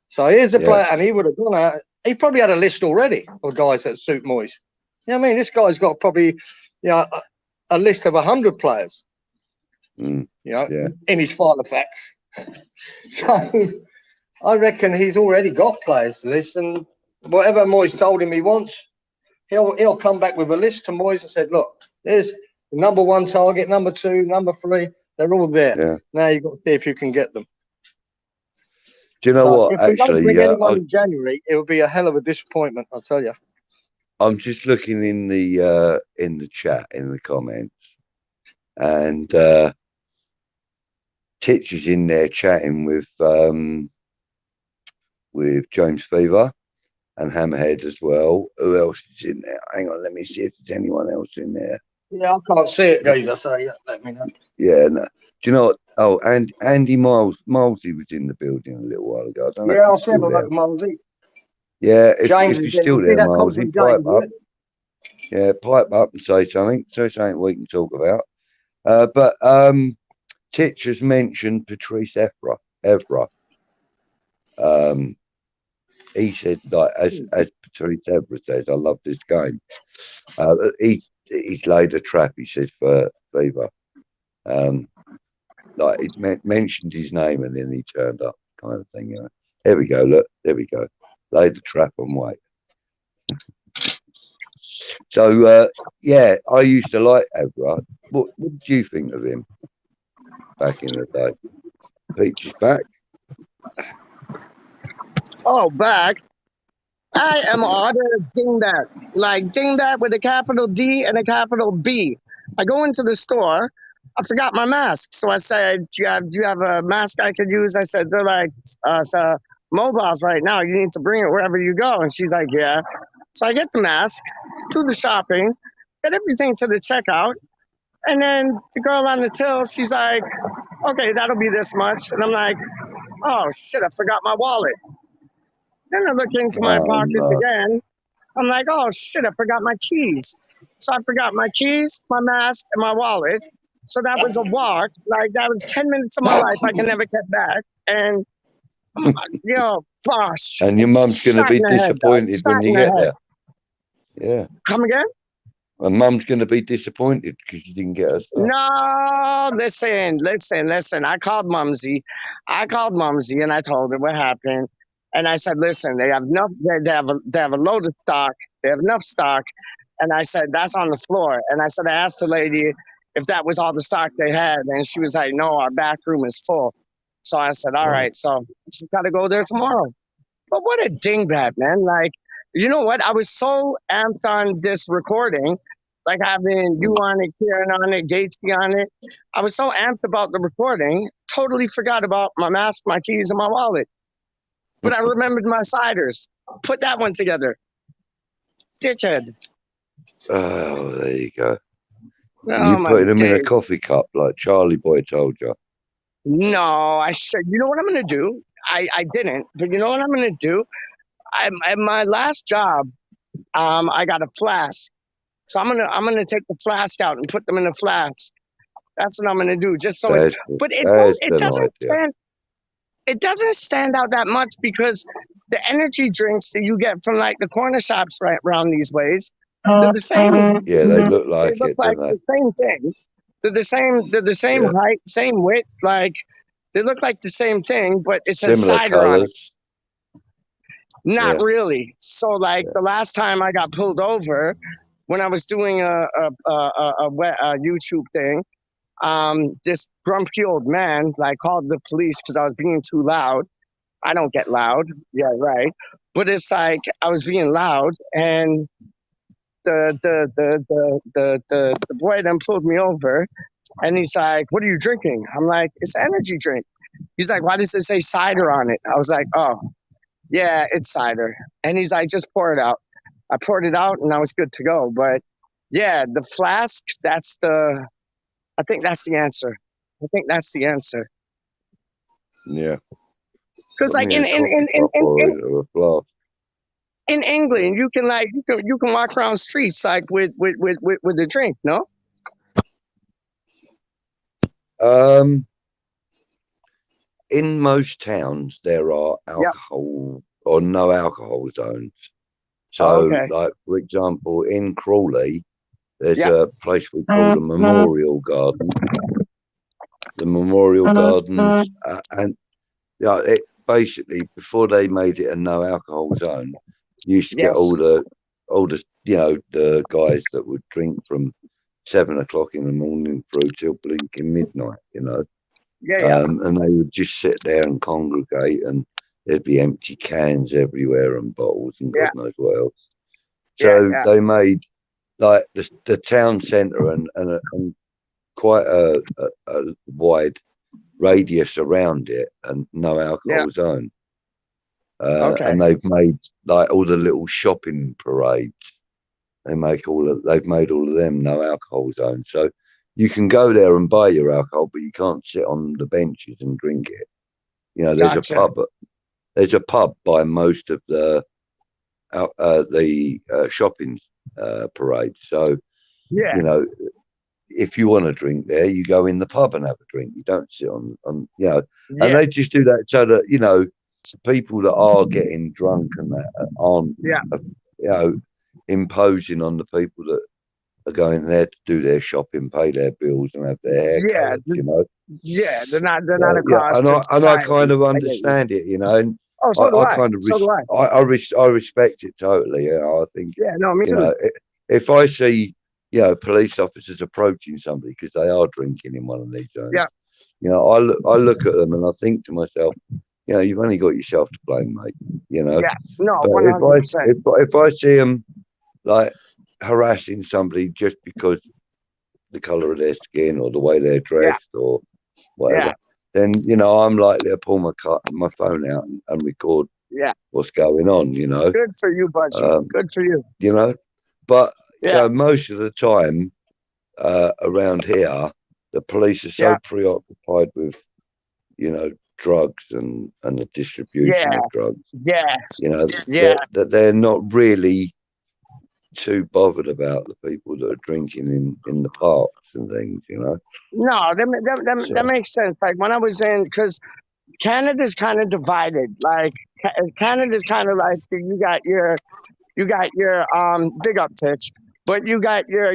S9: So here's the player, and he would have gone out. He probably had a list already of guys that suit Moyes. You know what I mean? This guy's got probably, you know, a list of 100 players. You know, in his file of facts. So I reckon he's already got players to list, and whatever Moyes told him he wants, he'll come back with a list to Moyes and said, look, there's the number 1 target, number 2, number 3, they're all there. Now you've got to see if you can get them.
S1: Do you know
S9: So
S1: what?
S9: if we don't
S1: Actually,
S9: bring anyone in January, it will be a hell of a disappointment, I'll tell you.
S1: I'm just looking in the chat, in the comments, and Titch is in there chatting with James Fever and Hammerhead as well. Who else is in there? Hang on, let me see if there's anyone else in there.
S9: Yeah, I can't see it, Gazer, so yeah, let me know.
S1: Yeah, no. Do you know what? Oh, and Andy Milesy was in the building a little while ago. I don't know
S9: Yeah, I'll
S1: if
S9: see
S1: he's
S9: him
S1: still there.
S9: about Milesy.
S1: Yeah,
S9: James
S1: if
S9: is
S1: you're still
S9: see
S1: there,
S9: that
S1: Milesy,
S9: conference
S1: pipe
S9: James,
S1: up. Yeah, pipe up and say something. Say something we can talk about. But Titch has mentioned Patrice Evra. He said, like, as Patrice Evra says, I love this game. He's laid a trap, he says, for Fever. Like, he mentioned his name and then he turned up, kind of thing. You know. There we go. Look, there we go. Laid the trap and wait. So yeah, I used to like Evra. What did you think of him back in the day? Peach is back.
S3: Oh, back. I am ordered Dingbat. Like Dingbat with a capital D and a capital B. I go into the store. I forgot my mask. So I said, do you have a mask I could use? I said, they're like, so mobiles right now. You need to bring it wherever you go. And she's like, yeah. So I get the mask, do the shopping, get everything to the checkout. And then the girl on the till, she's like, okay, that'll be this much. And I'm like, oh shit, I forgot my wallet. Then I look into my pockets
S1: No.
S3: again. I'm like, oh shit, I forgot my keys. So I forgot my keys, my mask, and my wallet. So that was a walk. Like that was 10 minutes of my life I can never get back. And gosh,
S1: And your mum's going to
S3: shot
S1: be
S3: in the head, dog.
S1: disappointed
S3: Shot
S1: when
S3: in
S1: you
S3: the
S1: get
S3: head.
S1: there. Yeah.
S3: Come again?
S1: And mum's going to be disappointed because you didn't get her stuff.
S3: No, listen. I called Mumsy. And I told her what happened. And I said, listen, they have enough. They have a load of stock. They have enough stock. And I said, that's on the floor. And I said, I asked the lady if that was all the stock they had. And she was like, no, our back room is full. So I said, all right. So she's got to go there tomorrow. But what a dingbat, man. Like, you know what? I was so amped on this recording, like having you on it, Kieran on it, Gatesy on it. I was so amped about the recording, totally forgot about my mask, my keys, and my wallet. But I remembered my ciders. Put that one together. Dickhead.
S1: Oh, there you go.
S3: Oh,
S1: You put them in a coffee cup like Charlie Boy told you.
S3: No, I said, you know what I'm going to do? I didn't, but you know what I'm going to do? At my last job, I got a flask. So I'm gonna take the flask out and put them in the flask. That's what I'm gonna do. Just so but it doesn't stand out that much because the energy drinks that you get from like the corner shops right around these ways, they're the same.
S1: Yeah, they look like
S3: they look
S1: it,
S3: like
S1: don't they?
S3: the same thing. They're the same height, same width. Like they look like the same thing, but it says
S1: Similar
S3: cider on it.
S1: colors.
S3: Not really. So like the last time I got pulled over, when I was doing a YouTube thing, this grumpy old man like called the police because I was being too loud. I don't get loud. Yeah, right. But it's like I was being loud, and the boy then pulled me over, and he's like, "What are you drinking?" I'm like, "It's an energy drink." He's like, "Why does it say cider on it?" I was like, "Oh, yeah, it's cider." And he's like, "Just pour it out." I poured it out and I was good to go. But yeah, the flask, I think that's the answer.
S1: Yeah.
S3: Because like in England, you can walk around streets like with a drink, no?
S1: In most towns there are alcohol or no alcohol zones. So like for example in Crawley there's a place we call the Memorial Garden. The Memorial Gardens and it basically before they made it a no alcohol zone, you used to get all the the guys that would drink from 7 o'clock in the morning through till blinking midnight, and they would just sit there and congregate and there'd be empty cans everywhere and bottles and God knows what else.
S3: Yeah,
S1: So
S3: yeah.
S1: they made like the town centre and quite a wide radius around it and no alcohol zone.
S3: Okay.
S1: And they've made like all the little shopping parades. They've made all of them no alcohol zones. So you can go there and buy your alcohol, but you can't sit on the benches and drink it. You know, there's
S3: Gotcha.
S1: a pub. There's a pub by most of the shopping parades. So
S3: Yeah.
S1: you know, if you want to drink there, you go in the pub and have a drink. You don't sit on you know. And they just do that so that, you know, people that are getting drunk and that aren't, you know, imposing on the people that are going there to do their shopping, pay their bills, and have their hair colored, you know.
S3: Yeah, they're not a
S1: Yeah,
S3: cost
S1: and
S3: to
S1: I
S3: society.
S1: kind of
S3: I get you.
S1: understand it, you know. And
S3: Oh, so do
S1: I
S3: I.
S1: kind of
S3: So do I.
S1: I respect it totally. You know, I think,
S3: Yeah, no, me
S1: you
S3: too.
S1: know, if I see, you know, police officers approaching somebody because they are drinking in one of these zones,
S3: Yeah.
S1: you know, I look at them and I think to myself, you know, you've only got yourself to blame, mate. You know.
S3: Yeah. No,
S1: But
S3: 100%.
S1: if I see them like harassing somebody just because the colour of their skin or the way they're dressed or whatever, then, you know, I'm likely to pull my phone out and record what's going on, you know.
S3: Good for you, Budgie. Good for you.
S1: You know, but you know, most of the time around here, the police are so preoccupied with, you know, drugs and the distribution of drugs. You know, that they're not really too bothered about the people that are drinking in the parks and things, you know.
S3: No, that makes sense. Like when I was in, because Canada's kind of divided. Like Canada's kind of like you got your big up pitch, but you got your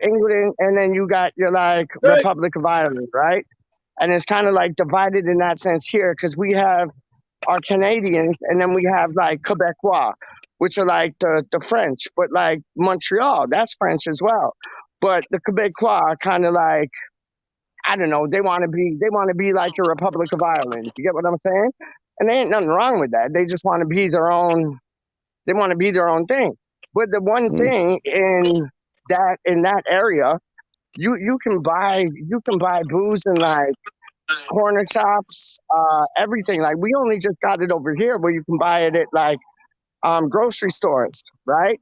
S3: England, and then you got your like Republic of Ireland, right? And it's kind of like divided in that sense here, because we have our Canadians, and then we have like Quebecois, which are like the French, but like Montreal, that's French as well. But the Quebecois are kind of like, I don't know, they want to be like the Republic of Ireland. You get what I'm saying? And there ain't nothing wrong with that. They just want to be their own. They want to be their own thing. But the one thing in that area, you can buy booze in like corner shops, everything. Like we only just got it over here where you can buy it at like grocery stores, right?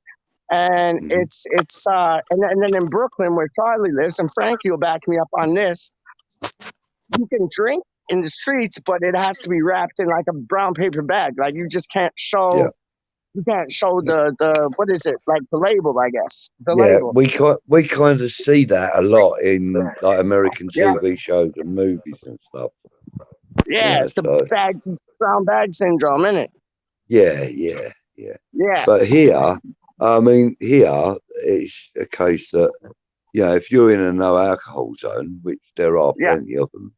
S3: And it's and then in Brooklyn where Charlie lives, and Frankie will back me up on this, you can drink in the streets, but it has to be wrapped in like a brown paper bag. Like you just can't show you can't show the what is it, like the label, I guess. The label.
S1: We kind of see that a lot in like American TV shows and movies and stuff.
S3: Yeah, it's the brown bag syndrome, isn't it?
S1: Yeah. But here, I mean, here it's a case that, you know, if you're in a no alcohol zone, which there are plenty of them,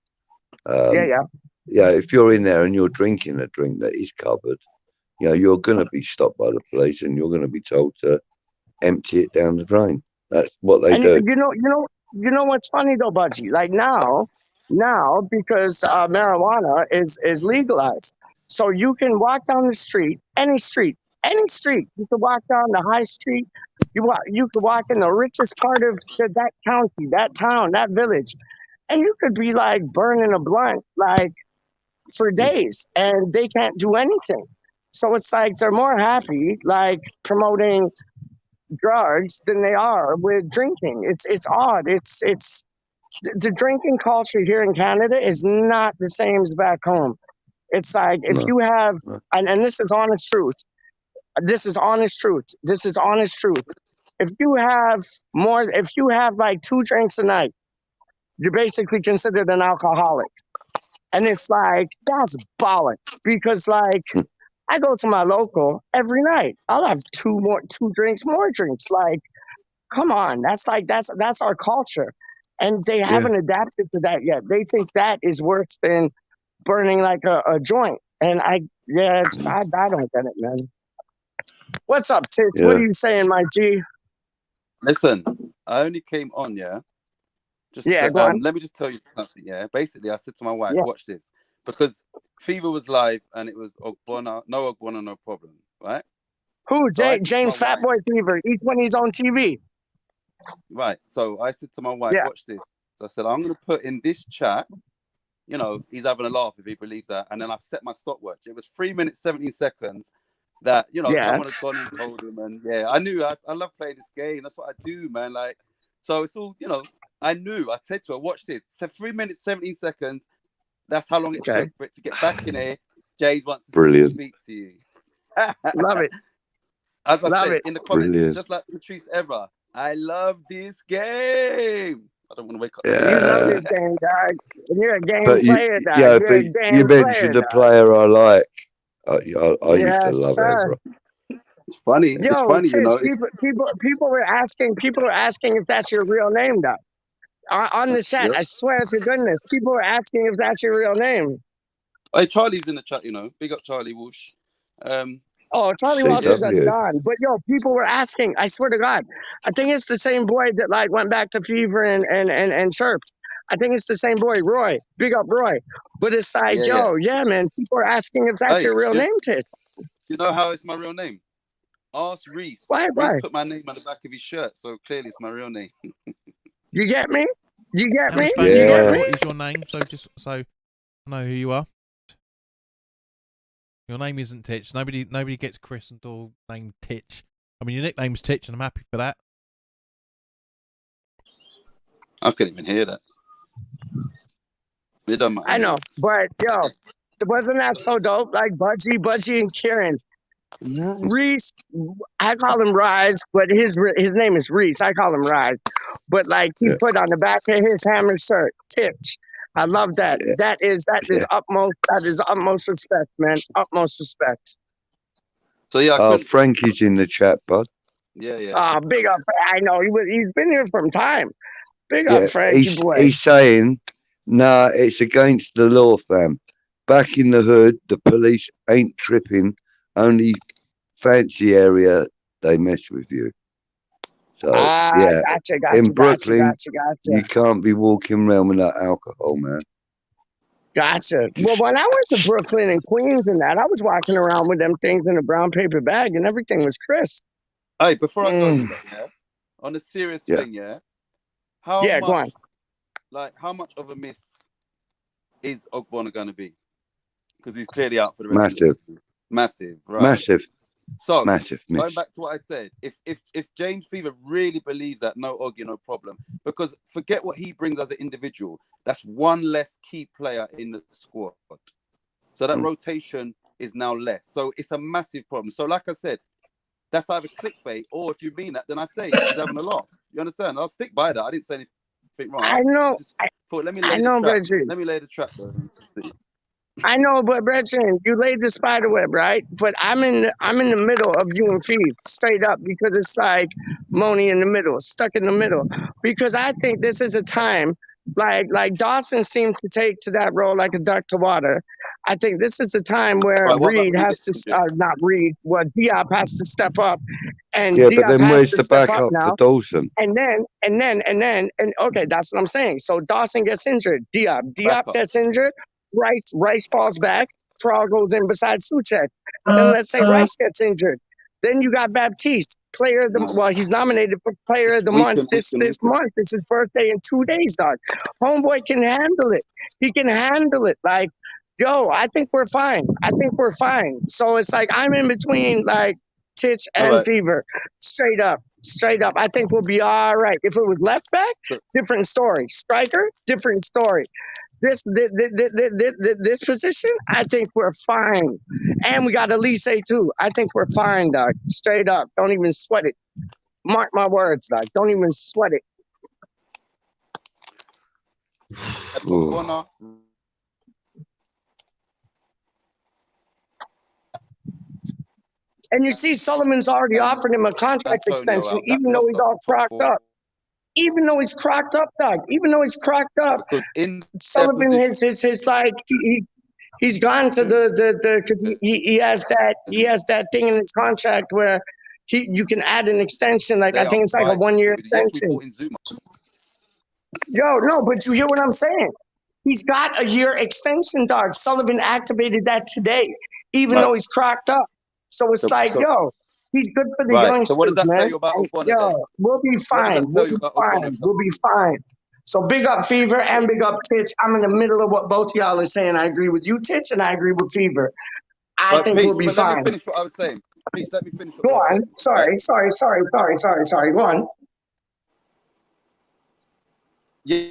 S1: if you're in there and you're drinking a drink that is covered, you know, you're going to be stopped by the police and you're going to be told to empty it down the drain. That's what they do.
S3: You know what's funny though, Budgie? Like now because marijuana is legalized, so you can walk down the street, any street. You can walk down the high street. You could walk in the richest part of that county, that town, that village, and you could be like burning a blunt like for days, and they can't do anything. So it's like they're more happy like promoting drugs than they are with drinking. It's odd. It's the drinking culture here in Canada is not the same as back home. It's like if you have, and this is honest truth. This is honest truth. If you have like 2 drinks a night, you're basically considered an alcoholic. And it's like, that's bollocks, because like I go to my local every night. I'll have 2 drinks, more drinks. Like, come on, that's our culture, and they haven't adapted to that yet. They think that is worse than burning like a joint. And I don't get it, man. What's up, Tits? What are you saying, my G?
S10: Listen, I only came on,
S3: go on.
S10: let me just tell you something, Basically, I said to my wife, watch this. because Fever was live and it was Ogbonna, no Ogbonna, no problem, right?
S3: Who?
S10: So
S3: James Fatboy Fever. Each one he's on TV.
S10: Right. So I said to my wife,
S3: Yeah.
S10: watch this. So I said, I'm going to put in this chat, you know, he's having a laugh if he believes that. And then I've set my stopwatch. It was 3 minutes, 17 seconds that, you know, someone had gone and told him. And yeah, I knew I love playing this game. That's what I do, man. Like, so it's all, you know, I knew. I said to her, watch this. So 3 minutes, 17 seconds. That's how long it took for it to get back in here. Jade wants to speak to you.
S3: Love it.
S10: As I said
S3: it.
S10: in the comments, just like Patrice Evra, I love this game. I don't want to wake up.
S3: You love this game, dog. You're a game player, dog.
S1: Yeah,
S3: You're
S1: but
S3: a game
S1: you mentioned a player I like. I used to love Evra.
S10: It's funny.
S3: Yo,
S10: it's funny, you know.
S3: People were asking if that's your real name, dog. On the chat, I swear to goodness, people were asking if that's your real name.
S10: Hey, Charlie's in the chat, you know. Big up Charlie Walsh.
S3: Oh, Charlie Walsh is a don. But yo, people were asking. I swear to God, I think it's the same boy that like went back to Fever and chirped. I think it's the same boy, Roy. Big up Roy. But it's like, yeah, man. People are asking if that's your real name, Titch.
S10: You know how it's my real name? Ask Reese.
S3: Why?
S10: Reese put my name on the back of his shirt, so clearly it's my real name.
S3: You get me? You get me?
S11: Yeah.
S3: You get me?
S11: What is your name? So just so I know who you are. Your name isn't Titch. Nobody gets christened or named Titch. I mean, your nickname's Titch, and I'm happy for that.
S10: I couldn't even hear that. It don't matter.
S3: I know, but yo, wasn't that so dope? Like Budgie, and Kieran. Reese, I call him Rise, but his name is Reese. I call him Rise. But like he put on the back of his hammer shirt, Titch. I love that. That is utmost respect, man. Utmost respect.
S10: So yeah,
S1: Frankie's in the chat, bud.
S10: Yeah.
S3: Big up. I know he's been here from time. Big up, Frankie boy.
S1: He's saying, nah, it's against the law, fam. Back in the hood, the police ain't tripping. Only fancy area they mess with you. So yeah,
S3: gotcha,
S1: in Brooklyn,
S3: gotcha.
S1: you can't be walking around without alcohol, man.
S3: Gotcha. Well, when I went to Brooklyn and Queens and that, I was walking around with them things in a brown paper bag and everything was crisp.
S10: Hey, before I go, on a serious thing, how much,
S3: go on.
S10: Like, how much of a miss is Ogbonna going to be? Because he's clearly out for the rest of the season. Massive, right?
S1: Massive.
S10: So,
S1: massive miss.
S10: Going back to what I said, if James Fever really believes that, no Oggy, no problem, because forget what he brings as an individual. That's one less key player in the squad. So that rotation is now less. So it's a massive problem. So like I said, that's either clickbait, or if you mean that, then I say he's having a laugh. You understand? I'll stick by that. I didn't say anything wrong.
S3: I know.
S10: Let me lay the trap.
S3: I know, but Brethren, you laid the spider web, right? But I'm in the middle of you and Fee, straight up, because it's like Moni in the middle, stuck in the middle. Because I think this is a time, like Dawson seemed to take to that role like a duck to water. I think this is the time where Reed has to, not Reed, Diop has to step up. And
S1: Diop
S3: but then
S1: where's the backup for Dawson?
S3: And okay, that's what I'm saying. So Dawson gets injured. Diop gets injured. Rice falls back. Frog goes in beside Suchek. Then let's say Rice gets injured. Then you got Baptiste, player of the he's nominated for player of the month this month. It's his birthday in 2 days, dog. Homeboy can handle it. He can handle it. Like, yo, I think we're fine. So it's like I'm in between like Titch and Fever. Straight up. I think we'll be all right. If it was left back, different story. Striker, different story. This position, I think we're fine. And we got Elise too. I think we're fine, dog. Straight up. Don't even sweat it. Mark my words, dog. Don't even sweat it. And you see Sullivan's already offered him a contract extension, even though he's all crocked up. Even though he's crocked up, dog.
S10: Because in
S3: Sullivan his like he's gone to the because he has that thing in his contract where you can add an extension. Like I think it's like a 1 year extension. Yo, no, but you hear what I'm saying? He's got a year extension, dog. Sullivan activated that today, even though he's cracked up. So it's like, yo, he's good for the
S10: So what does
S3: youngsters,
S10: that tell
S3: man.
S10: you about
S3: And,
S10: Ogbonna then?
S3: yo, we'll be
S10: What does
S3: fine.
S10: that tell
S3: We'll
S10: you
S3: be
S10: about Ogbonna?
S3: fine. We'll be fine. So big up Fever and big up Titch. I'm in the middle of what both y'all are saying. I agree with you, Titch, and I agree with Fever. I think
S10: Peach,
S3: we'll be
S10: but
S3: fine.
S10: let me finish what I was saying. Peach, let me finish what
S3: Go
S10: I was
S3: on.
S10: saying.
S3: Sorry. Go on.
S10: Yeah.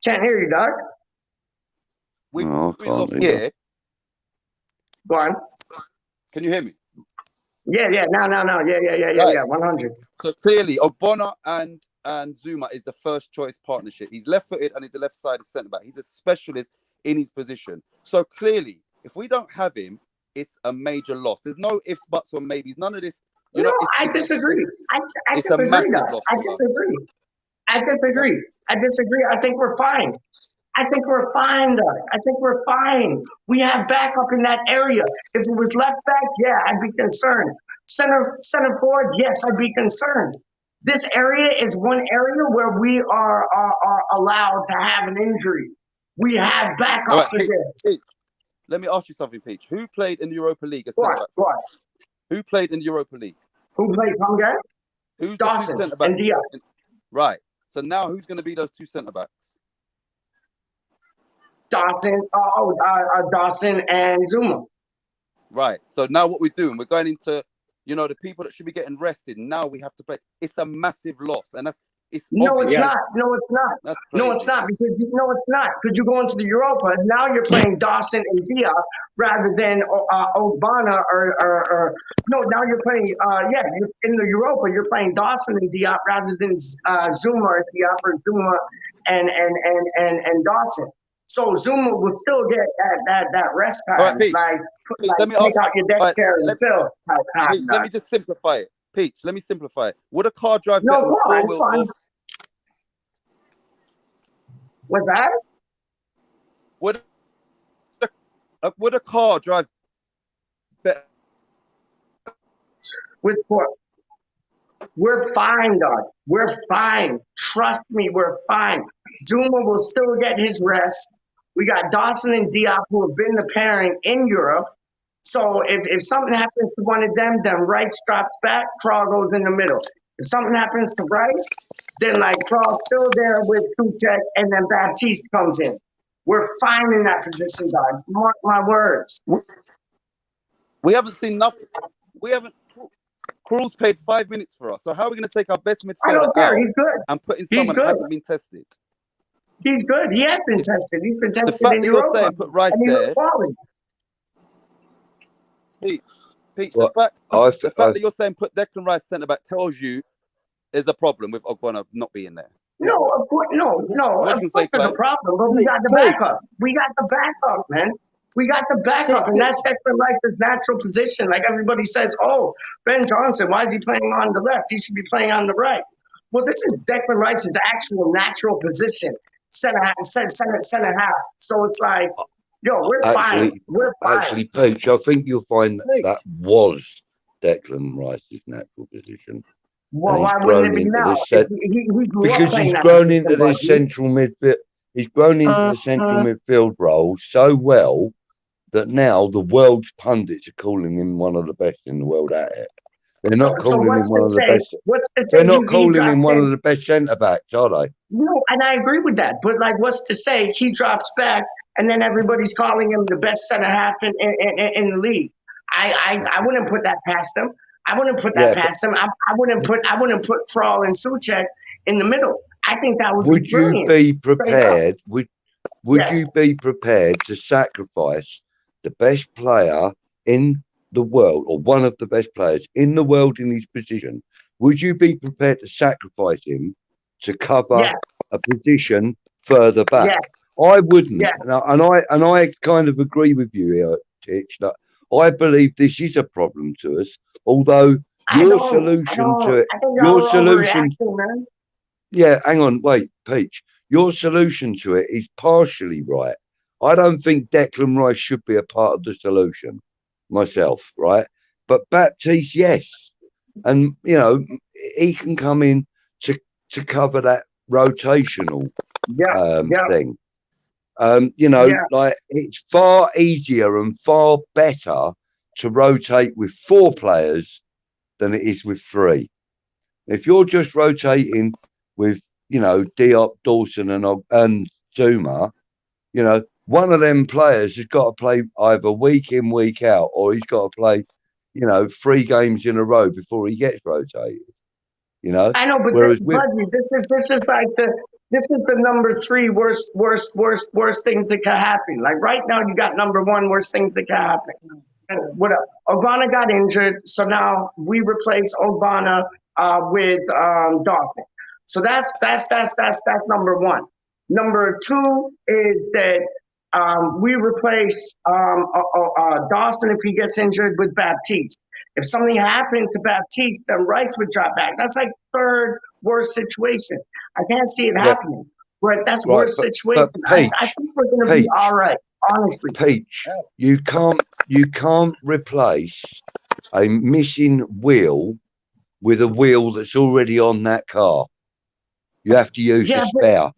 S3: Can't hear you, dog.
S10: We
S1: can't
S10: lost
S1: either.
S10: here.
S3: Go on.
S10: Can you hear me?
S3: Yeah. No. Yeah. 100.
S10: So clearly, Ogbonna and Zuma is the first choice partnership. He's left-footed and he's a left-sided centre back. He's a specialist in his position. So clearly, if we don't have him, it's a major loss. There's no ifs, buts, or maybes. None of this. You know,
S3: I disagree. I
S10: it's a
S3: disagree.
S10: massive loss
S3: I
S10: for us.
S3: disagree. I think we're fine. Dog. I think we're fine. We have backup in that area. If it was left back, yeah, I'd be concerned. Center forward, yes, I'd be concerned. This area is one area where we are allowed to have an injury. We have backup
S10: All right,
S3: for this.
S10: Peach, let me ask you something, Peach. Who played in the Europa League as
S3: Go
S10: centre back?
S3: on.
S10: Who played in the Europa League?
S3: Who played? Come again?
S10: Who's
S3: Dawson
S10: the two centre backs?
S3: and Diaz.
S10: Right. So now who's going to be those two centre backs?
S3: Dawson and Zuma.
S10: Right. So now what we're doing, we're going into, you know, the people that should be getting rested. Now we have to play. It's a massive loss, and
S3: No,
S10: obvious.
S3: it's not.
S10: That's crazy.
S3: No, it's not. Because you go into the Europa, now you're playing Dawson and Diaz rather than Ogbonna or no. Now you're playing in the Europa you're playing Dawson and Diaz rather than Zuma or Diaz or Zuma and Dawson. So Zuma will still get that rest time.
S10: All right, Pete. Let me
S3: take out your deck chair and fill.
S10: Peach, let me just simplify it. Peach, let me simplify it. Would a car drive
S3: No,
S10: better with four wheels?
S3: What's that?
S10: Would a car drive better
S3: with four? We're fine, dog. We're fine. Trust me, we're fine. Zuma will still get his rest. We got Dawson and Diop who have been the pairing in Europe. So if something happens to one of them, then Rice drops back, Traw goes in the middle. If something happens to Rice, then like Traw's still there with Suchek, and then Baptiste comes in. We're fine in that position, dog. Mark my words.
S10: We haven't seen nothing. We haven't. Krul's paid 5 minutes for us. So how are we going to take our best midfielder out and put in someone that hasn't been tested?
S3: He's good. He has been tested. He's been tested.
S10: The fact
S3: in
S10: that
S3: Europa,
S10: you're saying put Rice there. Pete, well, the fact that you're saying put Declan Rice centre back tells you there's a problem with Ogbonna not being there.
S3: No, of course, no.
S10: What
S3: Of course there's a problem, but we got the backup. We got the backup, man. We got the backup, and that's Declan Rice's natural position. Like everybody says, oh, Ben Johnson, why is he playing on the left? He should be playing on the right. Well, this is Declan Rice's actual natural position, center half. So it's like, yo, we're fine. We're fine.
S1: Actually, Peach, I think you'll find that was Declan Rice's natural position.
S3: Well, why wouldn't it be now?
S1: Because he's grown into this central midfield. He's grown into the central midfield role so well that now the world's pundits are calling him one of the best in the world at it. They're not calling him one of the best. They're not calling him one of the best centre backs, are they?
S3: No, and I agree with that. But like, what's to say he drops back and then everybody's calling him the best centre half in the league? I wouldn't put that past him. I wouldn't put that past him. I wouldn't put Trawl and Suchek in the middle. I think that
S1: would you be prepared? Would you be prepared to sacrifice the best player in the world, or one of the best players in the world in his position? Would you be prepared to sacrifice him to cover a position further back? I wouldn't, and I kind of agree with you here, Titch, that I believe this is a problem to us. Although your solution to it, yeah, hang on, wait, Peach. Your solution to it is partially right. I don't think Declan Rice should be a part of the solution myself, right? But Baptiste, yes. and you know he can come in to cover that rotational thing. You know, like it's far easier and far better to rotate with 4 players than it is with 3. If you're just rotating with, you know, Diop, Dawson, and Zuma, you know, one of them players has got to play either week in, week out, or he's got to play, you know, 3 games in a row before he gets rotated. You know,
S3: I know, but
S1: whereas
S3: this is like this is the number 3 worst things that can happen. Like right now, you got number 1 worst things that can happen. And what up? Ogbonna got injured, so now we replace Ogbonna with Dawson. So that's number 1. Number 2 is that we replace Dawson if he gets injured with Baptiste. If something happened to Baptiste, then Rice would drop back. That's like 3rd worst situation. I can't see it happening, but that's worst situation.
S1: Peach,
S3: I think we're going to be all right, honestly.
S1: Peach, you can't replace a missing wheel with a wheel that's already on that car. You have to use the spare,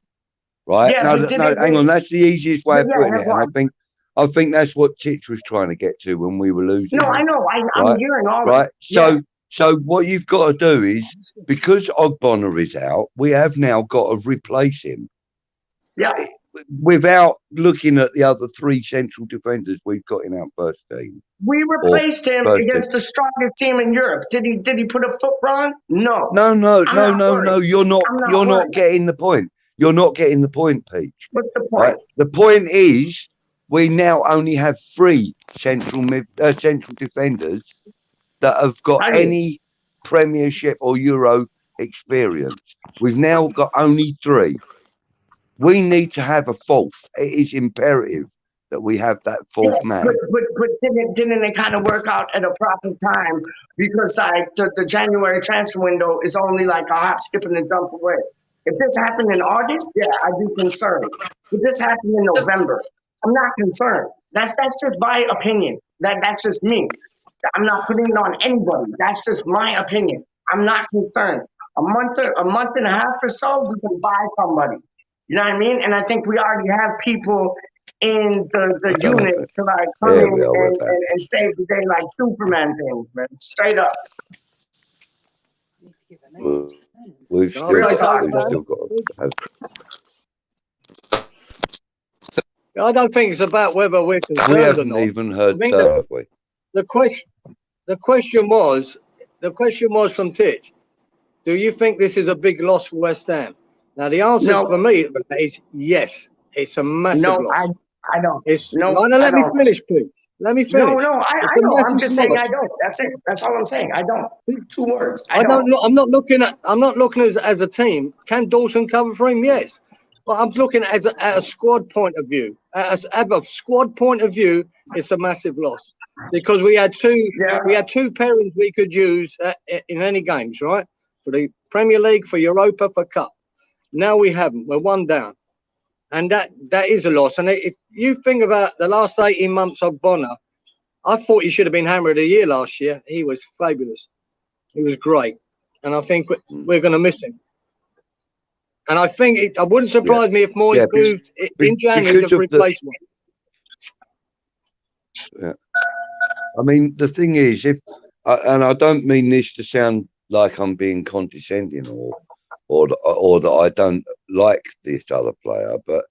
S1: right?
S3: Yeah,
S1: no, hang on. That's the easiest way of putting it, and I think that's what Titch was trying to get to when we were losing.
S3: No, I know. I'm hearing all
S1: right.
S3: That.
S1: So what you've got to do is, because Ogbonna is out, we have now got to replace him.
S3: Yeah.
S1: Without looking at the other 3 central defenders we've got in our first team.
S3: We replaced him against the strongest team in Europe. Did he put a foot wrong? No.
S1: No. You're not getting the point. You're not getting the point, Peach.
S3: What's the point?
S1: Right? The point is, we now only have 3 central defenders that have got any Premiership or Euro experience. We've now got only 3. We need to have a 4th. It is imperative that we have that 4th man.
S3: But didn't it kind of work out at a proper time? Because like the January transfer window is only like a hop, skip, and a jump away. If this happened in August, yeah, I'd be concerned. If this happened in November, I'm not concerned. That's just my opinion. That's just me. I'm not putting it on anybody. That's just my opinion. I'm not concerned. A month and a half or so, we can buy somebody. You know what I mean? And I think we already have people in the unit to like come in and save the day like Superman things, man. Straight up.
S1: We've still got to have.
S9: I don't think it's about whether we're concerned
S1: we haven't
S9: or not.
S1: even heard
S9: have we? The question was from Titch. Do you think this is a big loss for West Ham? Now the answer for me is yes. It's a massive loss.
S3: I don't.
S9: Let me finish, please. Let me finish.
S3: No, I know. I'm just saying I don't. That's it. That's all I'm saying. I don't. 2 words.
S9: I'm not looking as a team. Can Dawson cover for him? Yes. But I'm looking at a squad point of view. At a squad point of view, it's a massive loss because we had 2 pairings we could use in any games, right? For the Premier League, for Europa, for Cup. Now we haven't. We're 1 down. And that is a loss. And if you think about the last 18 months of Bonner, I thought he should have been Hammer of the Year last year. He was fabulous. He was great. And I think we're going to miss him. And I think it wouldn't surprise me if Moyes moved in January to replace one.
S1: Yeah. I mean, the thing is, and I don't mean this to sound like I'm being condescending or that I don't like this other player, but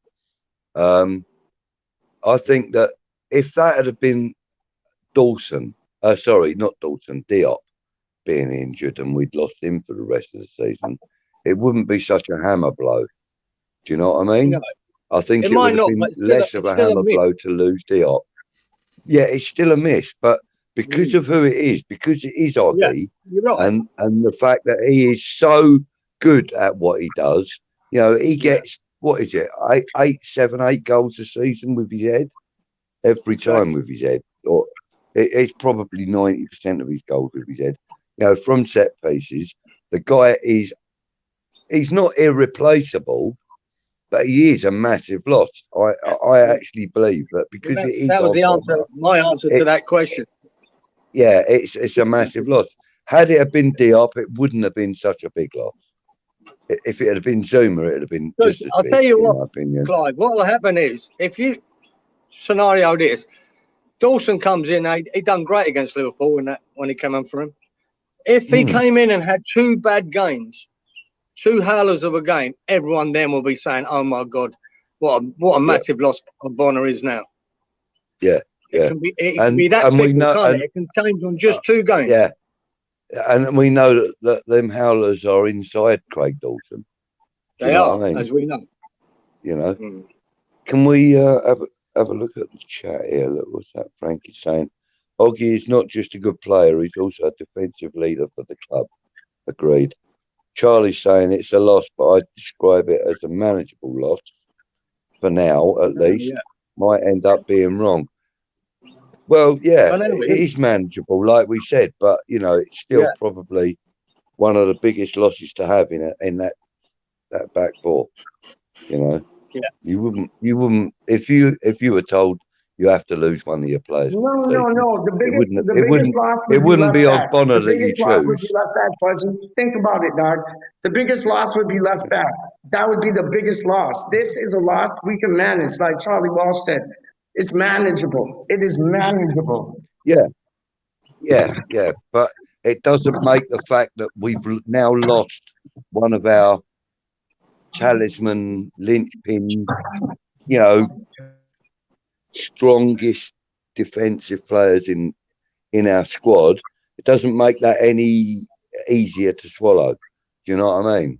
S1: I think that if that had been Dawson, sorry, not Dawson, Diop being injured and we'd lost him for the rest of the season, it wouldn't be such a hammer blow. Do you know what I mean? No. I think it would have been less of a hammer blow to lose Diop. Yeah, it's still a miss, but because of who it is, because it is Oggy, and the fact that he is so good at what he does, you know, he gets what is it, 8 goals a season with his head every time with his head, or it's probably 90% of his goals with his head. You know, from set pieces, the guy he's not irreplaceable, but he is a massive loss. I actually believe that because
S9: that was the answer. My answer to that question.
S1: Yeah, it's a massive loss. had it have been Diop, it wouldn't have been such a big loss. If it had been Zuma, it would have been just as
S9: I'll
S1: big,
S9: tell you
S1: in
S9: what,
S1: my opinion.
S9: Clive, what will happen is, if you scenario this, Dawson comes in, he done great against Liverpool when he came in for him. If he came in and had 2 bad games, 2 howlers of a game, everyone then will be saying, "Oh my God, what a massive loss Bonner is now."
S1: Yeah, yeah.
S9: It can be that fickle, can't it? It can change on just 2 games.
S1: Yeah, and we know that them howlers are inside Craig Dawson.
S9: They are, as we know.
S1: You know, can we have a look at the chat here? Look, what's that Frankie saying? Oggy is not just a good player; he's also a defensive leader for the club. Agreed. Charlie's saying it's a loss, but I describe it as a manageable loss for now, at least. Might end up being wrong. Well, yeah, it is manageable, like we said, but you know, it's still probably one of the biggest losses to have in that back four. You know, you wouldn't if you were told you have to lose one of your players.
S3: No. The biggest loss
S1: it wouldn't be
S3: left back.
S1: Bonner
S3: The
S1: that you
S3: biggest loss would
S1: choose.
S3: be left back, Fuzzy. Think about it, dog. The biggest loss would be left back. That would be the biggest loss. This is a loss we can manage, like Charlie Walsh said. It's manageable. It is manageable.
S1: Yeah. But it doesn't make the fact that we've now lost one of our talisman linchpin, you know, strongest defensive players in our squad. It doesn't make that any easier to swallow. Do you know what I mean?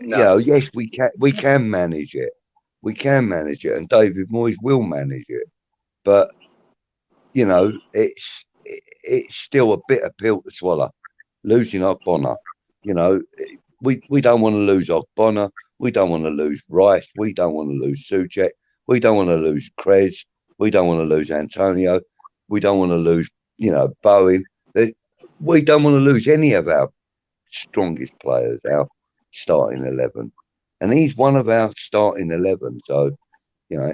S1: No. You know, yes, we can manage it. We can manage it, and David Moyes will manage it. But you know, it's still a bitter pill to swallow. Losing Ogbonna, you know, we don't want to lose Ogbonna. We don't want to lose Rice. We don't want to lose Souček. We don't want to lose Krez. We don't want to lose Antonio. We don't want to lose, you know, Bowen. We don't want to lose any of our strongest players, our starting 11. And he's one of our starting 11. So, you know,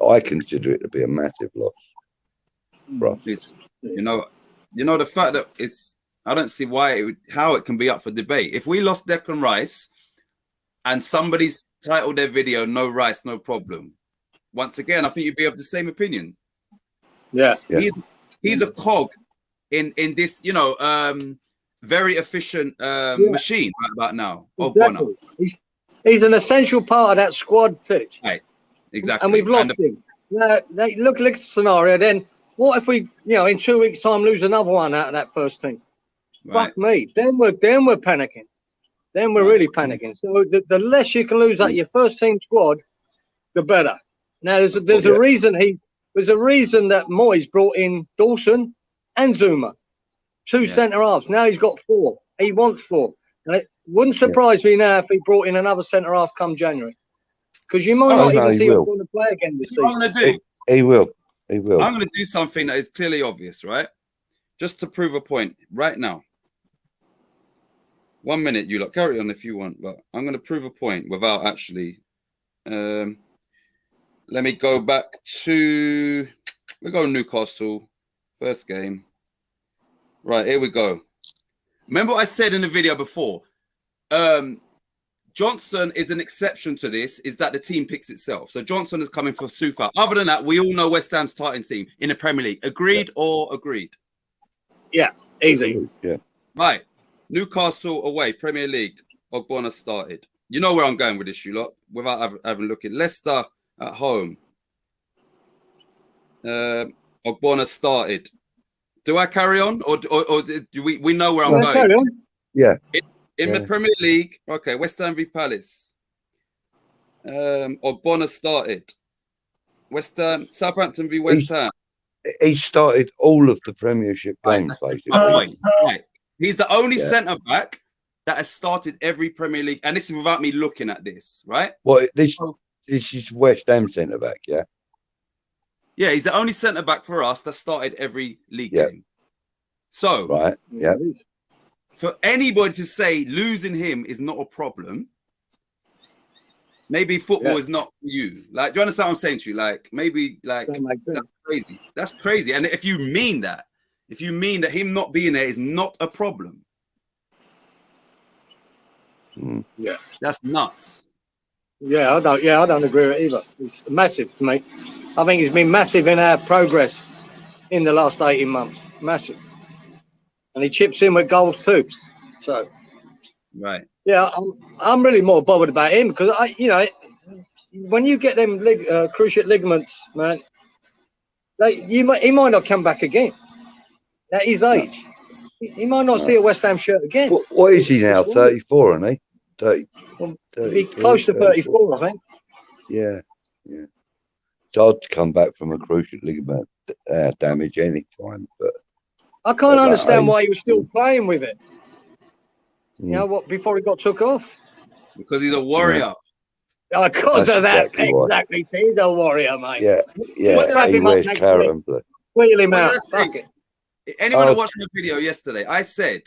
S1: I consider it to be a massive loss. Bro.
S10: It's, you know, the fact that I don't see how it can be up for debate. If we lost Declan Rice and somebody's titled their video "No Rice, No Problem," once again, I think you'd be of the same opinion.
S9: Yeah.
S10: He's a cog in this, you know, very efficient machine right about now.
S9: Exactly. He's an essential part of that squad, Titch.
S10: Right. Exactly.
S9: And we've lost him. Now, look at the scenario then. What if we, you know, in 2 weeks' time lose another one out of that first team?
S10: Right.
S9: Fuck me. Then we're panicking. Then we're really panicking. So the less you can lose out of your first team squad, the better. Now there's a reason that Moyes brought in Dawson and Zuma, 2 centre halves. Now he's got 4. He wants 4. And it wouldn't surprise me now if he brought in another centre half come January, because you might not even see him going to play again this season.
S10: What I'm going to do?
S1: He will. He will.
S10: I'm going to do something that is clearly obvious, right? Just to prove a point right now. 1 minute, you lot carry on if you want, but I'm going to prove a point without actually. Let me go back to. We go Newcastle, first game. Right, here we go. Remember what I said in the video before? Johnson is an exception to this, is that the team picks itself. So Johnson is coming for Sufa. Other than that, we all know West Ham's starting team in the Premier League. Agreed or agreed?
S9: Yeah, easy.
S1: Yeah.
S10: Right. Newcastle away, Premier League. Ogbonna started. You know where I'm going with this, you lot, without having a look at Leicester at home. Ogbonna started. Do I carry on, or do we know where I'm going?
S9: Carry on.
S1: Yeah.
S10: In the Premier League, okay, West Ham v Palace. Ogbonna started. West Ham, Southampton v West Ham.
S1: He started all of the Premiership games, basically.
S10: Right. He's the only centre back that has started every Premier League, and this is without me looking at this, right?
S1: Well, this is West Ham centre back, yeah.
S10: Yeah, he's the only centre back for us that started every league game. So,
S1: right, yeah.
S10: For anybody to say losing him is not a problem, maybe football is not for you. Like, do you understand what I'm saying to you? Like, maybe, like, that's crazy. That's crazy. And if you mean that, if you mean that him not being there is not a problem,
S9: yeah,
S10: that's nuts.
S9: Yeah, I don't agree with it either. It's massive to me. I think it's been massive in our progress in the last 18 months. Massive. And he chips in with goals too. So,
S10: right.
S9: Yeah, I'm really more bothered about him because when you get them cruciate ligaments, man, he might not come back again. At his age, he might not see a West Ham shirt again.
S1: What is he now? 34, isn't he? 30,
S9: Be close to 34, I think.
S1: Yeah. It's hard to come back from a cruciate ligament damage any time, but
S9: I can't understand why he was still playing with it. You know what? Before he got took off.
S10: Because he's a warrior.
S9: Because of that, exactly. He's a warrior, mate.
S1: Yeah. He wears claret and blue.
S9: Wheel him out. Fuck it.
S10: Anyone that watched my video yesterday, I said,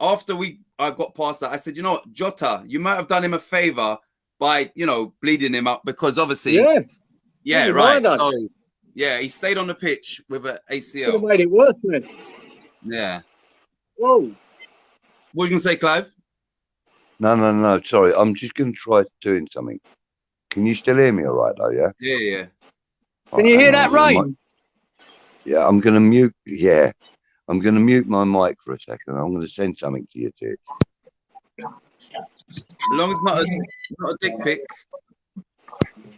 S10: after I got past that, I said, you know what, Jota, you might have done him a favor by, bleeding him up because obviously, yeah, right. So, yeah, he stayed on the pitch with an ACL.
S9: Could have made it worse, man.
S10: Yeah.
S9: Whoa.
S10: What were you going to say, Clive?
S1: No. Sorry, I'm just going to try doing something. Can you still hear me all right, though, yeah?
S10: Yeah.
S9: Can you hear that rain?
S1: Yeah, I'm going to mute. Yeah, I'm going to mute my mic for a second. I'm going to send something to you, too.
S10: As long as it's not a dick pic.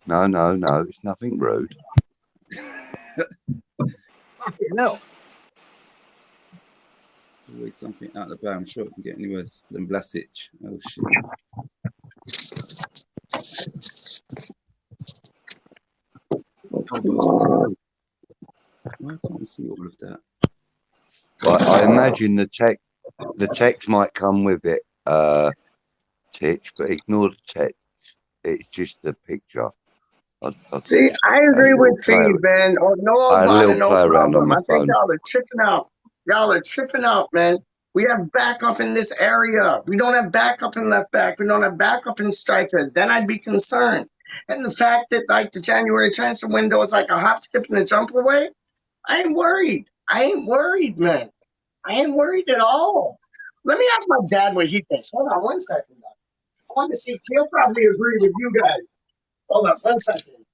S1: No. It's nothing rude.
S9: No.
S10: Always something out of the bag. I'm sure it can get any worse than Vlasic. Oh, shit. Why can't we see all of that?
S1: But I imagine the text might come with it, Titch, but ignore the text. It's just the picture.
S3: See, I agree with Steve, man. Oh, no problem. I think y'all are tripping out. Y'all are tripping out, man. We have backup in this area. We don't have backup in left back. We don't have backup in striker. Then I'd be concerned. And the fact that like the January transfer window is like a hop, skip, and a jump away, I ain't worried. Man. I ain't worried at all. Let me ask my dad what he thinks. Hold on 1 second. I want to see. He'll probably agree with you guys. Hold on 1 second.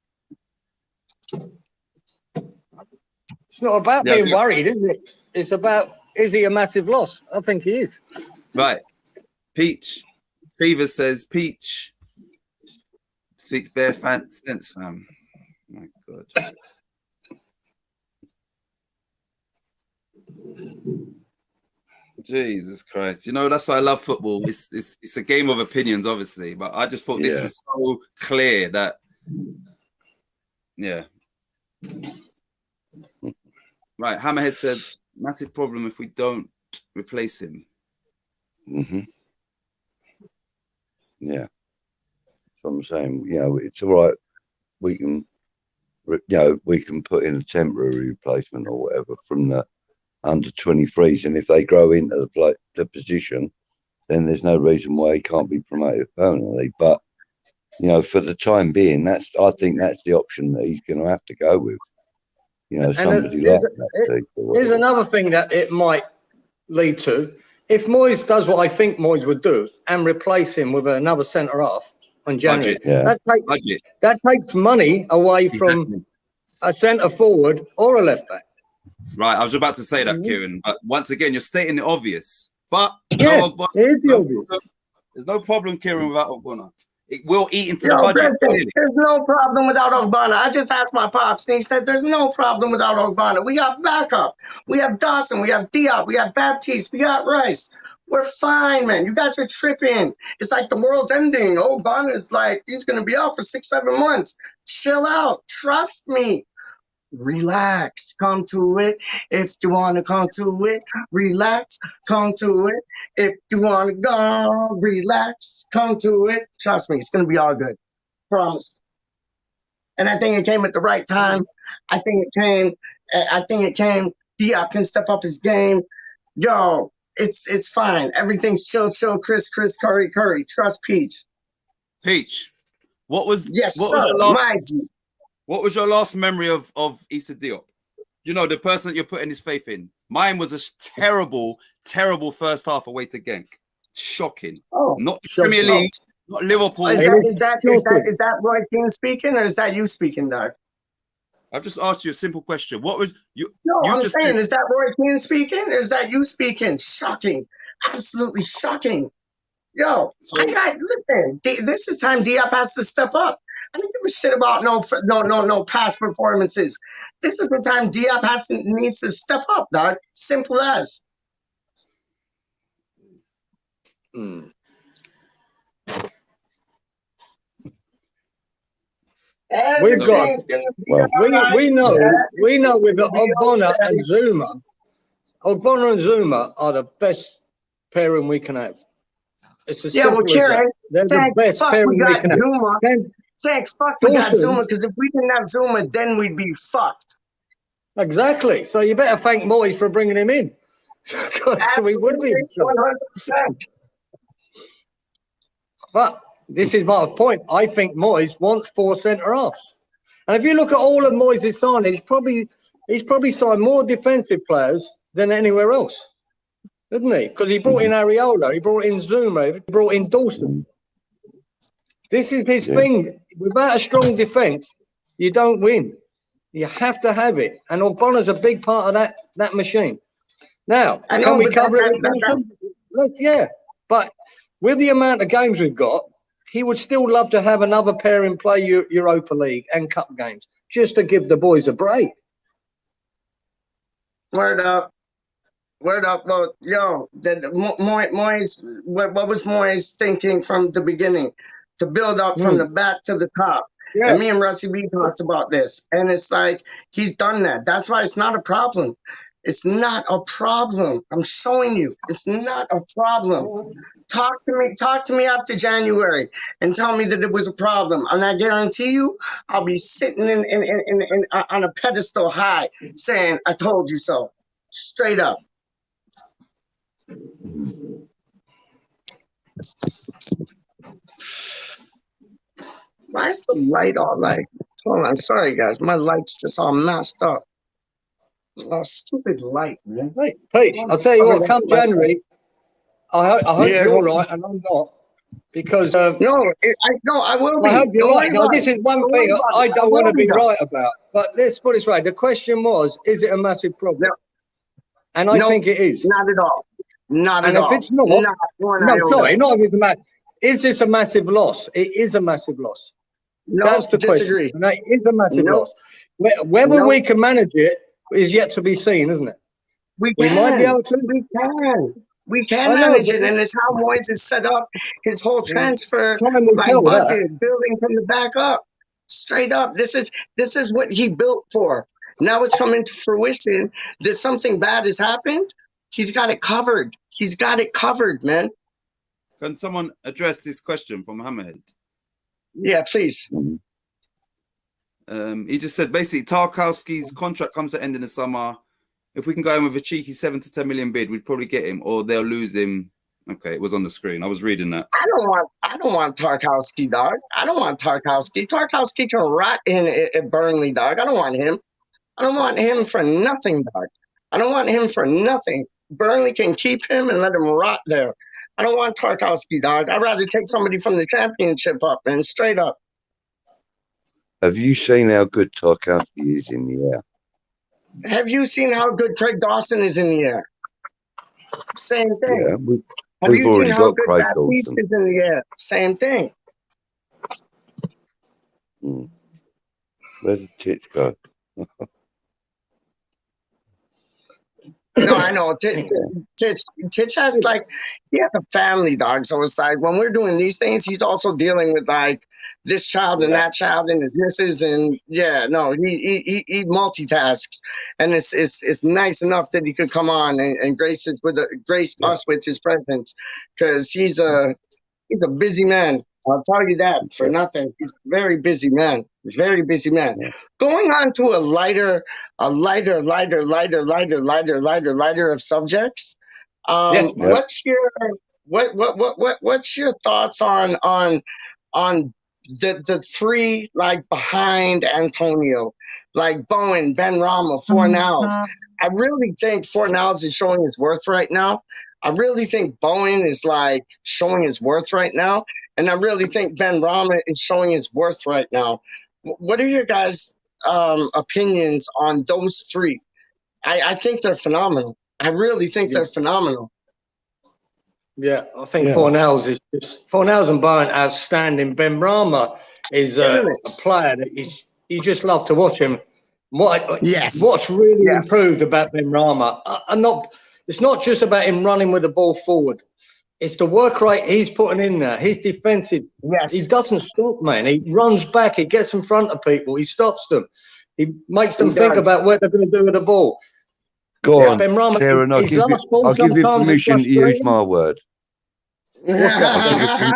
S9: It's not about being worried, is it? It's about, is he a massive loss? I think he is.
S10: Right. Peach. Fever says, Peach speaks bare sense, fam. Oh my God. Jesus Christ. That's why I love football. It's a game of opinions, obviously. But I just thought this was so clear that, yeah. Right. Hammerhead said, massive problem if we don't replace him.
S1: Yeah. That's what I'm saying. It's all right. We can, we can put in a temporary replacement or whatever from the under 23s, and if they grow into the position, then there's no reason why he can't be promoted permanently. But for the time being, I think that's the option that he's going to have to go with. Somebody like that.
S9: Here's another thing that it might lead to. If Moyes does what I think Moyes would do and replace him with another centre half on January, that takes money away from a centre forward or a left back.
S10: Right, I was about to say that, Kieran. But once again, you're stating the obvious. But
S9: it is the obvious.
S10: There's no problem, Kieran, without Ogbonna. It will eat into the budget.
S3: There's no problem without Ogbonna. I just asked my pops, and he said there's no problem without Ogbonna. We got backup. We have Dawson. We have Diop. We have Baptiste. We got Rice. We're fine, man. You guys are tripping. It's like the world's ending. Ogbonna is like, he's going to be out for 6-7 months. Chill out. Trust me. Relax, come to it. If you want to come to it, relax, come to it. If you want to go, relax, come to it. Trust me, it's going to be all good. Promise. And I think it came at the right time. I think it came. Diop can step up his game. Yo, it's fine. Everything's chill, Chris, Curry. Trust Peach.
S10: Peach, what was
S3: yes,
S10: what
S3: sir,
S10: was your last, what was your last memory of Issa Diop? you know, the person that you're putting his faith in. Mine was a terrible, terrible first half away to Genk. Shocking.
S3: Oh,
S10: not the Premier League, not Liverpool.
S3: Is that Roy Keane speaking, or is that you speaking, Doug?
S10: I've just asked you a simple question. What was you?
S3: No,
S10: you
S3: I'm
S10: just
S3: saying,
S10: said,
S3: is that Roy Keane speaking, or is that you speaking? Shocking, absolutely shocking. Yo, listen. This is time Diop has to step up. I don't give a shit about no past performances. This is the time Diop needs to step up, dog. Simple as.
S9: We've got we know with Ogbonna and Zuma. Ogbonna and Zuma are the best pairing we can have. It's as simple as that. They're the best pairing we can have.
S3: Thanks, fuck, we got Zuma, because if we didn't have Zuma, then we'd be fucked.
S9: Exactly. So you better thank Moyes for bringing him in. So we would be 100%. But this is my point. I think Moyes wants 4 centre-halves. And if you look at all of Moyes' signings, he's probably signed more defensive players than anywhere else, isn't he? Because he brought in Areola, he brought in Zuma, he brought in Dawson. This is his thing. Without a strong defence, you don't win. You have to have it. And Ogbonna's a big part of that machine. Now, can we cover it? Yeah. But with the amount of games we've got, he would still love to have another pairing play Europa League and Cup games, just to give the boys a break.
S3: Word up. Word up. Well, yo, Moyes, what was Moyes thinking from the beginning? To build up from the back to the top. Yeah. And me and Rusty B talked about this. And it's like, he's done that. That's why it's not a problem. It's not a problem. I'm showing you. It's not a problem. Talk to me after January and tell me that it was a problem. And I guarantee you, I'll be sitting on a pedestal high saying, I told you so. Straight up. Why is the light all like? Hold on, sorry guys, my light's just all messed up. Oh, stupid light, man.
S9: Hey, Pete, I'll tell you what. Come January, I hope you're right and I'm not, because I
S3: will be.
S9: I hope you're right. Now, this is one thing I don't want to be right about. But let's put it this way: the question was, is it a massive problem? And I think it is.
S3: Not at all. Not at all.
S9: And if it's not, sorry, not if it's a massive. Is this a massive loss? It is a massive loss.
S3: No,
S9: that's the
S3: disagree.
S9: question. It is a massive loss. Whether we can manage it is yet to be seen, isn't it?
S3: We might be able to. We can manage it, and it's how Moyes is set up. His whole transfer budget, building from the back up, straight up. This is what he built for. Now it's coming to fruition. That something bad has happened. He's got it covered. He's got it covered, man.
S10: Can someone address this question from Hammerhead?
S3: Yeah, please.
S10: He just said basically Tarkowski's contract comes to end in the summer. If we can go in with a cheeky 7 to 10 million bid, we'd probably get him, or they'll lose him. Okay, it was on the screen. I was reading that.
S3: I don't want Tarkowski, dog. I don't want Tarkowski. Tarkowski can rot in Burnley, dog. I don't want him. I don't want him for nothing, dog. I don't want him for nothing. Burnley can keep him and let him rot there. I don't want Tarkowski, dog. I'd rather take somebody from the championship up, and straight up.
S1: Have you seen how good Tarkowski is in the air?
S3: Have you seen how good Craig Dawson is in the air? Same thing.
S1: Yeah,
S3: Have you
S1: already
S3: seen how
S1: got
S3: good
S1: Craig
S3: Baptiste
S1: Dawson.
S3: is in the air? Same thing.
S1: Where did Titch go?
S3: No, I know. Titch has he has a family, dog. So it's like when we're doing these things, he's also dealing with this child and that child and his missus, and he multitasks, and it's nice enough that he could come on and grace us with his presence, because he's a busy man. I'll tell you that for nothing. He's a very busy man. Very busy man. Yeah. Going on to a lighter of subjects. What's your thoughts on the three behind Antonio? like Bowen, Ben Rama, FoRged. I really think FoRged is showing his worth right now. I really think Bowen is like showing his worth right now. And I really think Ben Rama is showing his worth right now. What are your guys' opinions on those three? I think they're phenomenal. I really think they're phenomenal.
S9: Yeah, I think FoRged is just FoRged and Bowen outstanding. Ben Rama is a player that you just love to watch him. What's really improved about Ben Rama? It's not just about him running with the ball forward. It's the work rate he's putting in there. His defensive. He doesn't stop, man. He runs back. He gets in front of people. He stops them. He makes them think about what they're going to do with the ball.
S1: Go on,
S9: Ben Rama,
S1: Kieran, I'll give you permission to use my word.
S9: What's that?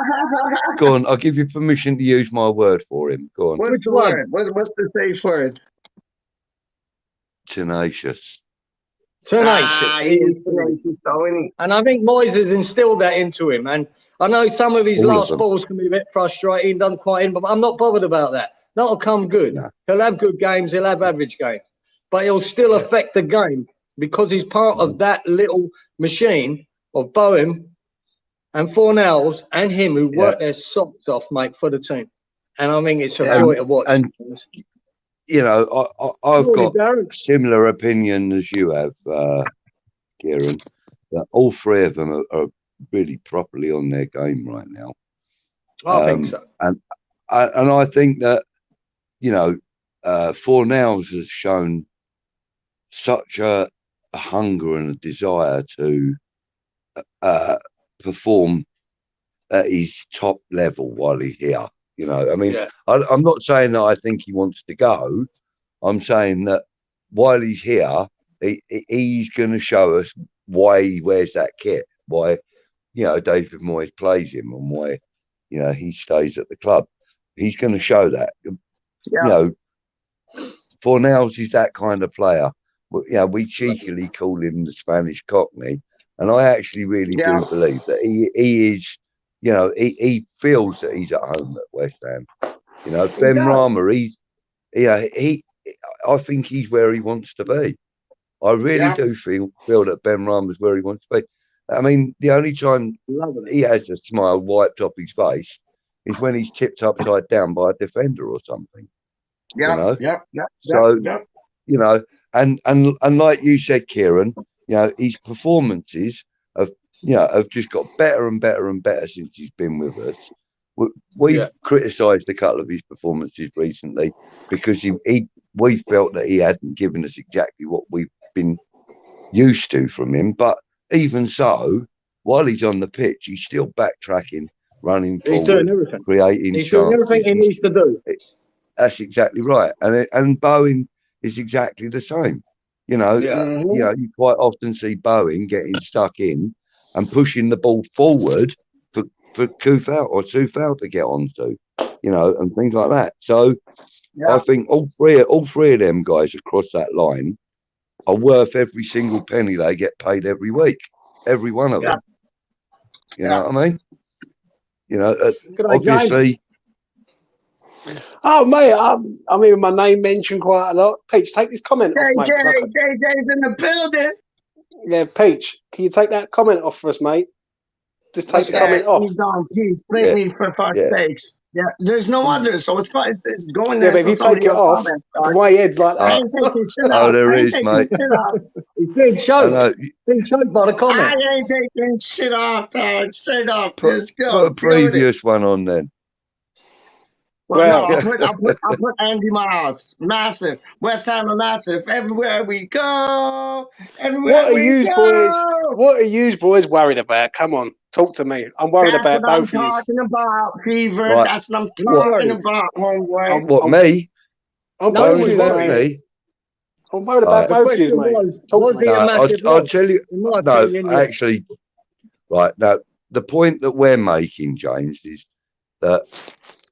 S1: Go on, I'll give you permission to use my word for him. Go on.
S3: What's the word? What's the safe word?
S1: Tenacious.
S9: Tenacious. And I think Moyes has instilled that into him. And I know some of his last balls can be a bit frustrating, doesn't quite in, but I'm not bothered about that. That'll come good. No. He'll have good games, he'll have average games. But he'll still affect the game because he's part of that little machine of Bowen and FoRged and him who work their socks off, mate, for the team. And I think it's a joy to watch.
S1: And you know, I've got similar opinion as you have, Kieran. That all three of them are really properly on their game right now.
S9: I think so.
S1: And I think that, you know, FoRged has shown such a hunger and a desire to perform at his top level while he's here. You know, I mean, I'm not saying that I think he wants to go. I'm saying that while he's here, he's going to show us why he wears that kit, why, you know, David Moyes plays him, and why, you know, he stays at the club. He's going to show that. You know, FoRged is that kind of player. You know, we cheekily call him the Spanish Cockney, and I actually really do believe that he is. You know, he feels that he's at home at West Ham. You know, Ben Rama, I think he's where he wants to be. I really do feel that Ben Rama's where he wants to be. I mean, the only time he has a smile wiped off his face is when he's tipped upside down by a defender or something. You know? You know, and like you said, Kieran, you know, his performances have just got better and better and better since he's been with us. We've criticised a couple of his performances recently because we felt that he hadn't given us exactly what we've been used to from him. But even so, while he's on the pitch, he's still backtracking, running forward,
S9: doing everything,
S1: creating chances.
S9: Doing everything he needs to do.
S1: That's exactly right, and Bowen is exactly the same. You know, you know, you quite often see Bowen getting stuck in and pushing the ball forward for Coufal to get onto, you know, and things like that. So I think all three of them guys across that line are worth every single penny they get paid every week. Every one of them. You know what I mean? You know, obviously.
S12: Oh, mate, I'm hearing my name mentioned quite a lot. Peach, take this comment off, mate.
S3: JJ's in the building.
S12: Yeah, Peach, can you take that comment off for us, mate? Just take the comment off.
S3: Blame me for fuck's sakes. Yeah, there's no other, so it's fine. It's going there.
S12: Yeah, but if you take it off, my head's like that.
S1: Oh, there is, mate.
S9: He's being choked. Being choked by the comment.
S3: I ain't taking shit off, Alex. Straight up. Let's go.
S1: Put a previous one on then.
S3: Well, no, I'll put Andy Miles. Massive. West Ham are massive. Everywhere we go. Everywhere we go.
S12: What are you boys worried about? Come on, talk to me. I'm worried about both of you.
S3: That's what I'm talking about, Fever. Right. That's what I'm talking about, homeboy.
S1: What, me?
S12: I'm worried about me. I'm worried about both of you, mate.
S1: I'll tell you. No, actually, right now, the point that we're making, James, is that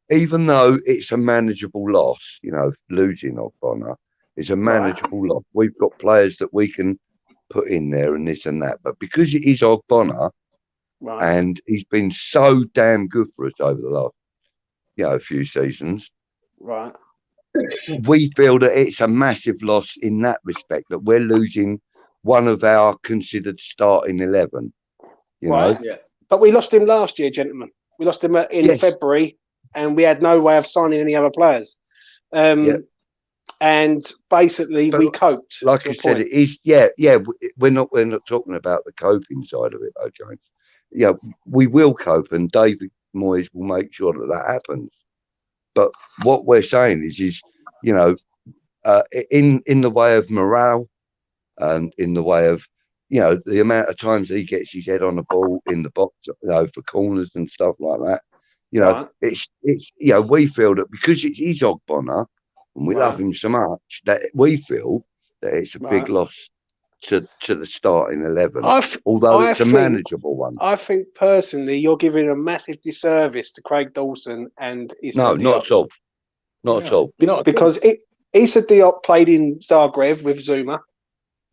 S1: even though it's a manageable loss, you know, losing Ogbonna is a manageable loss. We've got players that we can put in there and this and that. But because it is Ogbonna, and he's been so damn good for us over the last, you know, few seasons.
S12: Right.
S1: we feel that it's a massive loss in that respect, that we're losing one of our considered starting 11. You know,
S12: Yeah. But we lost him last year, gentlemen. We lost him in February, and we had no way of signing any other players. And basically, we coped.
S1: Like I said, it is. We're not talking about the coping side of it, though, James. Yeah, we will cope, and David Moyes will make sure that that happens. But what we're saying is you know, in the way of morale, and in the way of, you know, the amount of times he gets his head on the ball in the box, you know, for corners and stuff like that. You know, it's you know, we feel that because it's his Ogbonna and we love him so much, that we feel that it's a big loss to the starting 11, although it's a manageable one.
S12: I think personally, you're giving a massive disservice to Craig Dawson and Issa Diop.
S1: Not at all. Not at all.
S12: Because Issa Diop played in Zagreb with Zuma,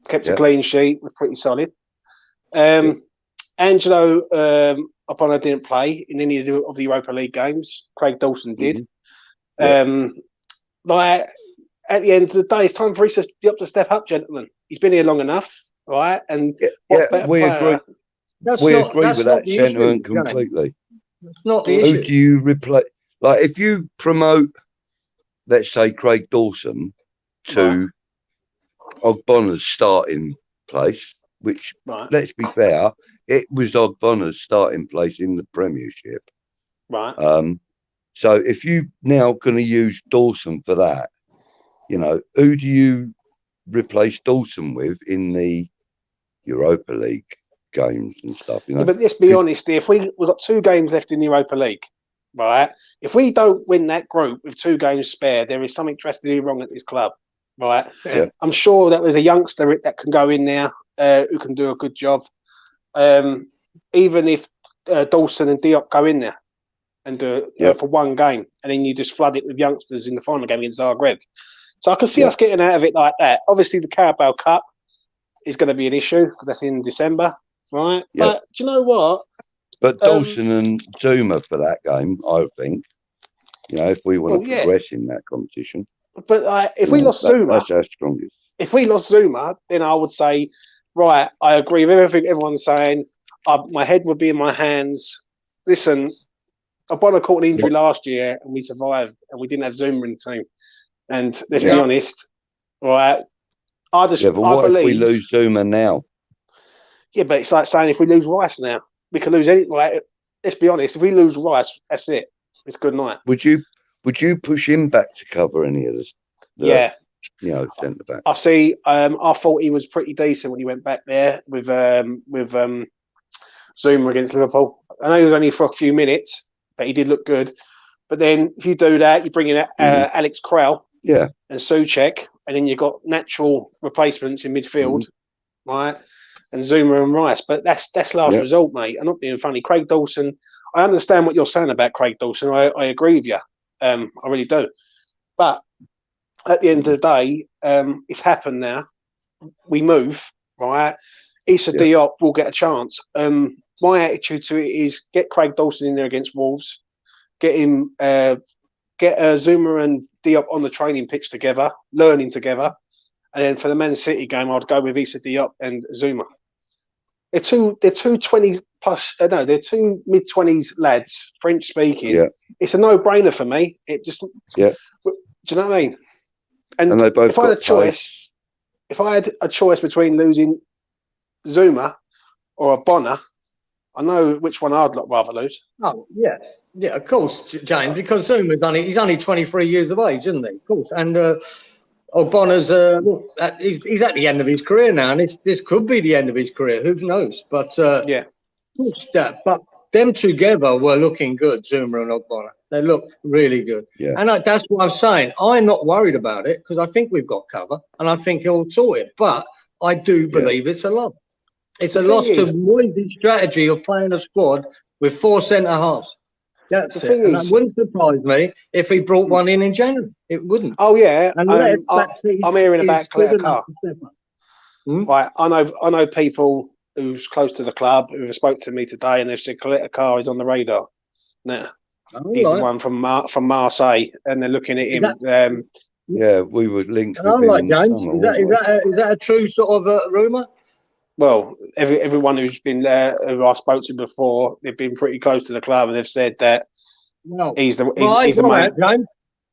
S12: kept a clean sheet, was pretty solid. Angelo Ogbonna didn't play in any of the Europa League games. Craig Dawson did. Like, at the end of the day, it's time for Issa Diop to step up, gentlemen. He's been here long enough, right? And
S1: we agree. We agree with that sentiment completely.
S9: That's not the
S1: Who
S9: issue.
S1: do you replace? Like, if you promote, let's say, Craig Dawson to Ogbonna's starting place, which, let's be fair, it was Ogbonna's starting place in the Premiership.
S12: Right.
S1: So if you now going to use Dawson for that, you know, who do you replace Dawson with in the Europa League games and stuff? You know,
S12: but let's be honest. If we've got 2 games left in the Europa League, right? If we don't win that group with 2 games spare, there is something drastically wrong at this club, right? I'm sure that there's a youngster that can go in there who can do a good job. Even if Dawson and Diop go in there and do it for 1 game, and then you just flood it with youngsters in the final game against Zagreb. So I can see us getting out of it like that. Obviously, the Carabao Cup is going to be an issue because that's in December, right? But do you know what?
S1: But Dawson and Zuma for that game, I think, you know, if we want to progress in that competition.
S12: But if we lost Zuma,
S1: that's our strongest.
S12: If we lost Zuma, then I would say, right, I agree with everything everyone's saying. My head would be in my hands. Listen, Ogbonna caught an injury last year and we survived, and we didn't have Zuma in the team. And let's be honest, right? I
S1: believe if we lose Zuma now?
S12: Yeah, but it's like saying if we lose Rice now, we could lose any. Like, let's be honest, if we lose Rice, that's it. It's good night.
S1: Would you push him back to cover any of this? You know, centre back.
S12: I see. I thought he was pretty decent when he went back there with Zuma against Liverpool. I know he was only for a few minutes, but he did look good. But then if you do that, you bring in Alex Krell and Souček, and then you've got natural replacements in midfield, right? And Zuma and Rice. But that's last resort, mate. I'm not being funny. Craig Dawson, I understand what you're saying about Craig Dawson. I agree with you. I really do. But at the end of the day, it's happened now. We move, right? Issa Diop will get a chance. My attitude to it is get Craig Dawson in there against Wolves. Get him, get Zuma and Diop on the training pitch together, learning together. And then for the Man City game, I'd go with Issa Diop and Zuma. They're two 20 plus. No, they're 2 mid-20s lads, French speaking.
S1: Yeah.
S12: It's a no-brainer for me. It just. Do you know what I mean? And
S1: they both
S12: if I had a choice between losing Zuma or Ogbonna, I know which one I'd rather lose.
S9: Oh yeah, of course, James, because Zuma's he's only 23 years of age, isn't he? Of course, and Ogbonna's he's at the end of his career now, and this could be the end of his career. Who knows? But but them together were looking good, Zuma and Ogbonna. They looked really good. Yeah. And that's what I'm saying. I'm not worried about it because I think we've got cover and I think he'll sort it. But I do believe it's a loss. It's a loss to Moyes' strategy of playing a squad with 4 centre halves. That's it. And that wouldn't surprise me if he brought one in January. It wouldn't.
S12: Oh, yeah.
S9: Unless
S12: I'm hearing about Coletta Car. Right. I know people who's close to the club who have spoke to me today and they've said Coletta Car is on the radar. Now, he's the one from Marseille and they're looking at him.
S1: Yeah, we were linked with
S9: All
S1: him
S9: right,
S1: in the
S9: James.
S1: summer,
S9: Is that
S1: weren't we?
S9: is that a true sort of rumour?
S12: Well, everyone who's been there, who I've spoken to before, they've been pretty close to the club, and they've said that
S9: No.
S12: he's the
S9: Right,
S12: main.
S9: James.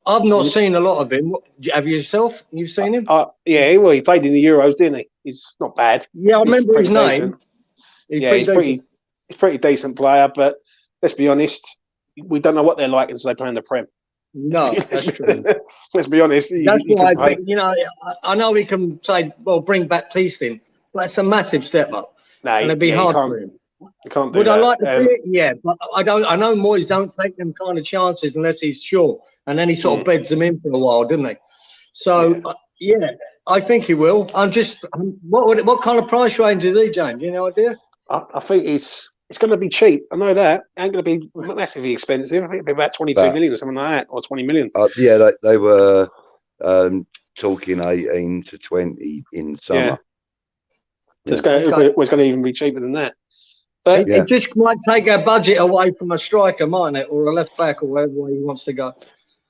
S9: I've not
S12: Hmm?
S9: seen a lot of him. Have you yourself? You've seen him?
S12: Yeah, well, he played in the Euros, didn't he? He's not bad.
S9: Yeah, I remember his name.
S12: He's pretty decent player, but let's be honest, we don't know what they're like until they play in the Prem.
S9: No, that's true.
S12: Let's be honest.
S9: That's why, you know, I know we can say, well, bring Baptiste in, but it's a massive step up.
S12: No,
S9: and it'd be hard for him.
S12: You can't do
S9: Would
S12: that.
S9: I like to see it? Yeah, but I don't. I know Moyes don't take them kind of chances unless he's sure, and then he sort of beds them in for a while, doesn't he? So yeah, I think he will. What kind of price range is he, James? You know idea?
S12: I think it's going to be cheap. I know that. It ain't going to be massively expensive. I think it'll be about 22 million or something like that, or 20 million.
S1: Yeah, they were talking 18 to 20 in summer.
S12: Yeah. So it's going to even be cheaper than that. But
S9: it just might take our budget away from a striker, mightn't it, or a left back, or wherever way he wants to go.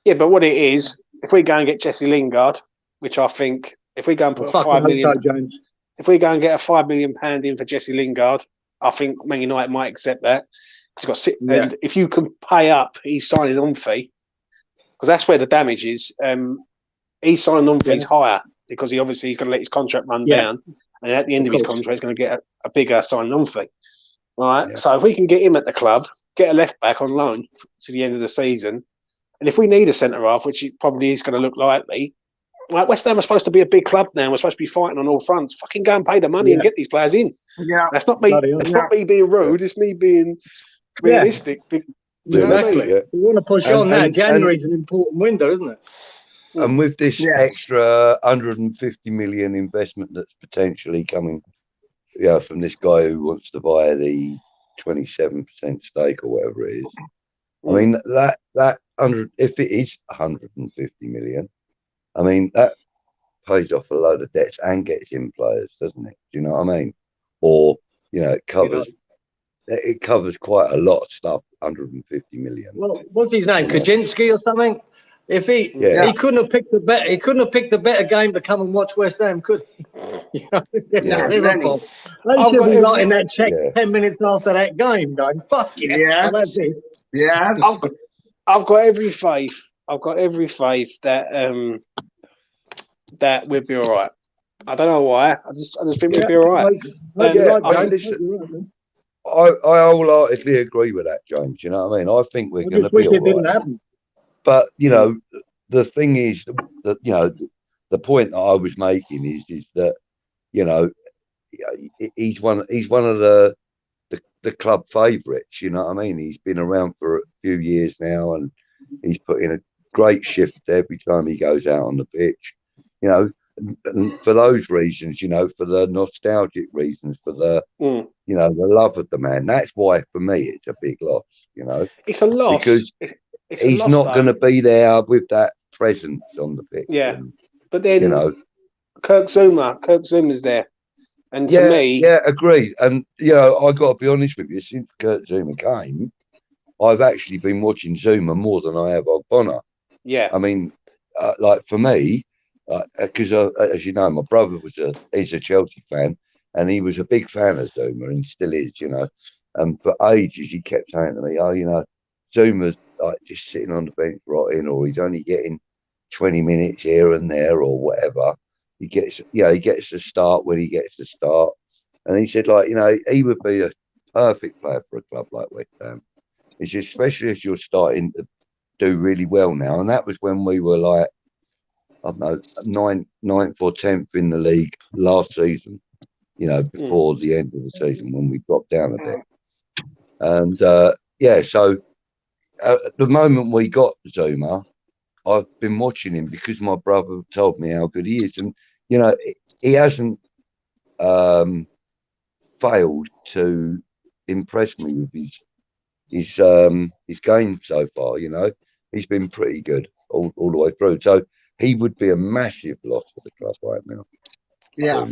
S12: Yeah, but what it is, if we go and get Jesse Lingard, which I think, if we go and put £5 million,
S9: James.
S12: If we go and get a £5 million in for Jesse Lingard, I think Man United might accept that. And if you can pay up his signing on fee, because that's where the damage is. His signing on fee is higher because he's going to let his contract run down, and at the end of his contract, he's going to get a bigger signing on fee. Right. Yeah. So if we can get him at the club, get a left back on loan to the end of the season, and if we need a centre half, which it probably is going to look likely. Like West Ham are supposed to be a big club now. We're supposed to be fighting on all fronts. Fucking go and pay the money and get these players in.
S9: Yeah,
S12: that's not me. That's not me being rude. It's me being realistic.
S9: Exactly. We want to push on that. January's an important window, isn't it?
S1: And with this extra 150 million investment that's potentially coming, from this guy who wants to buy the 27% stake or whatever it is. I mean that 100. If it is 150 million. I mean, that pays off a load of debts and gets in players, doesn't it? Do you know what I mean? Or, it covers quite a lot of stuff, 150 million.
S9: Well, what's his name? Kaczynski or something? If he couldn't have picked the better game to come and watch West Ham, could he? Liverpool. They should be writing that check 10 minutes after that game, going, fuck yeah. That's it.
S13: Yeah.
S12: I've got every faith. That that we'll be all right. I don't know why. I just think we'll be all right.
S1: I wholeheartedly agree with that, James. You know what I mean? I think we're going to be all right. But the thing is, the point that I was making is that he's one of the club favourites. You know what I mean? He's been around for a few years now, and he's put in a great shift every time he goes out on the pitch. And for those reasons, for the nostalgic reasons, for the the love of the man. That's why, for me, it's a big loss.
S12: It's a loss
S1: because he's not going to be there with that presence on the pitch.
S12: Yeah, but then Kirk Zuma's there, and to me,
S1: agreed. And I got to be honest with you. Since Kirk Zuma came, I've actually been watching Zuma more than I have Ogbonna.
S12: Yeah,
S1: I mean, like for me. Because as you know, my brother he's a Chelsea fan, and he was a big fan of Zuma, and still is. And for ages he kept saying to me, Zuma's like just sitting on the bench rotting, or he's only getting 20 minutes here and there, or whatever. He gets to start when he gets to start, and he said he would be a perfect player for a club like West Ham. It's just, especially as you're starting to do really well now, and that was when we were like, I don't know, 9th or 10th in the league last season, before the end of the season when we dropped down a bit. And so at the moment we got Zuma, I've been watching him because my brother told me how good he is. And, he hasn't failed to impress me with his game so far, He's been pretty good all the way through. So he would be a massive loss for the club right now.
S9: Yeah,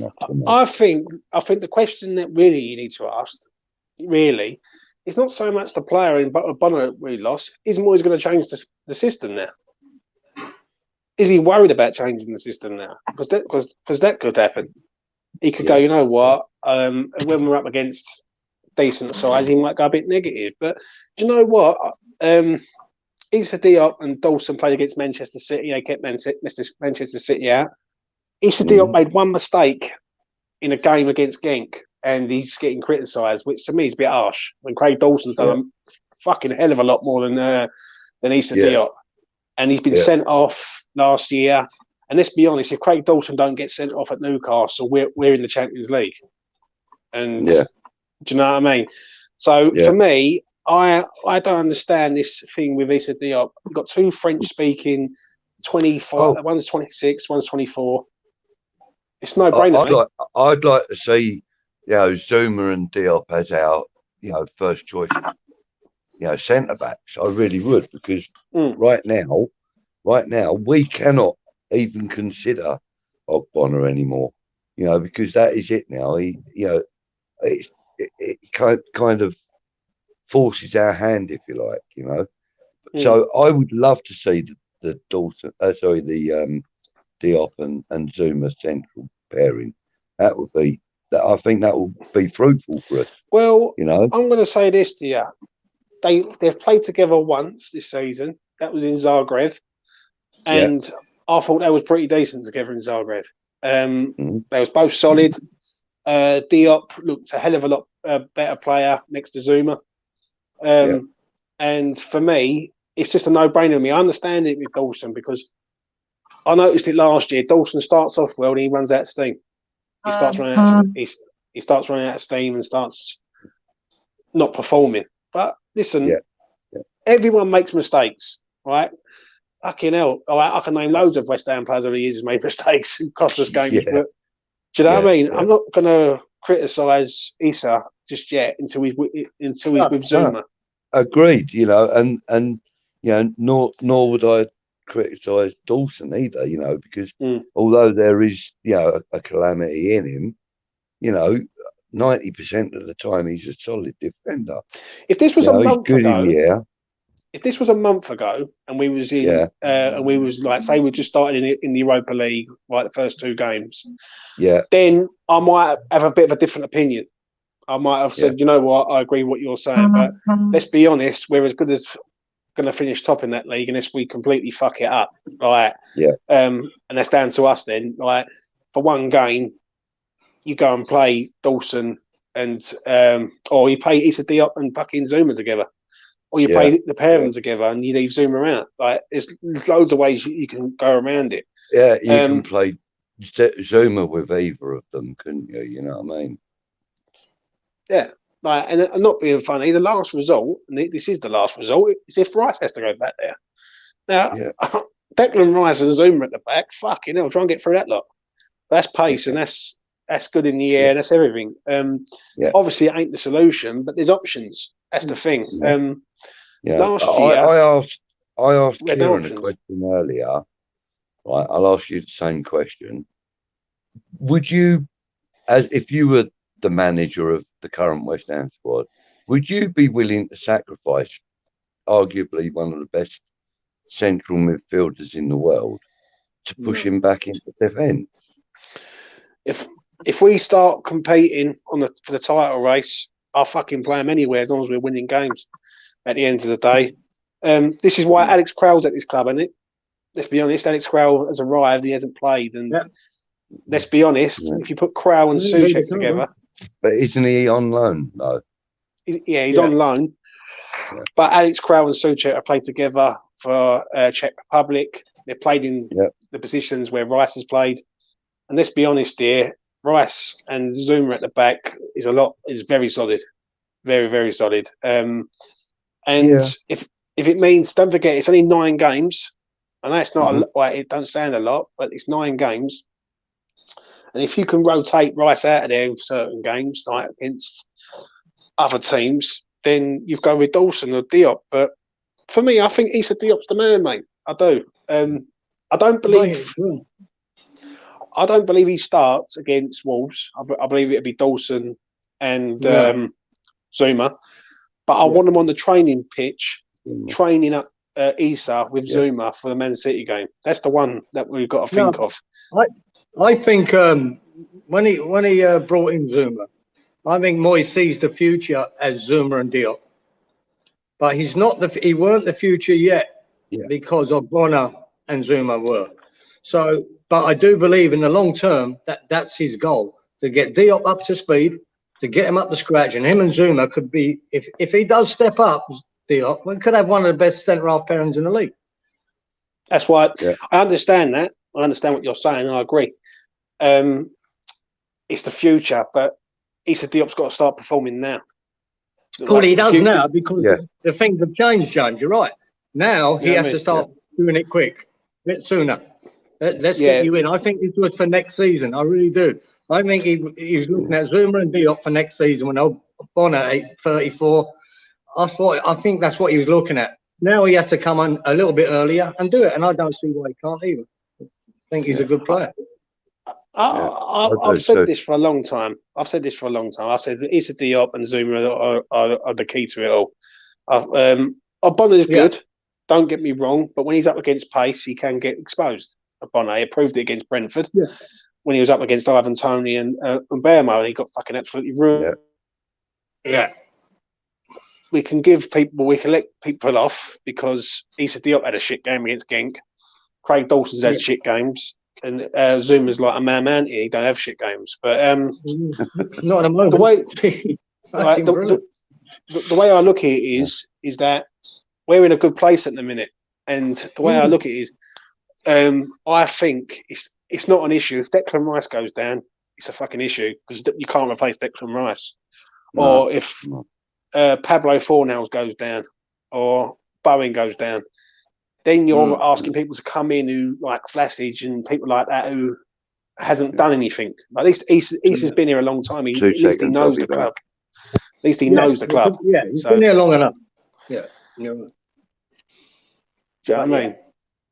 S12: I think the question that really you need to ask, really, is not so much the player in Bonner we lost. Is Moyes going to change the system now? is he worried about changing the system now? Because that could happen. He could go, you know what? When we're up against decent sides, he might go a bit negative. But do you know what? Issa Diop and Dawson played against Manchester City. They kept Manchester City out. Issa Diop made one mistake in a game against Genk, and he's getting criticised, which to me is a bit harsh. When Craig Dawson's done a fucking hell of a lot more than Issa Diop, and he's been sent off last year. And let's be honest, if Craig Dawson don't get sent off at Newcastle, we're in the Champions League. And do you know what I mean? So for me, I don't understand this thing with Issa Diop. We've got two French-speaking 25. One's 26, one's 24. It's no brainer.
S1: I'd like to see, Zuma and Diop as our, first choice, centre backs. I really would, because right now we cannot even consider Ogbonna anymore. Because that is it now. It kind of forces our hand, if you like. So I would love to see the Dawson, the Diop and Zuma central pairing. That would be that. I think that will be fruitful for us.
S12: Well, I'm going to say this to you: they've played together once this season. That was in Zagreb, and I thought that was pretty decent together in Zagreb. They was both solid. Diop looked a hell of a lot better player next to Zuma. And for me, it's just a no-brainer to me. I understand it with Dawson because I noticed it last year. Dawson starts off well and he runs out of steam. He starts running out. He starts running out of steam and starts not performing. But listen, everyone makes mistakes, right? Fucking hell, I can name loads of West Ham players over the years who's made mistakes and cost us games. But do you know what I mean? I'm not going to criticise Issa just yet until he's with Zuma.
S1: Agreed. And nor would I criticise Dawson either. Because although there is a calamity in him, 90% of the time he's a solid defender.
S12: If this was a month ago, if this was a month ago and we was in, and we was like, say, we just started in the Europa League, like the first two games, then I might have a bit of a different opinion. I might have said, you know what, I agree with what you're saying, but let's be honest, we're as good as going to finish top in that league unless we completely fuck it up, right? And that's down to us then. Like for one game, you go and play Dawson and or you play Issa Diop and fucking Zuma together. Or you play the pair of them together and you leave Zuma out. Like there's loads of ways you can go around it.
S1: Yeah, you can play Zuma with either of them, couldn't you? You know what I mean?
S12: Yeah. Like, and I'm not being funny, the last result, and this is the last result, is if Rice has to go back there. Now, Declan Rice and Zuma at the back, fucking hell, try and get through that lot. That's pace and that's good in the air, that's everything. Obviously it ain't the solution, but there's options. That's the thing. Last year,
S1: I asked Kieran a question earlier. Right, I'll ask you the same question. Would you, as if you were the manager of the current West Ham squad, would you be willing to sacrifice arguably one of the best central midfielders in the world to push him back into defence?
S12: If we start competing for the title race, I'll fucking play him anywhere as long as we're winning games at the end of the day. This is why Alex Crowell's at this club, isn't it? Let's be honest, Alex Crowell has arrived, he hasn't played. And let's be honest, if you put Crowell and Souček together.
S1: But isn't he on loan, though?
S12: He's on loan. But Alex Crowell and Souček have played together for Czech Republic. They've played in the positions where Rice has played. And let's be honest here, Rice and Zuma at the back is very solid, very, very solid. And if it means, don't forget, it's only 9 games. I know it's not it don't sound a lot, but it's 9 games. And if you can rotate Rice out of there in certain games, like against other teams, then you go with Dawson or Diop. But for me, I think Issa Diop's the man, mate. I do. I don't believe he starts against Wolves. I believe it'd be Dawson and Zuma. But I want him on the training pitch, training up Issa with Zuma for the Man City game. That's the one that we've got to think of.
S9: I think when he brought in Zuma, I think Moyes sees the future as Zuma and Diop, but he weren't the future yet because of Bonner and Zuma were. So, but I do believe in the long term that's his goal, to get Diop up to speed, to get him up to scratch, and him and Zuma could be, if he does step up, Diop, we could have one of the best centre half pairings in the league.
S12: That's why I understand that. I understand what you're saying. I agree. It's the future, but Issa Diop's got to start performing now.
S9: Well, he does now because the things have changed, James. You're right. Now he has to start doing it quick, a bit sooner. Let's get you in. I think it's good for next season. I really do. I think he's looking at Zuma and Diop for next season when Bonner 34. I think that's what he was looking at. Now he has to come on a little bit earlier and do it, and I don't see why he can't either. I think he's a good player.
S12: I've said this for a long time. I said Issa Diop and Zuma are the key to it all. Bonner's good. Don't get me wrong, but when he's up against pace, he can get exposed. Bonner, he proved it against Brentford when he was up against Ivan Toney and Bermo, and he got fucking absolutely ruined. We can let people off because Issa Diop had a shit game against Genk. Craig Dawson's had shit games. And Zuma's like a man here. He don't have shit games, but
S9: not at the moment.
S12: The way I look at it is that we're in a good place at the minute, and the way I look at it is, I think it's not an issue if Declan Rice goes down. It's a fucking issue because you can't replace Declan Rice, or if Pablo Fornals goes down, or Bowen goes down. Then you're asking people to come in who like Vlasic and people like that who hasn't done anything. At least Issa's been here a long time. At least he knows the club. At least he knows the club.
S9: Yeah, he's been here long enough. Yeah.
S12: Do you know what I mean?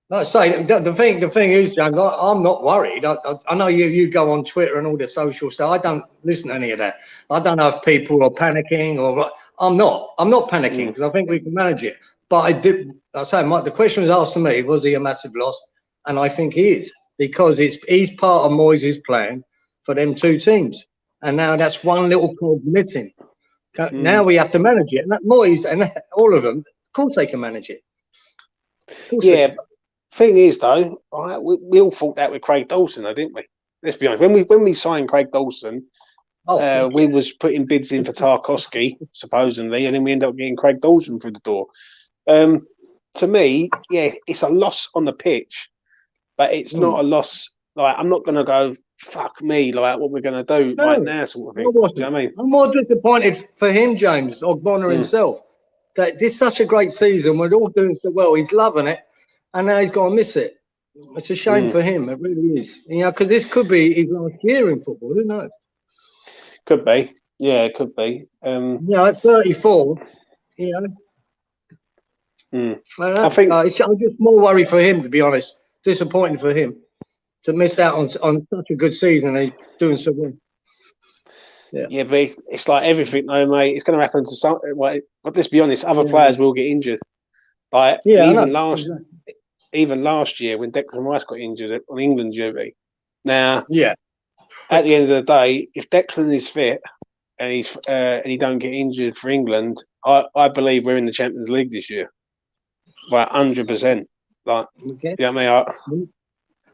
S9: Like I say, the thing is, James, I'm not worried. I know you go on Twitter and all the social stuff. I don't listen to any of that. I don't know if people are panicking or I'm not panicking because I think we can manage it. But the question was asked to me, was he a massive loss? And I think he is, because he's part of Moyes' plan for them two teams. And now that's one little cog missing. Now we have to manage it. And that Moyes and all of them, of course they can manage it.
S12: Thing is, though, we all thought that with Craig Dawson, though, didn't we? Let's be honest. When we signed Craig Dawson, we was putting bids in for Tarkowski, supposedly, and then we ended up getting Craig Dawson through the door. To me, it's a loss on the pitch, but it's not a loss. Like, I'm not going to go, fuck me, like what we're going to do right now, sort of thing. Do you know what I mean?
S9: I'm more disappointed for him, James, or Bonner himself, that this is such a great season. We're all doing so well. He's loving it, and now he's going to miss it. It's a shame for him. It really is. You know, because this could be his last year in football. Who knows?
S12: Could be. Yeah, it could be.
S9: At 34, you know. I think I'm just more worried for him, to be honest. Disappointing for him to miss out on such a good season. And he's doing so well.
S12: Yeah, but it's like everything, though, mate. It's going to happen to some. But let's be honest, other players will get injured. Like even last year when Declan Rice got injured on England duty. Now, at the end of the day, if Declan is fit and he don't get injured for England, I believe we're in the Champions League this year. Like 100%. Like, you know what I mean?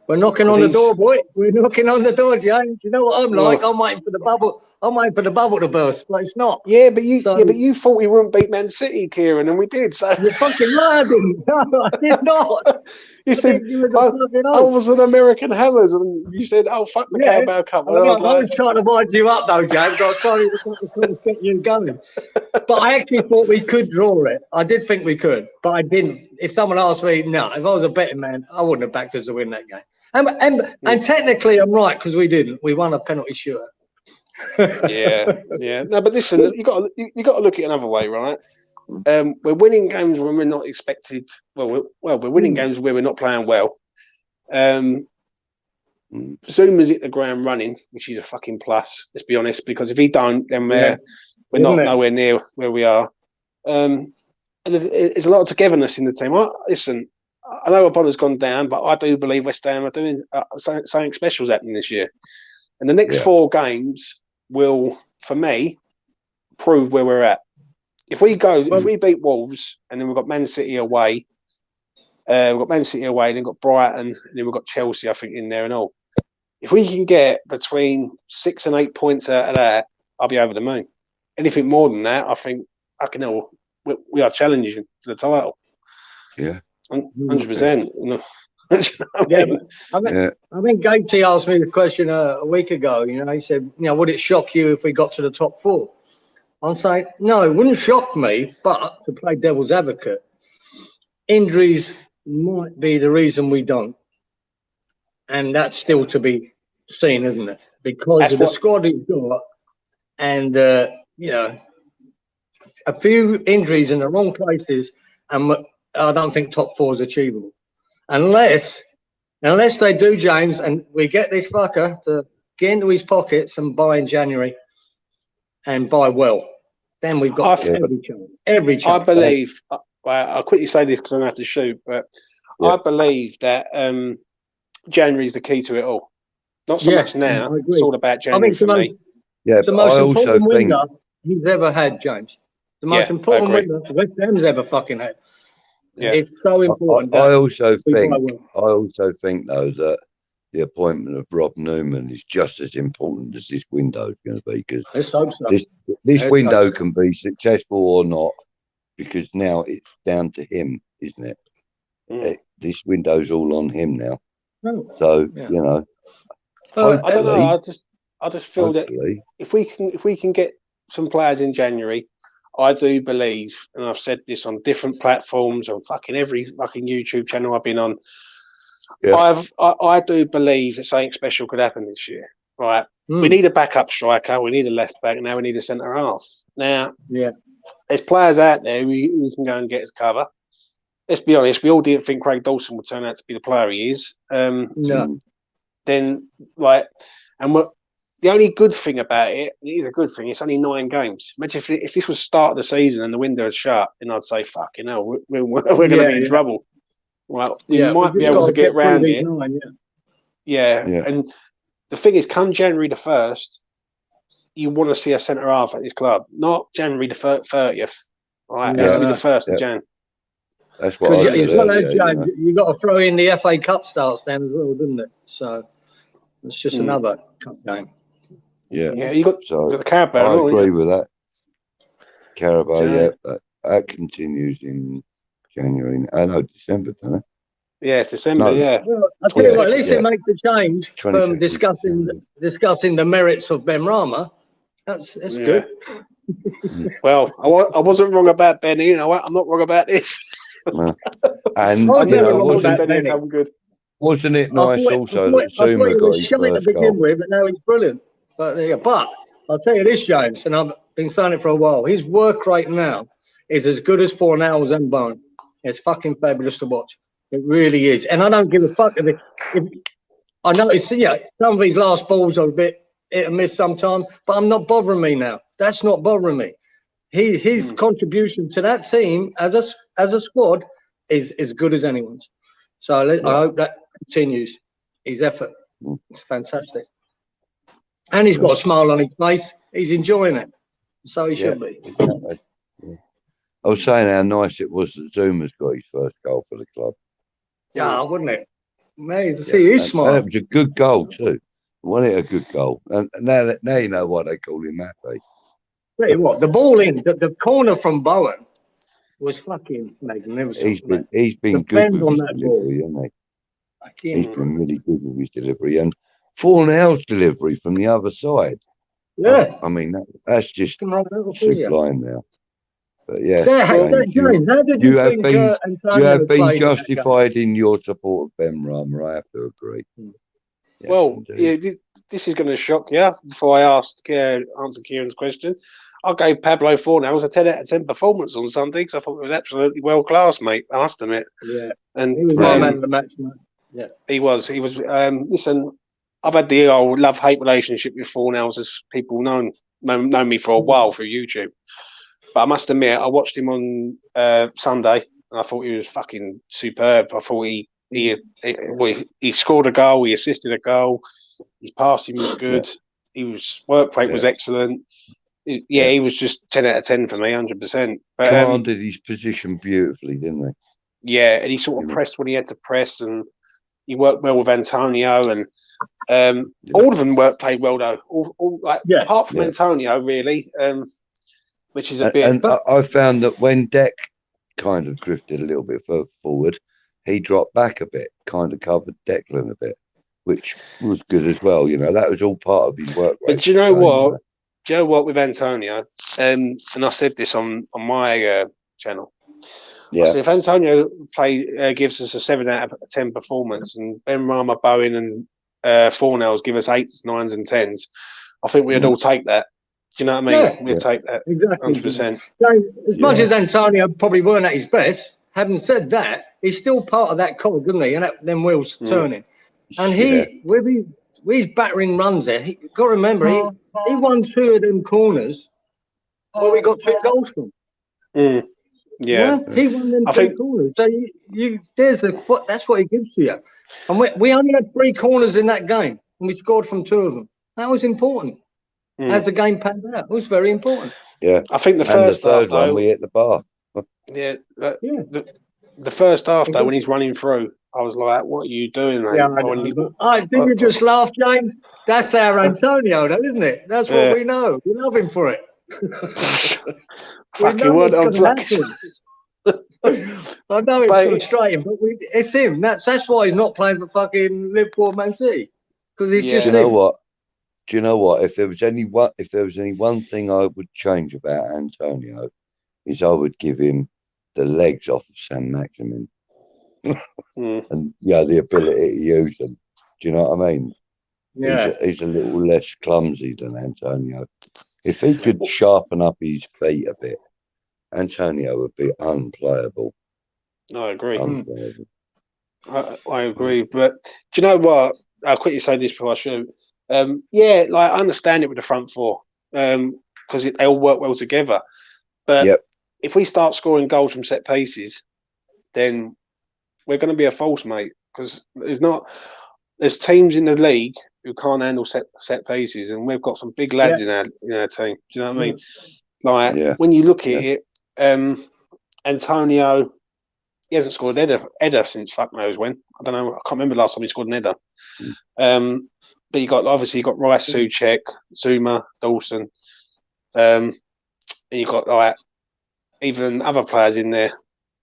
S9: We're knocking on the door, boy. We're knocking on the door, James. You know what I'm like? I'm waiting for the bubble. I'm waiting for the bubble to burst, but it's not.
S12: Yeah, but you thought we wouldn't beat Man City, Kieran, and we did. So
S9: you're fucking lying. No, I did not.
S12: You said I was an American Hammers, and you said, "Oh fuck the Carabao Cup."
S9: I was trying to wind you up, though, James. I was trying to get you going. But I actually thought we could draw it. I did think we could, but I didn't. If someone asked me, no, if I was a betting man, I wouldn't have backed us to win that game. And technically, I'm right because we didn't. We won a penalty shootout.
S12: yeah. No, but listen, you got to look at it another way, right? We're winning games when we're not expected. We're winning games where we're not playing well. Zuma's hit the ground running, which is a fucking plus. Let's be honest, because if he don't, then we're not nowhere near where we are. and there's a lot of togetherness in the team. Listen, I know Bonner's gone down, but I do believe West Ham are doing something special's happening this year. And the next 4 games will, for me, prove where we're at. If we beat Wolves, and then we've got Man City away, then we've got Brighton, and then we've got Chelsea, I think, in there and all. If we can get between 6 and 8 points out of that, I'll be over the moon. Anything more than that, I think we are challenging for the title.
S1: Yeah,
S12: 100%.
S9: I think Gaty asked me the question a week ago. He said, would it shock you if we got to the top 4? I'll say, no, it wouldn't shock me, but to play devil's advocate, injuries might be the reason we don't. And that's still to be seen, isn't it? Because of the squad he's got and, a few injuries in the wrong places, and I don't think top 4 is achievable. Unless they do, James, and we get this fucker to get into his pockets and buy in January and buy well. Then we've got every chance.
S12: I believe, I'll quickly say this because I'm going to have to shoot, but I believe that January is the key to it all. Not so much now. It's all about January for me.
S1: Yeah,
S9: it's the most important window he's ever had, James. The most important window West Ham's ever fucking had. Yeah. It's so important.
S1: I also think though that the appointment of Rob Newman is just as important as this window is going to be, because this window can be successful or not, because now it's down to him, isn't it? This window's all on him now. So I
S12: don't know. I just feel that if we can get some players in January, I do believe, and I've said this on different platforms, on fucking every fucking YouTube channel I've been on. Yeah. I do believe that something special could happen this year. Right? We need a backup striker. We need a left back. Now we need a centre half. Now, there's players out there we can go and get as cover. Let's be honest. We all didn't think Craig Dawson would turn out to be the player he is.
S9: No.
S12: Then, the only good thing about it is a good thing. It's only 9 games. Imagine if this was start of the season and the window is shut, then I'd say, fucking hell, we're going to be in trouble. Well, we might be able to get round it. And the thing is, come January the 1st, you want to see a centre half at this club, not January the 30th. Right? It's only the 1st of Jan.
S1: That's what I said.
S9: You've got to throw in the FA Cup starts then as well, didn't it? So it's just another cup game.
S12: Yeah, you got the Carabao.
S1: I agree with that. Carabao, that continues in January. December, doesn't it?
S12: Yeah, it's December.
S9: Well, I tell you what, at least it makes a change from discussing the merits of Ben Rama. That's good.
S12: Well, I wasn't wrong about Benny. You know what? I'm not wrong about this.
S1: And wasn't it nice also that Zuma got his first goal?
S9: But now he's brilliant. But I'll tell you this, James, and I've been saying it for a while. His work rate now is as good as Fornals and Bowen. It's fucking fabulous to watch. It really is. And I don't give a fuck if I notice, some of his last balls are a bit hit and miss sometimes, but I'm not bothering me now. That's not bothering me. His contribution to that team as a squad is as good as anyone's. So I hope that continues. His effort. It's fantastic. And he's got a smile on his face. He's enjoying it. So he should be.
S1: I was saying how nice it was that Zuma's got his first goal for the club.
S9: Yeah, wouldn't it? Amazing to see his smile.
S1: It was a good goal too. Wasn't it a good goal? And now you know why they call him Happy.
S9: Tell you what, the ball in the corner from Bowen was fucking magnificent.
S1: He's been good with his delivery, hasn't he? He's been really good with his delivery, and Fornals' delivery from the other side.
S9: Yeah,
S1: I mean that's just sublime now. But
S9: James, how did you think
S1: you have been justified in your support of Ben Rama. I have to agree.
S12: This is going to shock you. Before I answer Kieran's question, I gave Pablo Fornals a 10 out of 10 performance on Sunday because I thought it was absolutely world class, mate. I must admit.
S9: Yeah,
S12: and
S9: he was my man of the match, mate. Yeah,
S12: he was. Listen, I've had the old love-hate relationship with Fornals, as people know me for a while through YouTube. But I must admit, I watched him on Sunday, and I thought he was fucking superb. I thought he scored a goal, he assisted a goal, his passing was good, his work rate was excellent. He was just 10 out of 10 for me, 100%. But,
S1: commanded his position beautifully, didn't he?
S12: Yeah, and he sort of pressed when he had to press, and he worked well with Antonio, and all of them played well though. Apart from Antonio, really, which is a bit.
S1: And I found that when Deck kind of drifted a little bit further forward, he dropped back a bit, kind of covered Declan a bit, which was good as well. You know, that was all part of his work.
S12: But do you know what? Do you know what with Antonio? And I said this on my channel. Yeah. So if Antonio gives us a 7 out of 10 performance, and Benrahma, Bowen, and Fornells give us 8s, 9s, and 10s, I think we'd all take that. Do you know what I mean?
S9: Yeah.
S12: We'd take that.
S9: Exactly.
S12: 100%.
S9: So, as much as Antonio probably weren't at his best, having said that, he's still part of that cog, isn't he? And them wheels turning. And he, with his battering runs there, you got to remember, he won 2 of them corners where we got 2 goals from.
S12: Yeah,
S9: he won them 2 corners. So that's what he gives to you. And we only had 3 corners in that game, and we scored from 2 of them. That was important. As the game panned out, it was very important.
S1: Yeah,
S12: I think the first half, though,
S1: we hit the bar.
S12: The first half, though, when he's running through, I was like, "What are you doing, mate?"
S9: Yeah, didn't you just laugh, James? That's our Antonio, though, isn't it? That's what we know. We love him for it.
S12: Fucking word on
S9: I know it's frustrating, but it's him. That's why he's not playing for fucking Liverpool, Man City, because he's just.
S1: You know what? Do you know what? If there was any one thing I would change about Antonio, is I would give him the legs off of Sam Maximin, and the ability to use them. Do you know what I mean?
S9: Yeah,
S1: he's a little less clumsy than Antonio. If he could sharpen up his feet a bit, Antonio would be unplayable.
S12: I agree.
S1: Unplayable.
S12: I agree. But do you know what? I'll quickly say this before I shoot. I understand it with the front 4 because they all work well together. But if we start scoring goals from set pieces, then we're going to be a false, mate. Because there's teams in the league who can't handle set pieces, and we've got some big lads in our team. Do you know what I mean? When you look at it, Antonio, he hasn't scored an header since fuck knows when. I don't know. I can't remember the last time he scored an header. But you got Rice, Souček, Zuma, Dawson, and you got even other players in there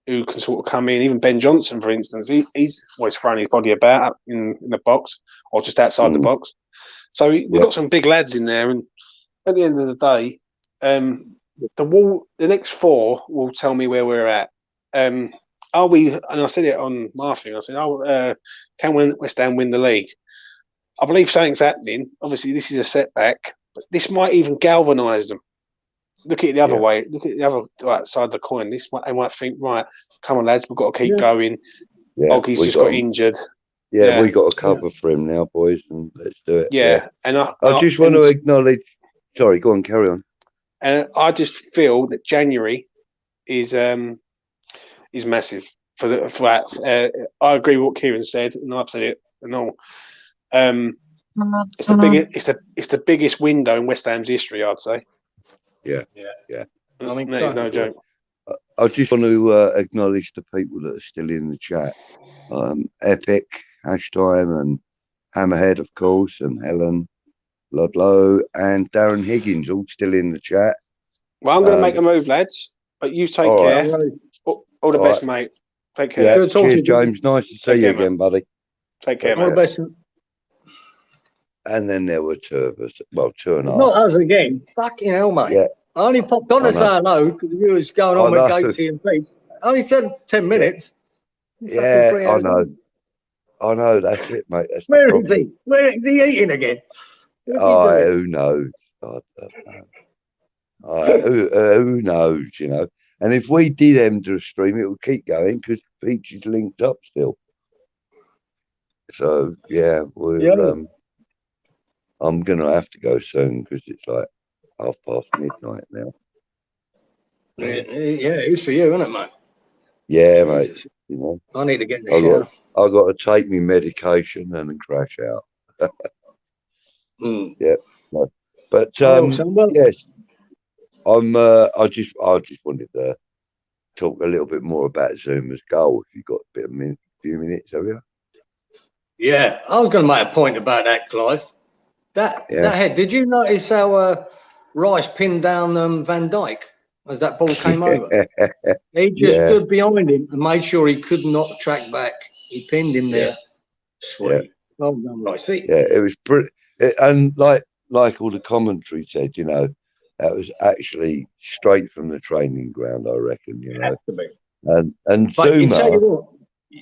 S12: who can sort of come in. Even Ben Johnson, for instance, he's always throwing his body about in the box or just outside the box. So we've got some big lads in there, and at the end of the day, the next 4 will tell me where we're at. Are we? And I said it on my thing. I said, can West Ham win the league? I believe something's happening. Obviously, this is a setback, but this might even galvanise them. Look at it the other way. Look at the other side of the coin. They might think, right, come on, lads, we've got to keep going. Oggy's just got injured.
S1: We got a cover for him now, boys, and let's do it.
S12: And
S1: I just want to acknowledge. Sorry, go on, carry on.
S12: And I just feel that January is massive for that. I agree with what Kieran said, and I've said it and all. It's the biggest window in West Ham's history, I'd say.
S1: Yeah.
S12: I mean, that is no joke.
S1: I just want to acknowledge the people that are still in the chat. Epic, Hashtime, and Hammerhead, of course, and Helen, Ludlow, and Darren Higgins, all still in the chat.
S12: Well, I'm going to make a move, lads. But you take care.
S9: Right.
S12: All the best, mate. Take care.
S1: Cheers, James. Nice to see you again, buddy.
S12: Take care,
S9: all the best.
S1: And then there were 2 of us. Well, 2 and a half.
S9: Not us again. Fucking hell, mate.
S1: Yeah.
S9: I only popped on to say hello because you was going on with Gatesy and Pete. I only said 10 minutes.
S1: Yeah, I know. I know. That's it, mate. That's
S9: Where is he? Where is he eating again?
S1: Who knows? I don't know. Who knows, you know? And if we did enter a stream, it would keep going because Peach is linked up still. So, I'm going to have to go soon because it's like midnight now.
S9: Yeah, it's for you, isn't it, mate?
S1: Yeah,
S9: Jesus.
S1: mate. You know,
S9: I need to get in the shower.
S1: I got to take me medication and then crash out. Yeah, no. But yes, I just wanted to talk a little bit more about Zuma's goal. If you got a few minutes, have you?
S9: Yeah, I was going to make a point about that, Clive. That head. Did you notice how Rice pinned down Van Dijk as that ball came over? He just stood behind him and made sure he could not track back. He pinned him there. Sweet. Well done, Rice.
S1: Yeah, it was pretty. And like all the commentary said, you know, that was actually straight from the training ground, I reckon. You know, and
S9: but
S1: Zuma.
S9: You tell you what,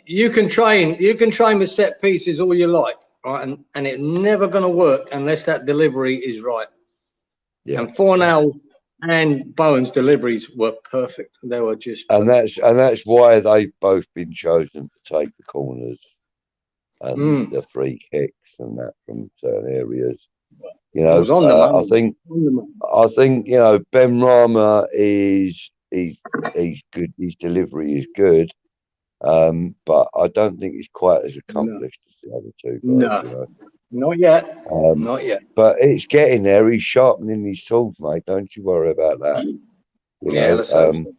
S9: you can train with set pieces all you like, right? And it's never going to work unless that delivery is right. Yeah. And Fornell and Bowen's deliveries were perfect. They were just perfect.
S1: And that's why they've both been chosen to take the corners and the free kicks and that from certain areas. You know, I think you know Ben Rama is good. His delivery is good, but I don't think he's quite as accomplished as the other two guys. You know?
S9: Not yet. Not yet.
S1: But it's getting there. He's sharpening his tools, mate. Don't you worry about that. You know,
S9: let's hope so.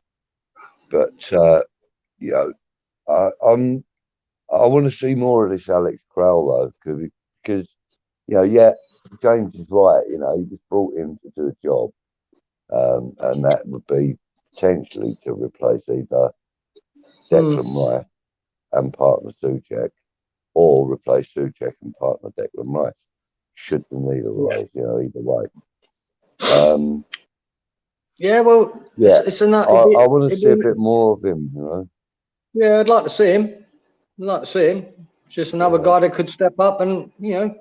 S1: But you know, I want to see more of this Alex Crowell though, because you know, James is right. You know, he was brought in to do a job, and that would be potentially to replace either Declan Rice and partner Souček, or replace Souček and partner Declan Rice. Should the need arise, you know, either way.
S9: It's enough.
S1: I want to see a bit more of him, you know.
S9: Yeah, I'd like to see him. It's just another guy that could step up and, you know,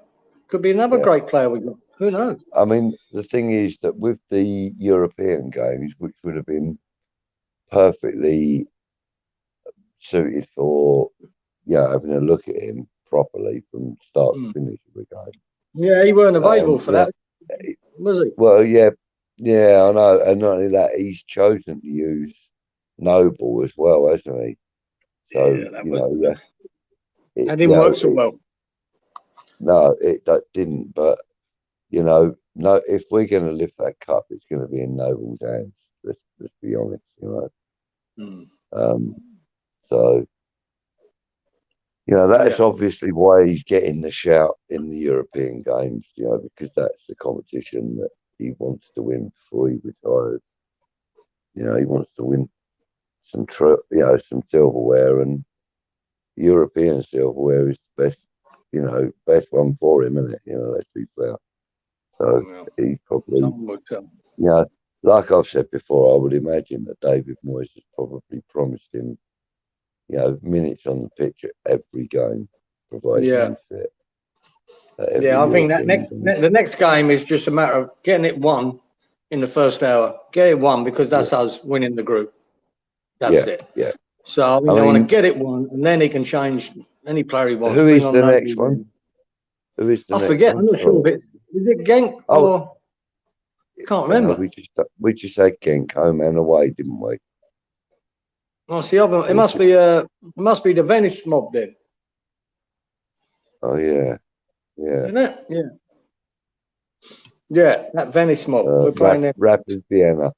S9: could be another great player we got. Who knows?
S1: I mean, the thing is that with the European games, which would have been perfectly suited for, having a look at him properly from start to finish of the game.
S9: Yeah, he weren't available for that, was he?
S1: Well, yeah, I know. And not only that, he's chosen to use Noble as well, hasn't he? So,
S9: that didn't work so well.
S1: No, it didn't. But, you know, if we're going to lift that cup, it's going to be in Noble's hands. Let's be honest, you know. So, you know, that's obviously why he's getting the shout in the European games, you know, because that's the competition that he wants to win before he retires. You know, he wants to win some silverware, and European silverware is the best, you know, best one for him, isn't it? You know, let's be fair. So he's probably, you know, like I've said before, I would imagine that David Moyes has probably promised him, you know, minutes on the pitch at every game, provided he's fit.
S9: I think that the next game is just a matter of getting it won in the first hour. Get it won, because that's us winning the group. That's it.
S1: Yeah.
S9: So I want to get it won, and then he can change any player he wants.
S1: Who is the next one? Who is the next one?
S9: I forget. I'm not sure. Is it Genk or? Can't remember.
S1: We just had Genk home and away, didn't we?
S9: Oh, see, it must be the Venice mob then.
S1: Oh yeah.
S9: Isn't it? Yeah, that Venice mob. We're playing there.
S1: Rapid Vienna.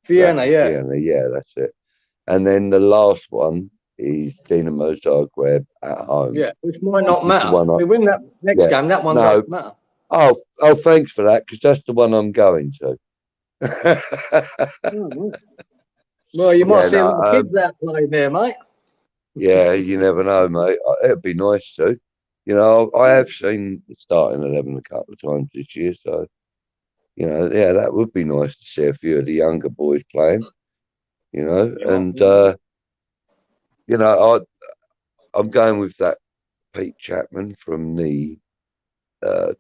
S9: Vienna,
S1: yeah, that's it. And then the last one is Dinamo Zagreb at home.
S9: Yeah, which might not matter. If we win that next game, that one won't matter.
S1: Oh, thanks for that, because that's the one I'm going to.
S9: Well, you might see a lot of kids out playing there, mate.
S1: Yeah, you never know, mate. It'd be nice to. You know, I have seen the starting 11 a couple of times this year, so, you know, that would be nice to see a few of the younger boys playing, you know, and, you know, I'm going with that Pete Chapman from the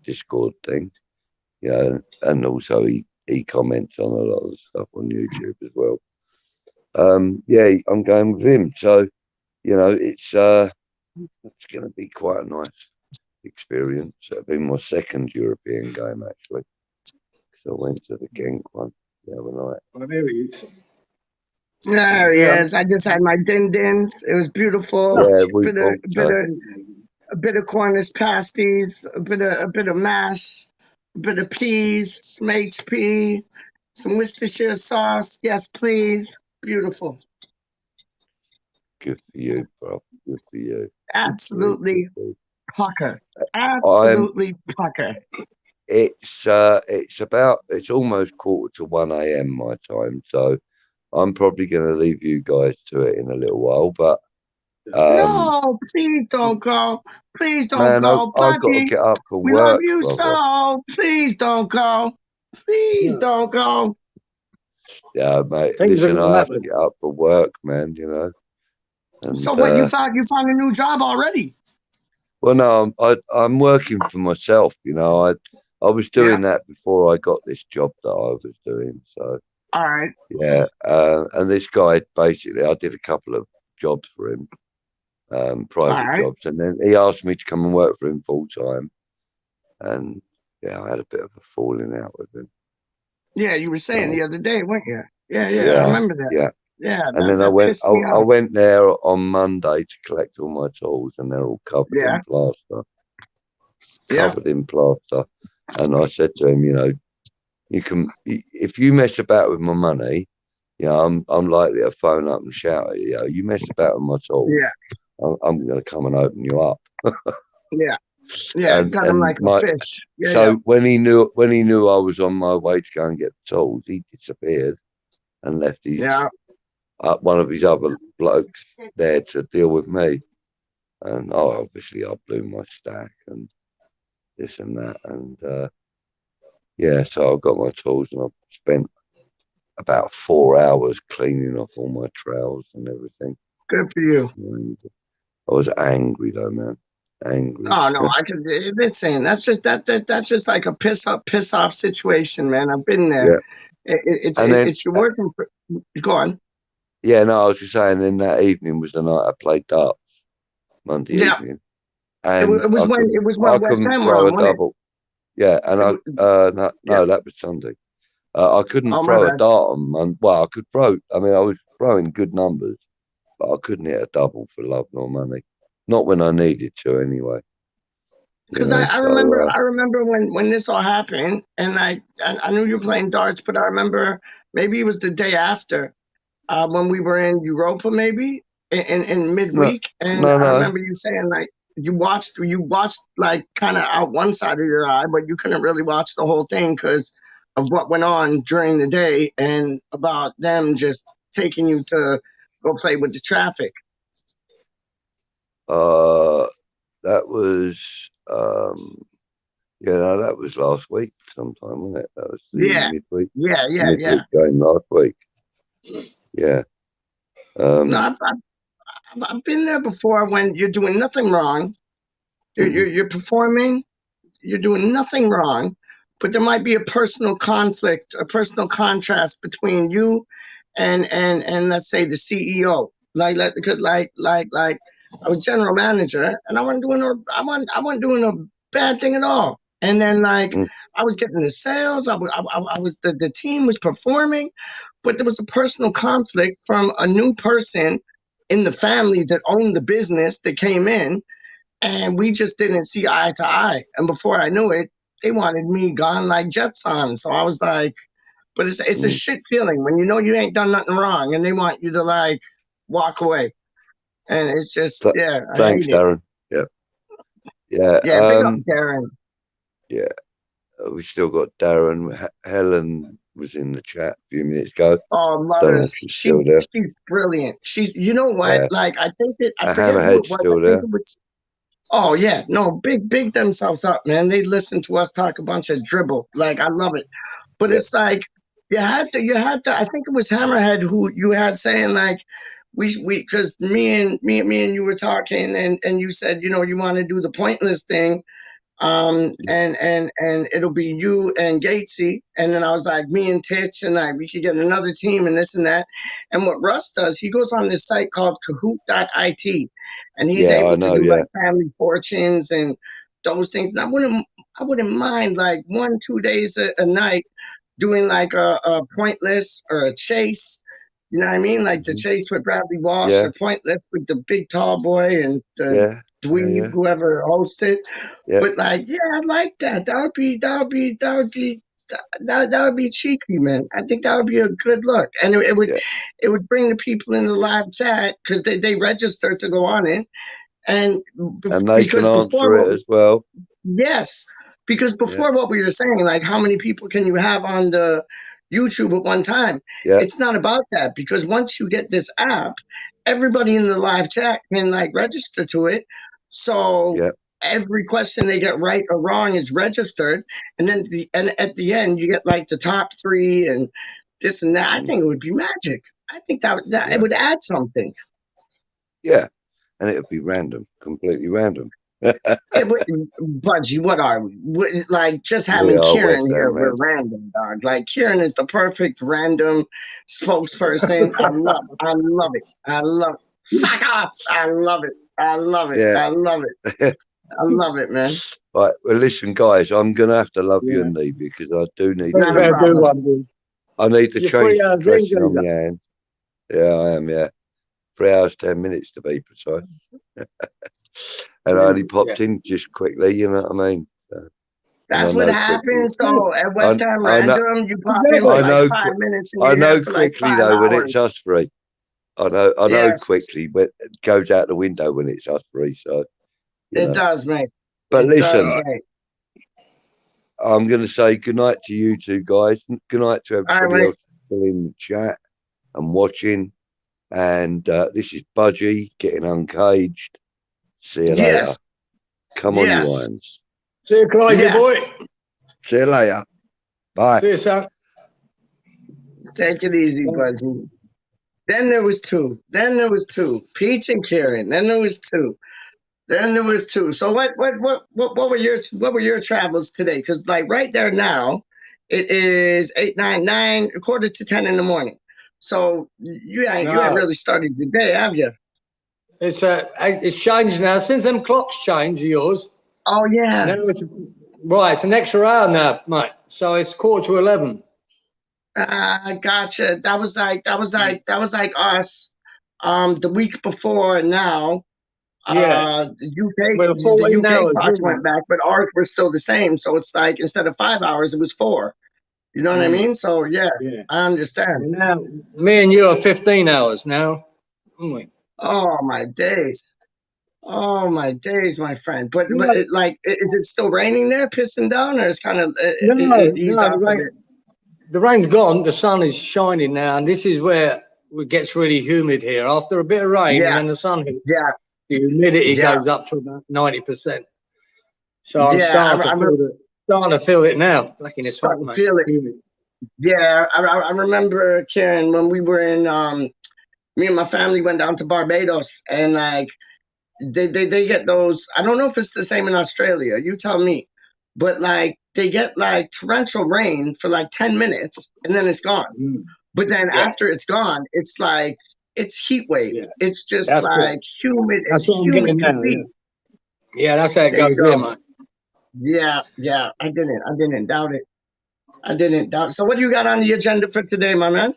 S1: Discord thing, you know, and also he comments on a lot of the stuff on YouTube as well. I'm going with him. So, you know, it's going to be quite a nice experience. It'll be my second European game, actually. So I went to the Genk one the other night.
S9: Well, there he is.
S3: There he is. I just had my din-dins. It was beautiful.
S1: Yeah, we
S3: Bit of,
S1: thought
S3: bit
S1: so.
S3: of, a bit of Cornish pasties, a bit of mash, a bit of peas, some HP, some Worcestershire sauce. Yes, please. Beautiful.
S1: Good for you, bro. Good for you.
S3: Absolutely pucker.
S1: I'm.
S3: Absolutely pucker.
S1: It's almost 1:45 a.m. my time, so I'm probably going to leave you guys to it in a little while. But
S3: No, please don't go. Please don't
S1: man,
S3: go.
S1: I've got to
S3: Pachi,
S1: get up for
S3: we love
S1: work,
S3: you
S1: brother.
S3: so. Please don't go. Please don't go.
S1: Yeah, mate.
S9: Things are
S1: Listen,
S9: gonna
S1: I have to
S9: happen.
S1: get up for work, man. You know. And
S3: So what, you found a new job already?
S1: well, no, I'm working for myself. You know, I was doing that before I got this job that I was doing. So
S3: all right.
S1: yeah, and this guy basically, I did a couple of jobs for him, private jobs, and then he asked me to come and work for him full time. And yeah, I had a bit of a falling out with him.
S3: Yeah, you were saying the other day, weren't you? Yeah, I remember that.
S1: Yeah.
S3: Yeah,
S1: And then
S3: that pissed me
S1: I
S3: off.
S1: went there on Monday to collect all my tools, and they're all covered in plaster. Covered in plaster. And I said to him, you know, if you mess about with my money, you know, I'm likely to phone up and shout at you. You know, you mess about with my tools, I'm going to come and open you up.
S3: Yeah, got him like a fish.
S1: So when he knew I was on my way to go and get the tools, he disappeared and left his one of his other blokes there to deal with me. And obviously I blew my stack and this and that, and yeah, so I got my tools and I spent about 4 hours cleaning off all my trowels and everything.
S3: Good for you.
S1: And I was angry though, man. Angry.
S3: Oh no, I can listen. That's just like a piss off situation, man. I've been there. It's you're working for. Go on.
S1: Yeah, no, I was just saying. Then that evening was the night I played darts. Monday evening. And
S3: it was when
S1: I
S3: West
S1: couldn't
S3: Ham
S1: throw
S3: won,
S1: a
S3: wasn't it?
S1: double. Yeah, and no, that was Sunday. I couldn't throw a dart on Monday. Well, I could throw. I mean, I was throwing good numbers, but I couldn't hit a double for love nor money. Not when I needed to, anyway.
S3: Because I remember when this all happened, and I knew you were playing darts, but I remember maybe it was the day after when we were in Europa, maybe in midweek, and I remember you saying like you watched like kind of out one side of your eye, but you couldn't really watch the whole thing because of what went on during the day and about them just taking you to go play with the traffic.
S1: That was that was last week sometime, wasn't it? That was the midweek. Midweek game last week. Yeah.
S3: No, I've been there before when you're doing nothing wrong. You're performing, you're doing nothing wrong, but there might be a personal conflict, a personal contrast between you and let's say the CEO. Like I was general manager and I wasn't doing a bad thing at all. And then like I was getting the sales, I was the team was performing, but there was a personal conflict from a new person in the family that owned the business that came in, and we just didn't see eye to eye. And before I knew it, they wanted me gone like Jetson. So I was like, but it's a shit feeling when you know you ain't done nothing wrong and they want you to like walk away. And it's just
S1: thanks, Darren. Yeah.
S3: Yeah, big up Darren.
S1: Yeah. We still got Darren. Helen was in the chat a few minutes ago.
S3: Oh, love her. She's brilliant. She's, you know what? Like, I think that I forget who it was.
S1: Still there.
S3: Oh yeah, no, big themselves up, man. They listen to us talk a bunch of dribble. Like, I love it. But it's like you had to. I think it was Hammerhead who you had saying like, we because me and you were talking and you said, you know, you want to do the pointless thing. And it'll be you and Gatesy, and then I was like, me and Titch, and like we could get another team and this and that. And what Russ does, he goes on this site called Kahoot.it, and he's able to do like family fortunes and those things. And I wouldn't mind like 1-2 days a night doing like a pointless or a chase, You know what I mean? Like the chase with Bradley Walsh or Pointless with the big tall boy and the dweeb, whoever hosts it. But like, yeah, I like that. That would be cheeky, man. I think that would be a good look, and it would bring the people in the live chat because they register to go on it, and
S1: they can answer it as well.
S3: Yes, because before what we were saying, like how many people can you have on the YouTube at one time? It's not about that, because once you get this app, everybody in the live chat can like register to it. So every question they get right or wrong is registered, and then at the end you get like the top 3 and this and that. I think it would be magic. I think that it would add something.
S1: Yeah, and it would be random, completely random.
S3: Budgie, what are we? Like just having Kieran here, we're random, dog. Like Kieran is the perfect random spokesperson. I love it. Fuck off. I love it. I love it, man.
S1: Right, well, listen, guys, I'm gonna have to love you and leave you because I do need. I need to change the dressing on my hands. Yeah, I am. Yeah, 3 hours 10 minutes to be precise. And I only popped in just quickly, you know what I mean? So,
S3: that's what happens, though. At WeStHaMRaNdoM, you pop in for like 5 minutes. And
S1: I know
S3: for
S1: quickly,
S3: like
S1: though,
S3: hours.
S1: when it's us 3. I know quickly when it goes out the window when it's us 3. So
S3: it does, mate.
S1: But listen, I'm going to say good night to you two guys. Good night to everybody else still in the chat and watching. And this is Budgie getting uncaged. See you later. Come on, you irons.
S9: See you later, boy.
S1: See you later. Bye.
S9: See you, son.
S3: Take it easy, Budgie. Then there was 2. Peach and Kieran. Then there was 2. So what were your travels today? Because like right there now, it is 8, 9, 9, 9:45 in the morning. So you ain't really started your day, have you?
S9: It's changed now since them clocks changed. Yours.
S3: Oh yeah.
S9: Now it's an extra hour now, mate. So it's 10:45.
S3: Gotcha. That was like us. The week before now. The UK clocks went back, but ours were still the same. So it's like instead of 5 hours, it was 4. You know what I mean? So yeah, I understand.
S9: Now, me and you are 15 hours now.
S3: Oh my days! Oh my days, my friend. But is it still raining there, pissing down, or it's kind of eased off a bit?
S9: The rain's gone. The sun is shining now, and this is where it gets really humid here. After a bit of rain, and then the sun hits.
S3: Yeah.
S9: The humidity goes up to about 90%. So I'm starting to feel it now. Like in
S3: it. Yeah, I remember, Karen, when we were in, me and my family went down to Barbados, and like they get those. I don't know if it's the same in Australia. You tell me. But like they get like torrential rain for like 10 minutes, and then it's gone. But then after it's gone, it's like it's heat wave. It's just humid.
S9: That's what I'm getting now. Yeah, that's how it goes here, man.
S3: Yeah. I didn't doubt it. So what do you got on the agenda for today, my man?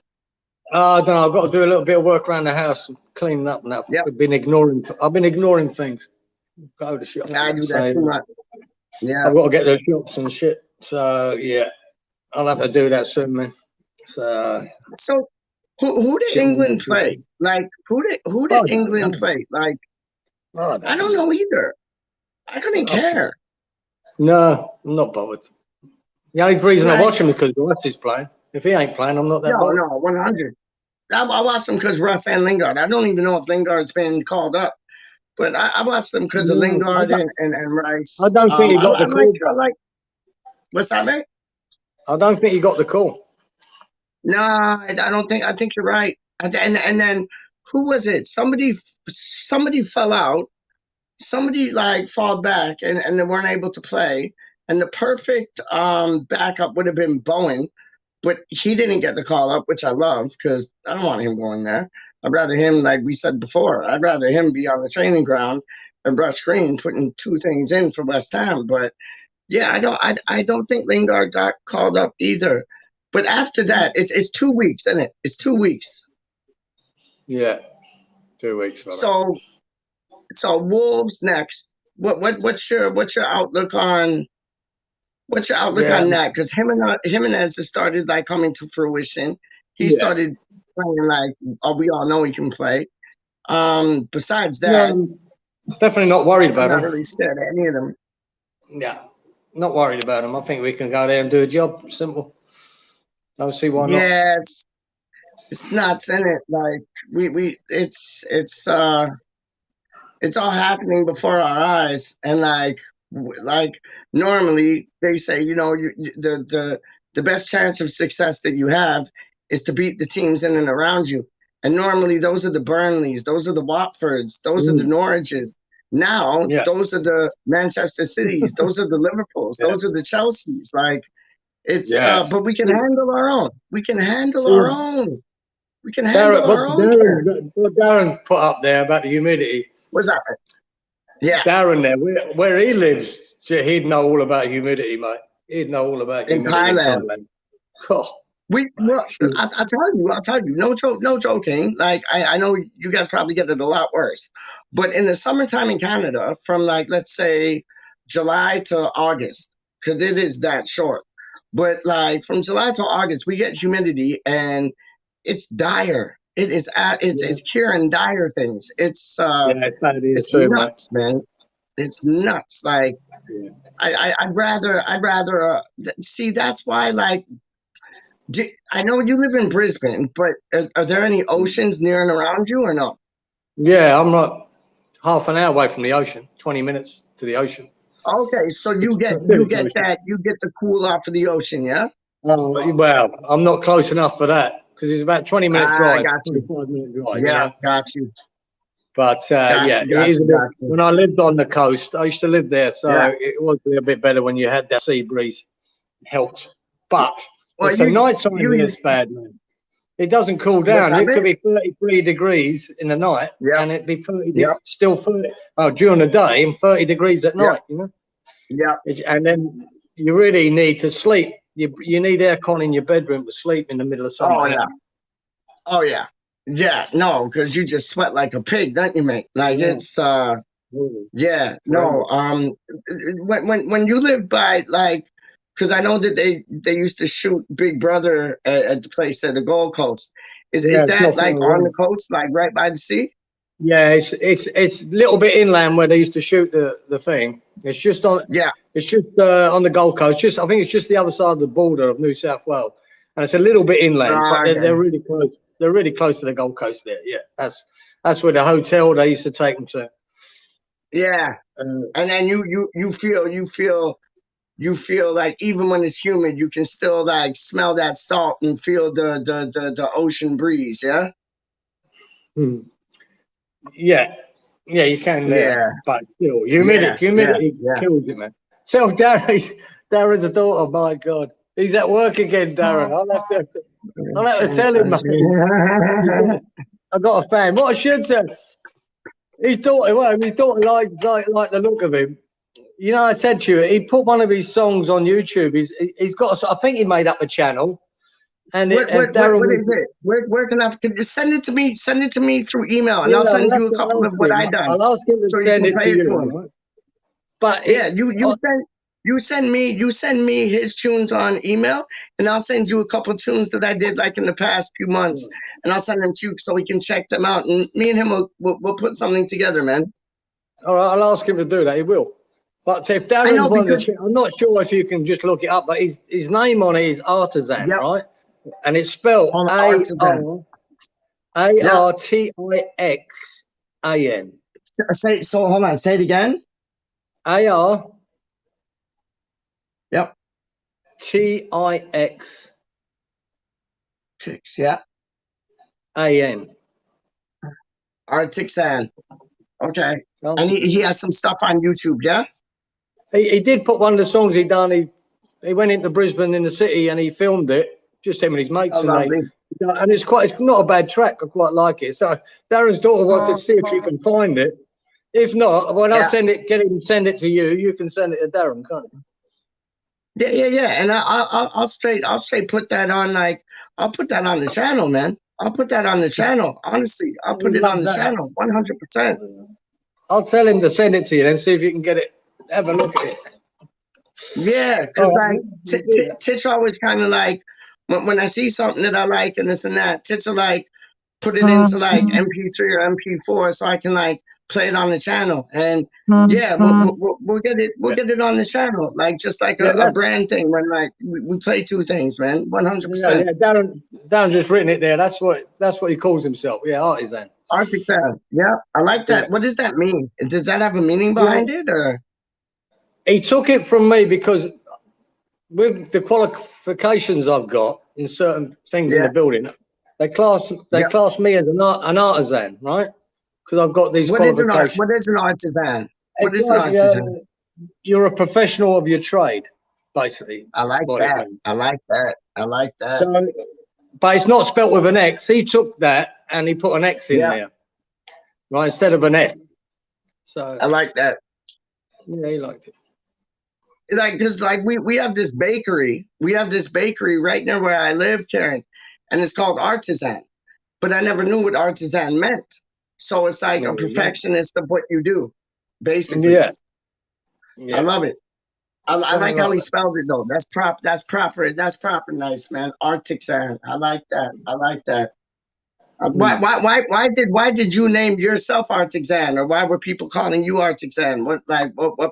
S9: I don't know. I've got to do a little bit of work around the house, cleaning up and that. I've been ignoring things. Go to shops.
S3: I do that too much. Yeah.
S9: I've got to get those shops and shit. So yeah, I'll have to do that soon, man. So
S3: who did England play? Like who did England play? Like I don't know either. I couldn't care.
S9: No, I'm not bothered. The only reason I watch him is because Russ is playing. If he ain't playing, I'm not that bothered.
S3: No, 100. I watch him because Russ and Lingard. I don't even know if Lingard's been called up, but I watch them because of Lingard and Rice.
S9: I don't think he got the call.
S3: What's that, mate?
S9: I don't think he got the call.
S3: No, I don't think. I think you're right. And then who was it? Somebody fell out. Somebody like fell back and they weren't able to play. And the perfect backup would have been Bowen, but he didn't get the call up, which I love because I don't want him going there. I'd rather him, like we said before, I'd rather him be on the training ground and brush green, putting 2 things in for West Ham. But yeah, I don't think Lingard got called up either. But after that, it's 2 weeks, isn't it? It's 2 weeks.
S9: Yeah, 2 weeks.
S3: So Wolves next. What's your outlook on that? Because Jimenez has started like coming to fruition. He started playing like we all know he can play. Besides that,
S9: definitely not worried about
S3: I'm
S9: him.
S3: not really scared of any of them.
S9: Yeah, not worried about him. I think we can go there and do a job. Simple. Don't see why not.
S3: Yeah, it's nuts, isn't it? Like it's all happening before our eyes, and like normally they say, you know, the best chance of success that you have is to beat the teams in and around you, and normally those are the Burnleys, those are the Watfords, those are the Norwiches. Now those are the Manchester Cities, those are the Liverpools, those are the Chelseas. Like it's but we can handle our own. We can handle our own. We can handle our own.
S9: What Darren put up there about the humidity.
S3: What's that? Yeah,
S9: Darren there, where he lives, he'd know all about humidity, mate. He'd know all about humidity in Thailand. Oh,
S3: I'll tell you, no joking. Like I know you guys probably get it a lot worse, but in the summertime in Canada, from like let's say July to August, because it is that short. But like from July to August, we get humidity, and it's dire. It is it's Kieran dire things. It's nuts, man. It's nuts. Like I'd rather see. That's why, like, I know you live in Brisbane, but are there any oceans near and around you or no?
S9: Yeah, I'm like half an hour away from the ocean. 20 minutes to the ocean.
S3: Okay, so you get the cool off of the ocean, yeah?
S9: Well, I'm not close enough for that because it's about 20-minute drive.
S3: I got you.
S9: 25-minute drive.
S3: Yeah,
S9: you know?
S3: got you.
S9: But when I lived on the coast, I used to live there, so it was a bit better when you had that sea breeze. Helped, but it's the night time that's bad, man. It doesn't cool down. It could be 33 degrees in the night, and it'd be 30, still 30 during the day and 30 degrees at night. You know.
S3: Yeah.
S9: And then you really need to sleep. You need aircon in your bedroom to sleep in the middle of summer.
S3: Oh yeah. Oh yeah. Yeah. No, because you just sweat like a pig, don't you, mate? Like it's when you live by like. Because I know that they used to shoot Big Brother at the place at the Gold Coast. Is that like on the coast, like right by the sea?
S9: Yeah, it's a little bit inland where they used to shoot the thing. It's just on on the Gold Coast. I think it's just the other side of the border of New South Wales, and it's a little bit inland, but they're really close. They're really close to the Gold Coast there. Yeah, that's where the hotel they used to take them to.
S3: Yeah, and then you feel like even when it's humid, you can still like smell that salt and feel the ocean breeze. Yeah.
S9: Yeah, you can. But still, humidity kills it, man. Tell Darren's daughter. My God, he's at work again, Darren. I'll have to tell him, mate. I got a fan. What I should say, his daughter likes the look of him. You know, I said to you, he put one of his songs on YouTube. He's got. I think he made up a channel. And what is
S3: it? Where can you send it to me? Send it to me through email, and I'll send you a couple of what I done.
S9: I'll ask him to send it to you. Right?
S3: But yeah, you send me his tunes on email, and I'll send you a couple of tunes that I did like in the past few months, and I'll send them to you so we can check them out. And me and him will put something together, man.
S9: All right, I'll ask him to do that. He will. But if Darren's one of the, I'm not sure if you can just look it up, but his name on it is Artisan, right? And it's spelled ARTIXAN.
S3: So hold on, say it again.
S9: AR.
S3: Yep.
S9: TIX.
S3: Tix, yeah.
S9: AN.
S3: Artixan. Okay. And he has some stuff on YouTube, yeah?
S9: He did put one of the songs he done. He went into Brisbane in the city and he filmed it, just him and his mates. And it's not a bad track. I quite like it. So Darren's daughter wants to see if you can find it. If not, when I'll send it, get him to send it to you. You can send it to Darren, can't you?
S3: Yeah. And I'll straight put that on. Like I'll put that on the channel, man. I'll put that on the channel. Honestly, I'll put it on the channel. 100%.
S9: I'll tell him to send it to you and see if you can get it. Have a look at it.
S3: Yeah, because like Titch always kind of like when I see something that I like and this and that, Titch will like put it into like MP3 or MP4 so I can like play it on the channel. And yeah, we'll get it on the channel, like just like a brand thing when like we play two things, man. 100%.
S9: Yeah, Darren just written it there. That's what he calls himself. Yeah, artisan.
S3: Artisan. Yeah, I like that.
S9: Yeah.
S3: What does that mean? Does that have a meaning behind it, or?
S9: He took it from me because with the qualifications I've got in certain things in the building, they class me as an artisan, right? Because I've got these qualifications.
S3: What is an artisan? What is an artisan?
S9: You're a professional of your trade, basically.
S3: I like that. I like that. I like that.
S9: So, but it's not spelt with an X. He took that and he put an X in there, right, instead of an S. So
S3: I like that.
S9: Yeah, he liked it.
S3: Like, because like we have this bakery. We have this bakery right near where I live, Karen, and it's called Artisan. But I never knew what artisan meant. So it's like a perfectionist of what you do, basically.
S9: Yeah.
S3: I love it. I like how he spelled it though. That's proper nice, man. Artisan. I like that. I like that. Why did you name yourself Artisan, or why were people calling you Artisan? What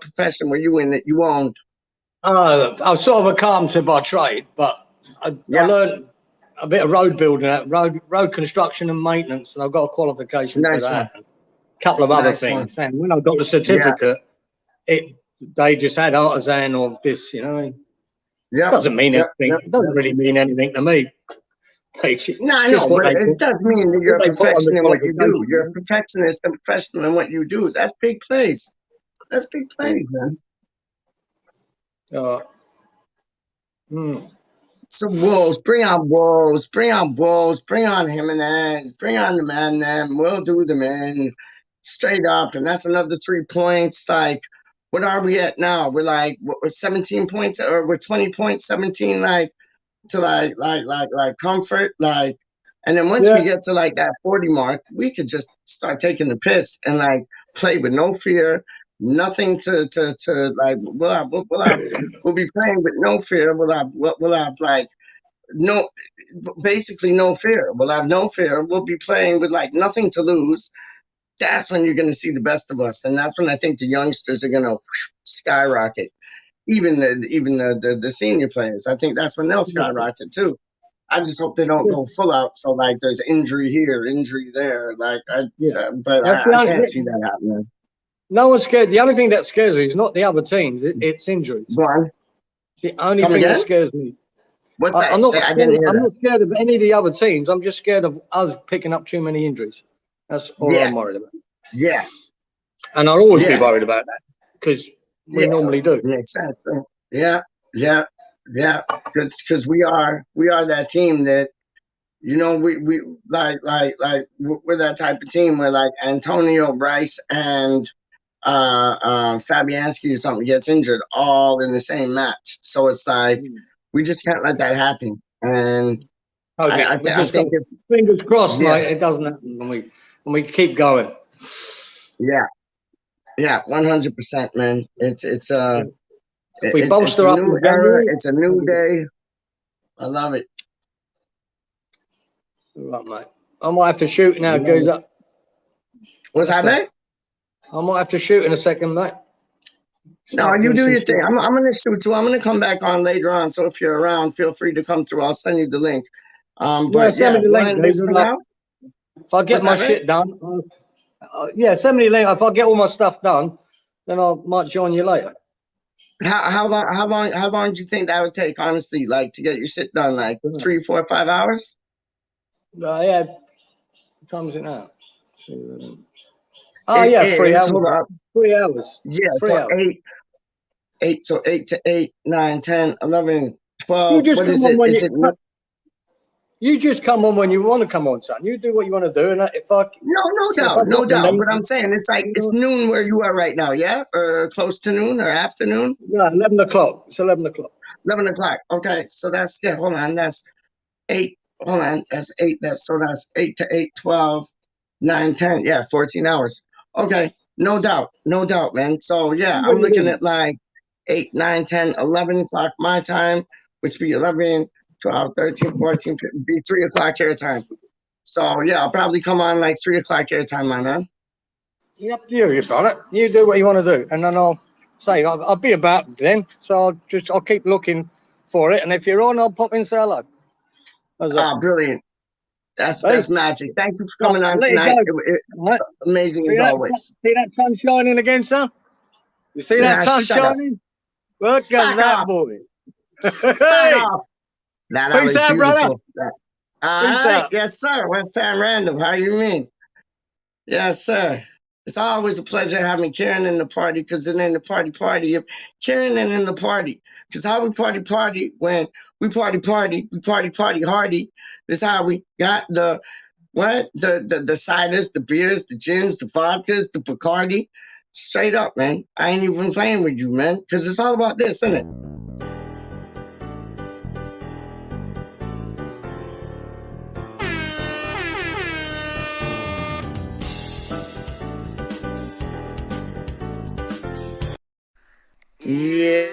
S3: profession were you in that you owned?
S9: I was sort of a carpenter by trade, but I learned a bit of road building, road construction and maintenance, and I've got a qualification for that. A couple of other things. And when I got the certificate, they just had artisan or this, you know. It doesn't mean anything. It doesn't really mean anything to me.
S3: No, I know, but it does mean that you're a perfectionist in what you do. You're a perfectionist and professional in what you do. That's big plays. That's big plays, man. So Wolves, bring on Wolves, bring on Wolves, bring on Jimenez, bring on the man, them. We'll do them in straight up, and that's another 3 points. Like, what are we at now? We're like, we're 17 points, or we're 20 points, 17, like to like comfort, like, and then once we get to like that 40 mark, we could just start taking the piss and like play with no fear. Nothing to like. We'll be playing with no fear. We'll have like basically no fear. We'll have no fear. We'll be playing with like nothing to lose. That's when you're going to see the best of us, and that's when I think the youngsters are going to skyrocket. Even the senior players, I think that's when they'll skyrocket too. I just hope they don't go full out. So like, there's injury here, injury there. Like, but I can't see that happening.
S9: No one's scared. The only thing that scares me is not the other teams. It's injuries. The only thing that scares me.
S3: What's that?
S9: I'm not scared of any of the other teams. I'm just scared of us picking up too many injuries. That's all I'm worried about.
S3: Yeah.
S9: And I'll always be worried about that because we normally do.
S3: Makes sense. Yeah. Because we are that team that, you know, we like we're that type of team where like Antonio, Bryce, and Fabianski or something gets injured all in the same match. So it's like we just can't let that happen. And I think
S9: fingers crossed, mate, it doesn't happen when we keep going.
S3: Yeah, 100%, man. It's
S9: if we bolster up,
S3: new era. It's a new day. I love it.
S9: Right, mate. I might have to shoot now. It goes up.
S3: What's that, mate?
S9: I might have to shoot in a second, mate.
S3: No, you do your thing. I'm gonna shoot too. I'm gonna come back on later on. So if you're around, feel free to come through. I'll send you the link. But
S9: send me the link. If I get my shit done, send me the link. If I get all my stuff done, then I might join you later.
S3: How long do you think that would take, honestly, like to get your shit done? Like 3, 4, 5 hours?
S9: Yeah. What time is it now? 3 hours.
S3: Hold up.
S9: 3 hours.
S3: Yeah,
S9: 3 hours.
S3: 8 to 8, 9, 10, 11, 12.
S9: You just come on when you want to come on, son. You do what you want to do. And
S3: no doubt. But I'm saying it's like it's noon where you are right now, yeah? Or close to noon or afternoon?
S9: No, 11 o'clock. It's 11 o'clock.
S3: 11 o'clock. Okay, so that's hold on. That's 8 Hold on, that's 8. That's 8 to 8, 12, 9, 10. Yeah, 14 hours. Okay, no doubt, man. So yeah, I'm looking at like 8, 9, 10, 11 o'clock my time, which be 11, 12, 13, 14, 15, be 3 o'clock your time. So yeah, I'll probably come on like 3 o'clock your time, my man.
S9: It's up to you, you got it. You do what you want to do, and then I'll say I'll be about then. So I'll keep looking for it, and if you're on, I'll pop in and say hello.
S3: Oh, brilliant! That's magic. Thank you for coming on tonight. It amazing as always.
S9: See that sun shining again, sir? You see that sun shining? Look at that, boy.
S3: Fuck off. That
S9: Peace
S3: was
S9: out,
S3: beautiful.
S9: brother.
S3: All right, yes, sir. WeStHaMRaNdoM. How you mean? Yes, sir. It's always a pleasure having Kieran in the party because it ain't the party. If Kieran ain't in the party, because how we party when we party hardy. This is how we got the ciders, the beers, the gins, the vodkas, the Bacardi. Straight up, man. I ain't even playing with you, man, because it's all about this, isn't it? Yeah.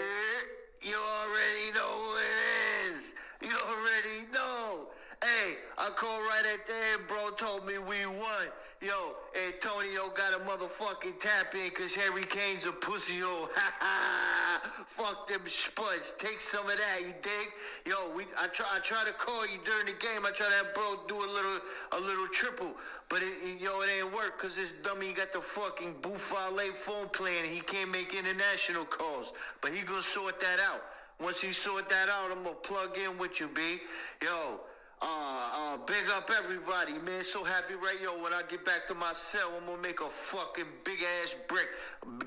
S13: You already know who it is. You already know. Hey, I called right at the end, bro. Told me we won. Yo, Antonio got a motherfucking tap in because Harry Kane's a pussy hole. Ha ha. Fuck them spuds. Take some of that, you dig? Yo, I try to call you during the game. I try to have bro do a little triple. But it ain't work because this dummy got the fucking Buffale phone plan and he can't make international calls. But he gonna sort that out. Once he sort that out, I'm gonna plug in with you, B. Yo, big up everybody, man. So happy, right? Yo, when I get back to my cell, I'm gonna make a fucking big ass brick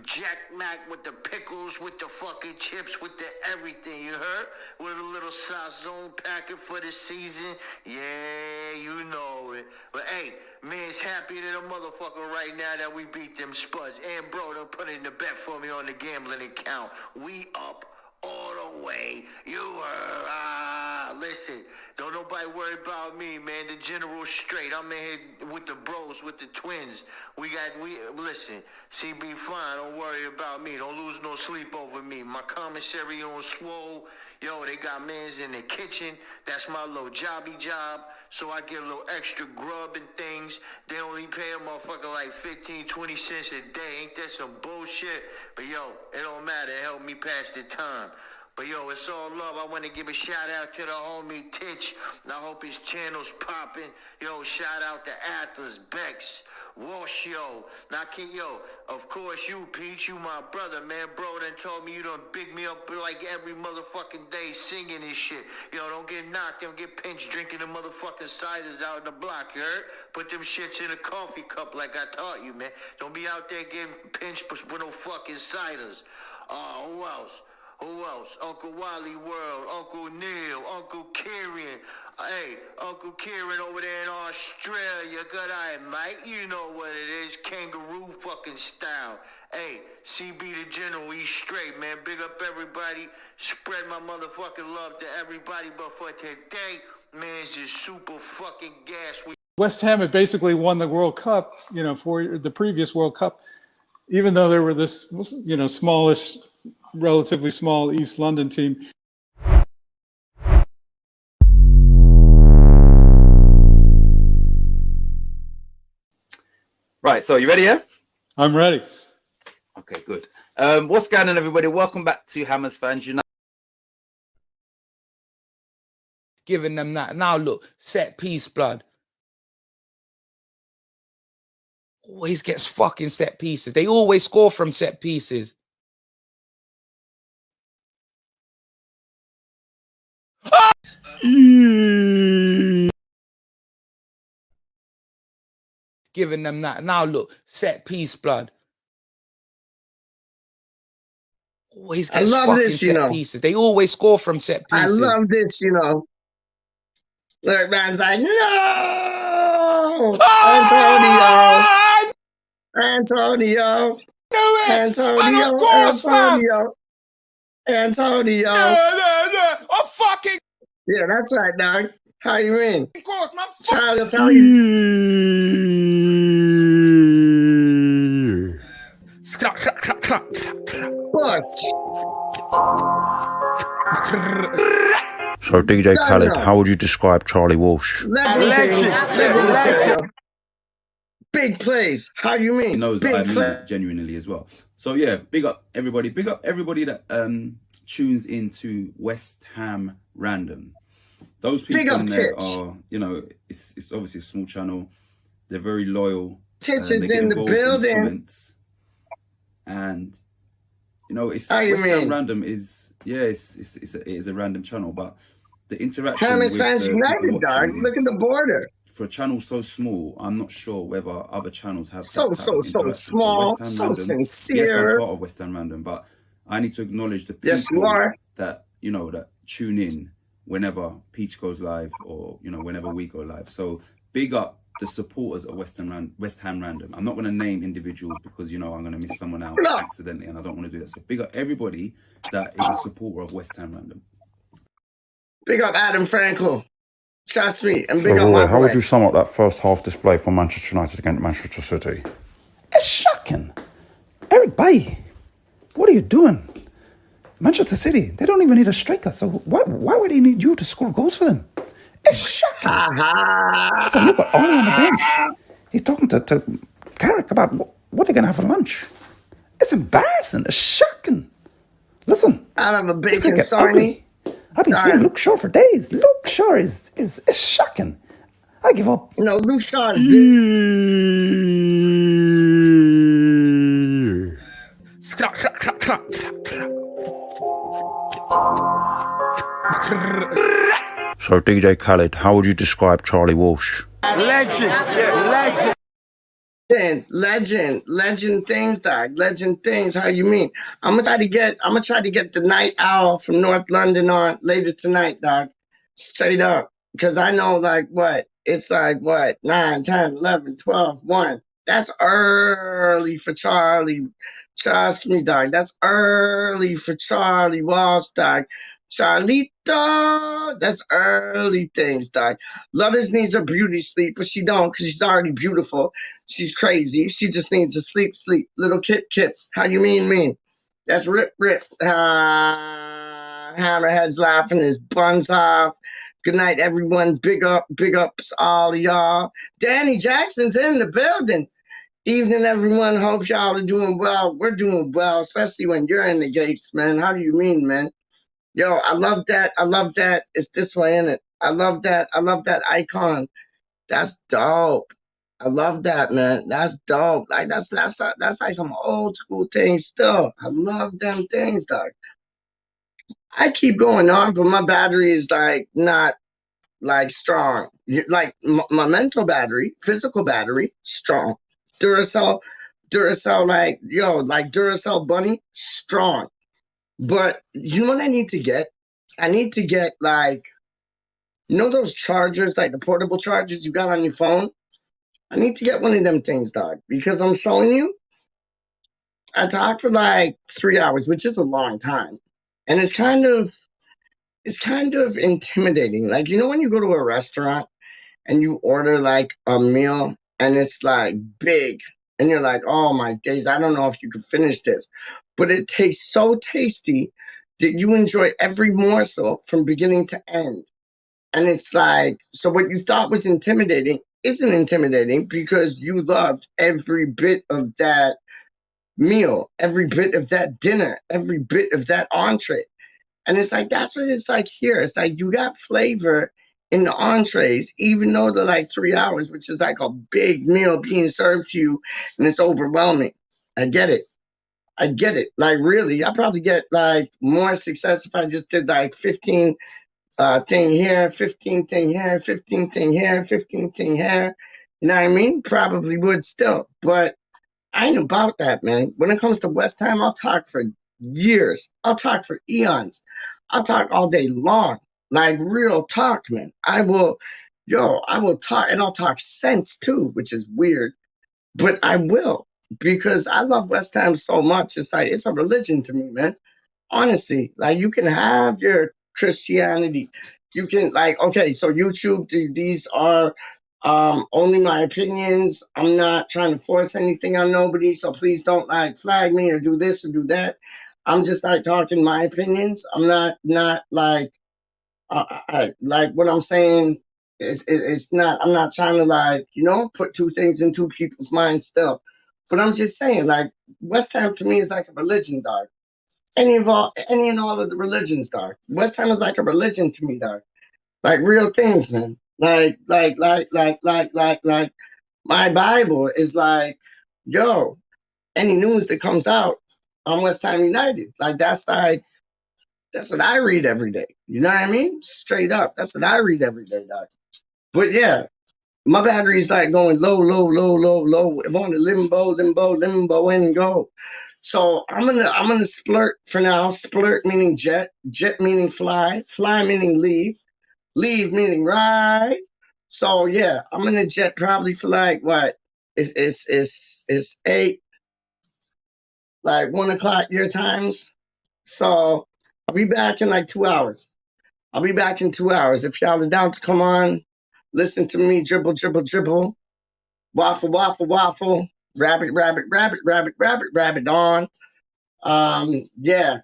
S13: Jack Mac with the pickles, with the fucking chips, with the everything, you heard? With a little sazon packet for the season. Yeah, you know it. But hey, man's happy to the motherfucker right now that we beat them spuds. And bro, they'll put in the bet for me on the gambling account. We up all the way. You heard? Listen, don't nobody worry about me, man. The general's straight. I'm in here with the bros, with the twins. Listen, CB fine. Don't worry about me. Don't lose no sleep over me. My commissary on swole. Yo, they got mans in the kitchen. That's my little jobby job. So I get a little extra grub and things. They only pay a motherfucker like 15, 20 cents a day. Ain't that some bullshit? But yo, it don't matter. It helped me pass the time. But yo, it's all love. I want to give a shout out to the homie Titch. I hope his channel's popping. Yo, shout out to Atlas, Bex, Wash, yo. Now, of course you, Peach, you my brother, man. Bro done told me you done big me up like every motherfucking day singing this shit. Yo, don't get knocked, don't get pinched drinking the motherfucking ciders out in the block, you heard? Put them shits in a coffee cup like I taught you, man. Don't be out there getting pinched for no fucking ciders. Who else? Who else? Uncle Wally World, Uncle Neil, Uncle Kieran. Hey, Uncle Kieran over there in Australia. Good eye, mate. You know what it is. Kangaroo fucking style. Hey, CB the General, he's straight, man. Big up everybody. Spread my motherfucking love to everybody. But for today, man, it's just super fucking gas.
S14: West Ham had basically won the World Cup, for the previous World Cup, even though they were this, smallish, relatively small East London team.
S4: Right, so you ready, yeah?
S14: I'm ready.
S4: Okay, good. What's going on, everybody? Welcome back to Hammers Fans United.
S2: Giving them that. Now look, set piece, blood. Always gets fucking set pieces. They always score from set pieces. Giving them that. Now look, set piece, blood. Always gets fucking set pieces. They always score from set pieces.
S3: I love this, Look, man's like, no! Antonio!
S2: I'm fucking...
S3: Yeah, that's right, dog. How you mean?
S2: Of course, man.
S3: Charlie will tell you.
S15: So, DJ Khaled, how would you describe Charlie Walsh?
S3: Legend. Big plays. How you mean?
S4: He knows
S3: big
S4: that I mean that genuinely as well. So yeah, big up everybody that tunes into WeStHaMRaNdoM. Those people in there are, you know, it's obviously a small channel. They're very loyal.
S3: Titch is in the building.
S4: And you know, it's
S3: WeStHaMRaNdoM
S4: is it is a random channel, but the interaction
S3: Ham
S4: with
S3: is fans united, dog. Look at the border.
S4: For a channel so small, I'm not sure whether other channels have
S3: so small, so sincere.
S4: Yes, I'm part of WeStHaMRaNdoM, but I need to acknowledge the people that you know that tune in whenever Peach goes live or you know whenever we go live. So big up the supporters of WeStHaMRaNdoM. I'm not going to name individuals because you know I'm going to miss someone out accidentally, and I don't want to do that. So big up everybody that is a supporter of WeStHaMRaNdoM.
S3: Big up Adam Frankel. Trust me, and big up
S15: Roy, how would you sum up that first half display from Manchester United against Manchester City?
S16: It's shocking. Eric Bailly, what are you doing? Manchester City, they don't even need a striker, so why would they need you to score goals for them? It's shocking. Listen, look, Ollie on the bench. He's talking to Carrick about what they're going to have for lunch. It's embarrassing. It's shocking. Listen.
S3: I have a bacon sarnie.
S16: I've been seeing Luke Shaw for days. Luke Shaw is shocking. I give up.
S3: No, Luke Shaw is
S15: So, DJ Khaled, how would you describe Charlie Walsh?
S3: Legend things, dog. Legend things. How you mean? I'm gonna try to get the Night Owl from North London on later tonight, dog. Straight up, because I know it's 9, 10, 11, 12, 1. That's early for Charlie. Trust me, dog. That's early for Charlie Walsh, dog. Charlito, that's early things, dog. Lotus needs her beauty sleep, but she don't because she's already beautiful. She's crazy. She just needs to sleep. Little Kip. How you mean? That's Rip. Hammerhead's laughing his buns off. Good night, everyone. Big ups, all of y'all. Danny Jackson's in the building. Evening, everyone. Hope y'all are doing well. We're doing well, especially when you're in the gates, man. How do you mean, man? Yo, I love that. It's this way, innit? I love that icon. That's dope. I love that, man. That's dope. Like that's like some old school things still. I love them things, dog. I keep going on, but my battery is not strong. Like my mental battery, physical battery, strong. Duracell, Duracell Bunny, strong. But you know what I need to get? I need to get those chargers, the portable chargers you got on your phone? I need to get one of them things, dog, because I'm showing you, I talk for 3 hours, which is a long time. And it's kind of intimidating. When you go to a restaurant and you order a meal and it's big and you're like, oh my days, I don't know if you can finish this. But it tastes so tasty that you enjoy every morsel from beginning to end. And it's so what you thought was intimidating isn't intimidating because you loved every bit of that meal, every bit of that dinner, every bit of that entree. And it's that's what it's here. It's you got flavor in the entrees, even though they're 3 hours, which is a big meal being served to you, and it's overwhelming. I get it. Really, I probably get more success if I just did 15 thing here, 15 thing here, 15 thing here, 15 thing here. You know what I mean? Probably would still, but I ain't about that, man. When it comes to WeStHaM, I'll talk for years. I'll talk for eons. I'll talk all day long, real talk, man. I will talk, and I'll talk sense too, which is weird, but I will. Because I love WeStHaM so much. It's it's a religion to me, man. Honestly, you can have your Christianity, you can like, okay, so YouTube, these are only my opinions. I'm not trying to force anything on nobody, so please don't like flag me or do this or do that. I'm just like talking my opinions. I'm not like like what I'm saying is it's not. I'm not trying to like put two things in two people's minds still, but I'm just saying like WeStHaM to me is like a religion, dog. Any and all of the religions, dog. WeStHaM is like a religion to me, dog. Like real things, man. Like my Bible is like, yo, any news that comes out on WeStHaM United, like that's what I read every day. You know what I mean? Straight up, that's what I read every day, dog. But yeah, my battery's like going low. I'm on the limbo, and go. So I'm gonna splurt for now. Splurt meaning jet meaning fly meaning leave meaning ride. So yeah, I'm gonna jet probably for like what? It's 8, like 1 o'clock your times. So I'll be back in like 2 hours. I'll be back in 2 hours. If y'all are down to come on, listen to me dribble, waffle, rabbit on. Yeah,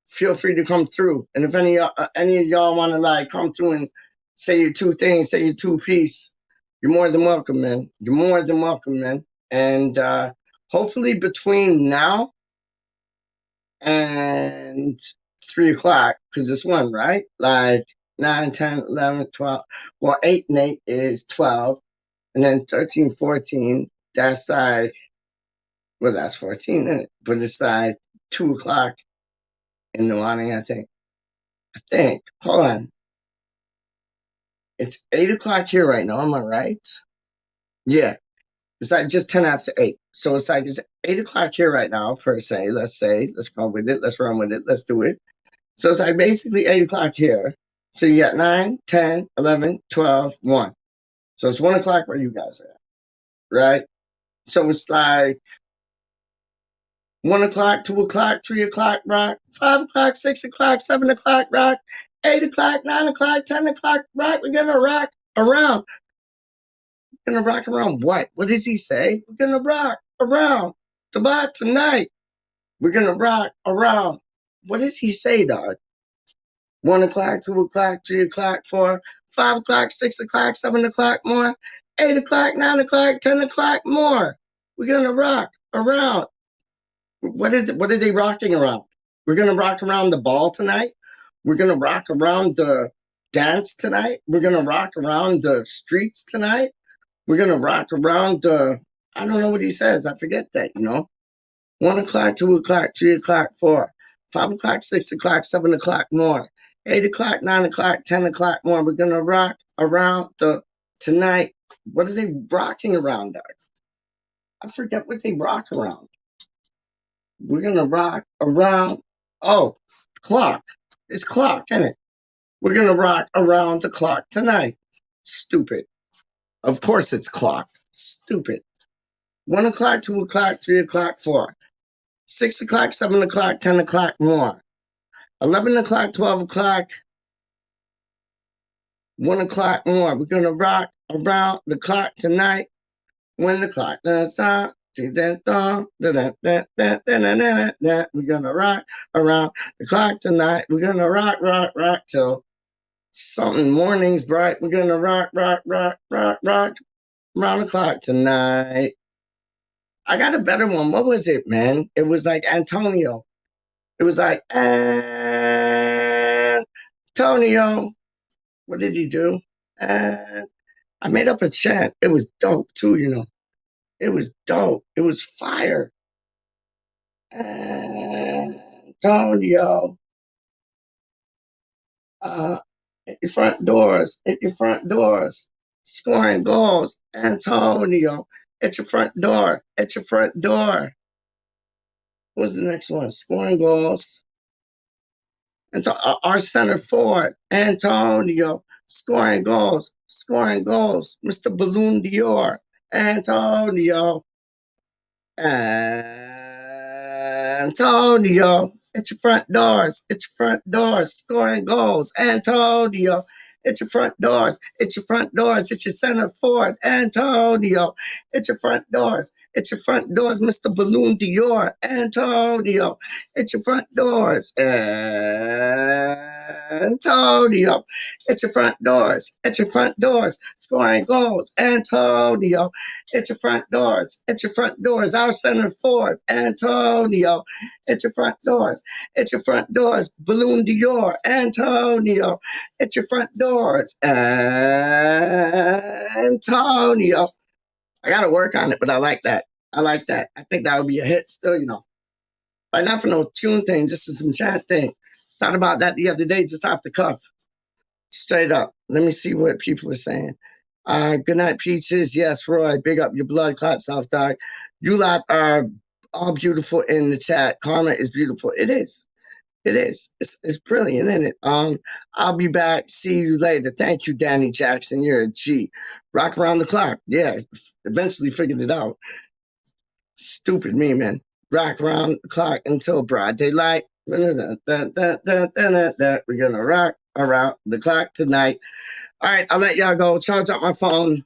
S3: feel free to come through. And if any of y'all want to like come through and say your two things, say your two piece, you're more than welcome, man. You're more than welcome, man. And hopefully between now and 3 o'clock, because it's 1, right? Like 9, 10, 11, 12. Well, 8 and 8 is 12. And then 13, 14, that's like, well, that's 14, isn't it? But it's like 2 o'clock in the morning, I think. Hold on. It's 8 o'clock here right now, am I right? Yeah. It's like just 10 after 8. So it's like it's 8 o'clock here right now, per se. Let's go with it. Let's run with it. Let's do it. So it's like basically 8 o'clock here. So you got 9, 10, 11, 12, 1. So it's 1 o'clock where you guys are at, right? So it's like 1 o'clock, 2 o'clock, 3 o'clock, rock, 5 o'clock, 6 o'clock, 7 o'clock, rock, 8 o'clock, 9 o'clock, 10 o'clock, rock. We're going to rock around. We're going to rock around what? What does he say? We're going to rock around tonight. We're going to rock around. What does he say, dog? 1 o'clock, 2 o'clock, 3 o'clock, 4, 5 o'clock, 6 o'clock, 7 o'clock, more, 8 o'clock, 9 o'clock, 10 o'clock, more. We're going to rock around. What are they rocking around? We're going to rock around the ball tonight. We're going to rock around the dance tonight. We're going to rock around the streets tonight. We're going to rock around I don't know what he says. I forget that, 1 o'clock, 2 o'clock, 3 o'clock, 4, 5 o'clock, 6 o'clock, 7 o'clock, more, 8 o'clock, 9 o'clock, 10 o'clock, more. We're going to rock around tonight. What are they rocking around, dog? I forget what they rock around. We're going to rock around, clock. It's clock, isn't it? We're going to rock around the clock tonight. Stupid. Of course it's clock. Stupid. 1 o'clock, 2 o'clock, 3 o'clock, 4, 6 o'clock, 7 o'clock, 10 o'clock, more, 11 o'clock, 12 o'clock, 1 o'clock, more. We're going to rock around the clock tonight. When the clock does stop, we're gonna rock around the clock tonight. We're gonna rock till something morning's bright. We're gonna rock around the clock tonight. I got a better one. What was it, man? It was like Antonio. It was like Antonio. What did he do? And I made up a chant. It was dope too, It was dope. It was fire. Antonio. At your front doors. Scoring goals. Antonio. At your front door. What's the next one? Scoring goals. And so our center forward, Antonio. Scoring goals. Mr. Balloon Dior. Antonio. Antonio, it's your front doors, scoring goals. Antonio, It's your front doors. It's your front doors. It's your center forward, Antonio. It's your front doors. It's your front doors, Mr. Balloon Dior, Antonio. It's your front doors, Antonio. It's your front doors. It's your front doors. Scoring goals, Antonio. It's your front doors. It's your front doors. Our center forward, Antonio. It's your front doors. It's your front doors. Balloon Dior, Antonio. It's your front doors, Antonio. I got to work on it, but I like that. I like that. I think that would be a hit still, you know. Like, not for no tune thing, just for some chat thing. Thought about that the other day, just off the cuff. Straight up. Let me see what people are saying. Good night, Peaches. Yes, Roy. Big up your blood clot self, dog. You lot are all beautiful in the chat. Karma is beautiful. It is. It is. It's brilliant, isn't it? I'll be back. See you later. Thank you, Danny Jackson. You're a G. Rock around the clock. Yeah, eventually figured it out. Stupid me, man. Rock around the clock until broad daylight. We're gonna rock around the clock tonight. All right, I'll let y'all go. Charge up my phone.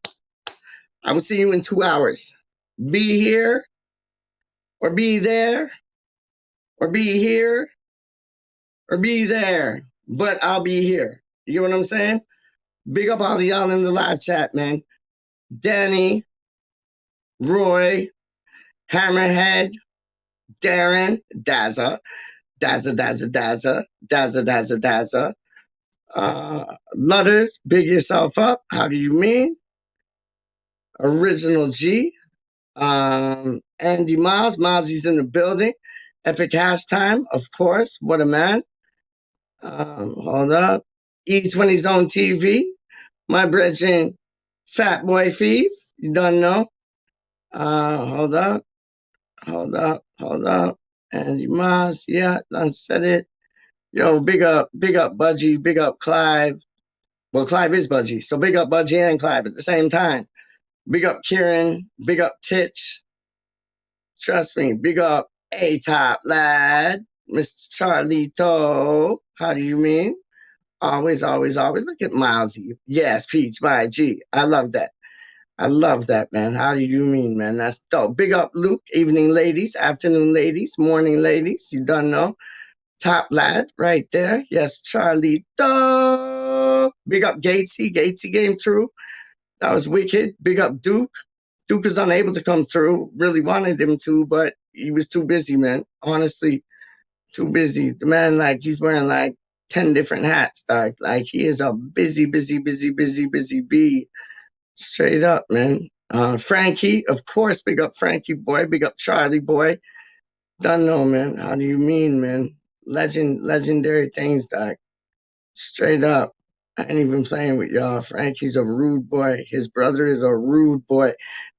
S3: I will see you in 2 hours. Be here, or be there, or be here, or be there. But I'll be here. You get what I'm saying? Big up all of y'all in the live chat, man. Danny, Roy, Hammerhead, Darren, Dazza, Lutters, big yourself up. How do you mean? Original G. Andy Miles. Miles's in the building. Epic Hashtime, of course. What a man. Hold up. Eats when he's on TV. My brethren, Fat Boy Thief. You don't know. Hold up. Andy Miles. Yeah, done said it. Yo, big up Budgie, big up Clive. Well, Clive is Budgie, so big up Budgie and Clive at the same time. Big up Kieran, big up Titch. Trust me, big up A-Top lad, Mr. Charlito. How do you mean? Always. Look at Milesy. Yes, Peach, my G. I love that. Man. How do you mean, man? That's dope. Big up Luke, evening ladies, afternoon ladies, morning ladies. You done know. Top lad right there. Yes, Charlito. Big up Gatesy. Gatesy came through. That was wicked. Big up Duke. Duke was unable to come through. Really wanted him to, but he was too busy, man. Honestly, too busy. The man, like, he's wearing like 10 different hats, dog. Like, he is a busy bee. Straight up, man. Frankie, of course. Big up Frankie boy. Big up Charlie boy. Don't know, man. How do you mean, man? Legendary things, dog. Straight up. I ain't even playing with y'all. Frankie's a rude boy. His brother is a rude boy.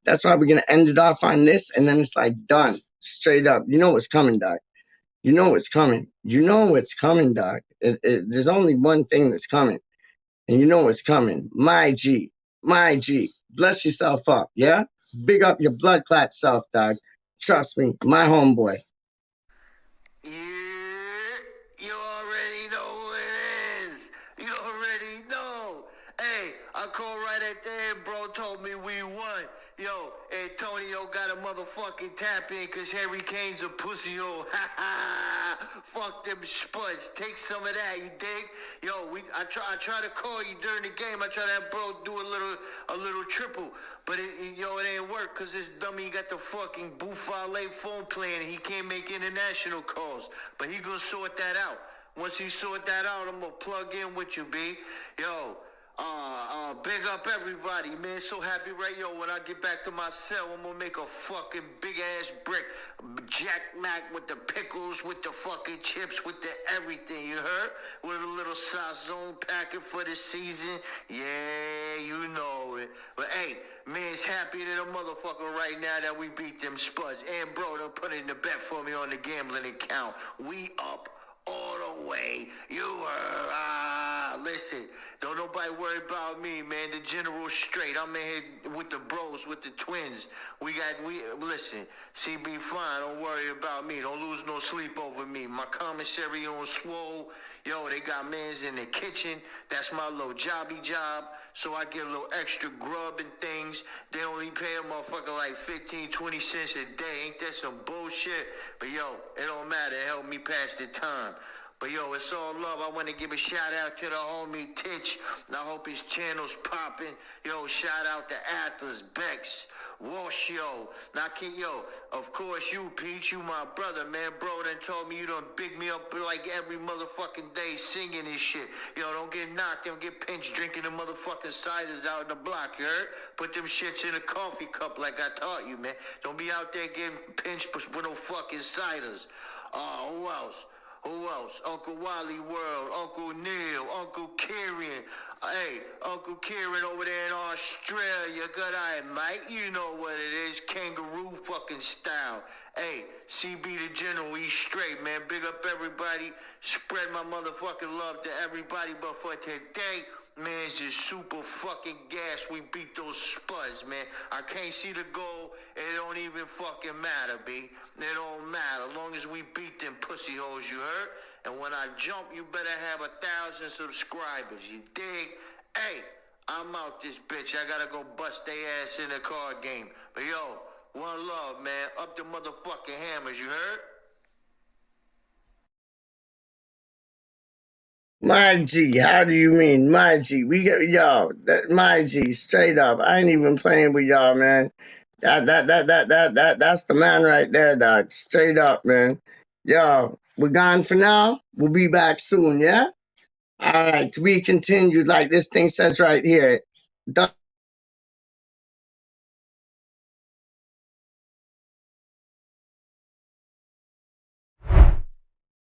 S3: That's why we're going to end it off on this, and then it's like done. Straight up. You know what's coming, dog. You know what's coming. Dog. There's only one thing that's coming, and you know what's coming. My G. Bless yourself up, yeah? Big up your blood clot self, dog. Trust me, my homeboy.
S13: You already know who it is. You already know. Hey, I called right at the end, bro. Told me we won. Yo, Antonio got a motherfucking tap in because Harry Kane's a pussy. Yo, fuck them spuds. Take some of that, you dig? Yo, I try to call you during the game. I try to have bro do a little triple, but it ain't work because this dummy got the fucking Buffale phone plan and he can't make international calls. But he gonna sort that out. Once he sort that out, I'm gonna plug in with you, B. Yo. Big up everybody, man. So happy, right? Yo, when I get back to my cell, I'm gonna make a fucking big ass brick. Jack Mac with the pickles, with the fucking chips, with the everything, you heard? With a little sazon packet for the season. Yeah, you know it. But hey, man's happy than a motherfucker right now that we beat them spuds. And bro, done put in the bet for me on the gambling account. We up all the way. You heard? Listen, don't nobody worry about me, man. The general's straight. I'm in here with the bros, with the twins. Listen, CB fine. Don't worry about me. Don't lose no sleep over me. My commissary on swole. Yo, they got mans in the kitchen. That's my little jobby job. So I get a little extra grub and things. They only pay a motherfucker like 15, 20 cents a day. Ain't that some bullshit? But yo, it don't matter. It helped me pass the time. But yo, it's all love. I want to give a shout out to the homie Titch. I hope his channel's popping. Yo, shout out to Atlas, Bex, Wash, yo. Now, yo, of course you, Peach, you my brother, man. Bro done told me you done big me up like every motherfucking day singing this shit. Yo, don't get knocked, don't get pinched drinking the motherfucking ciders out in the block, you heard? Put them shits in a coffee cup like I taught you, man. Don't be out there getting pinched with no fucking ciders. Who else? Who else? Uncle Wally World, Uncle Neil, Uncle Kieran. Hey, Uncle Kieran over there in Australia. Good eye, mate. You know what it is. Kangaroo fucking style. Hey, CB the General, he's straight, man. Big up everybody. Spread my motherfucking love to everybody. But for today, man, it's just super fucking gas. We beat those spuds, man. I can't see the goal. It don't even fucking matter, B. It don't matter. As long as we beat them pussy holes, you heard? And when I jump, you better have 1,000 subscribers. You dig? Hey, I'm out this bitch. I gotta go bust they ass in the card game. But yo, one love, man. Up the motherfucking hammers, you heard?
S3: My G, how do you mean? My G, we get y'all. My G, straight up. I ain't even playing with y'all, man. That's the man right there, dog. Straight up, man. Yo, we're gone for now. We'll be back soon, yeah? All right, to be continued, like this thing says right here. Done.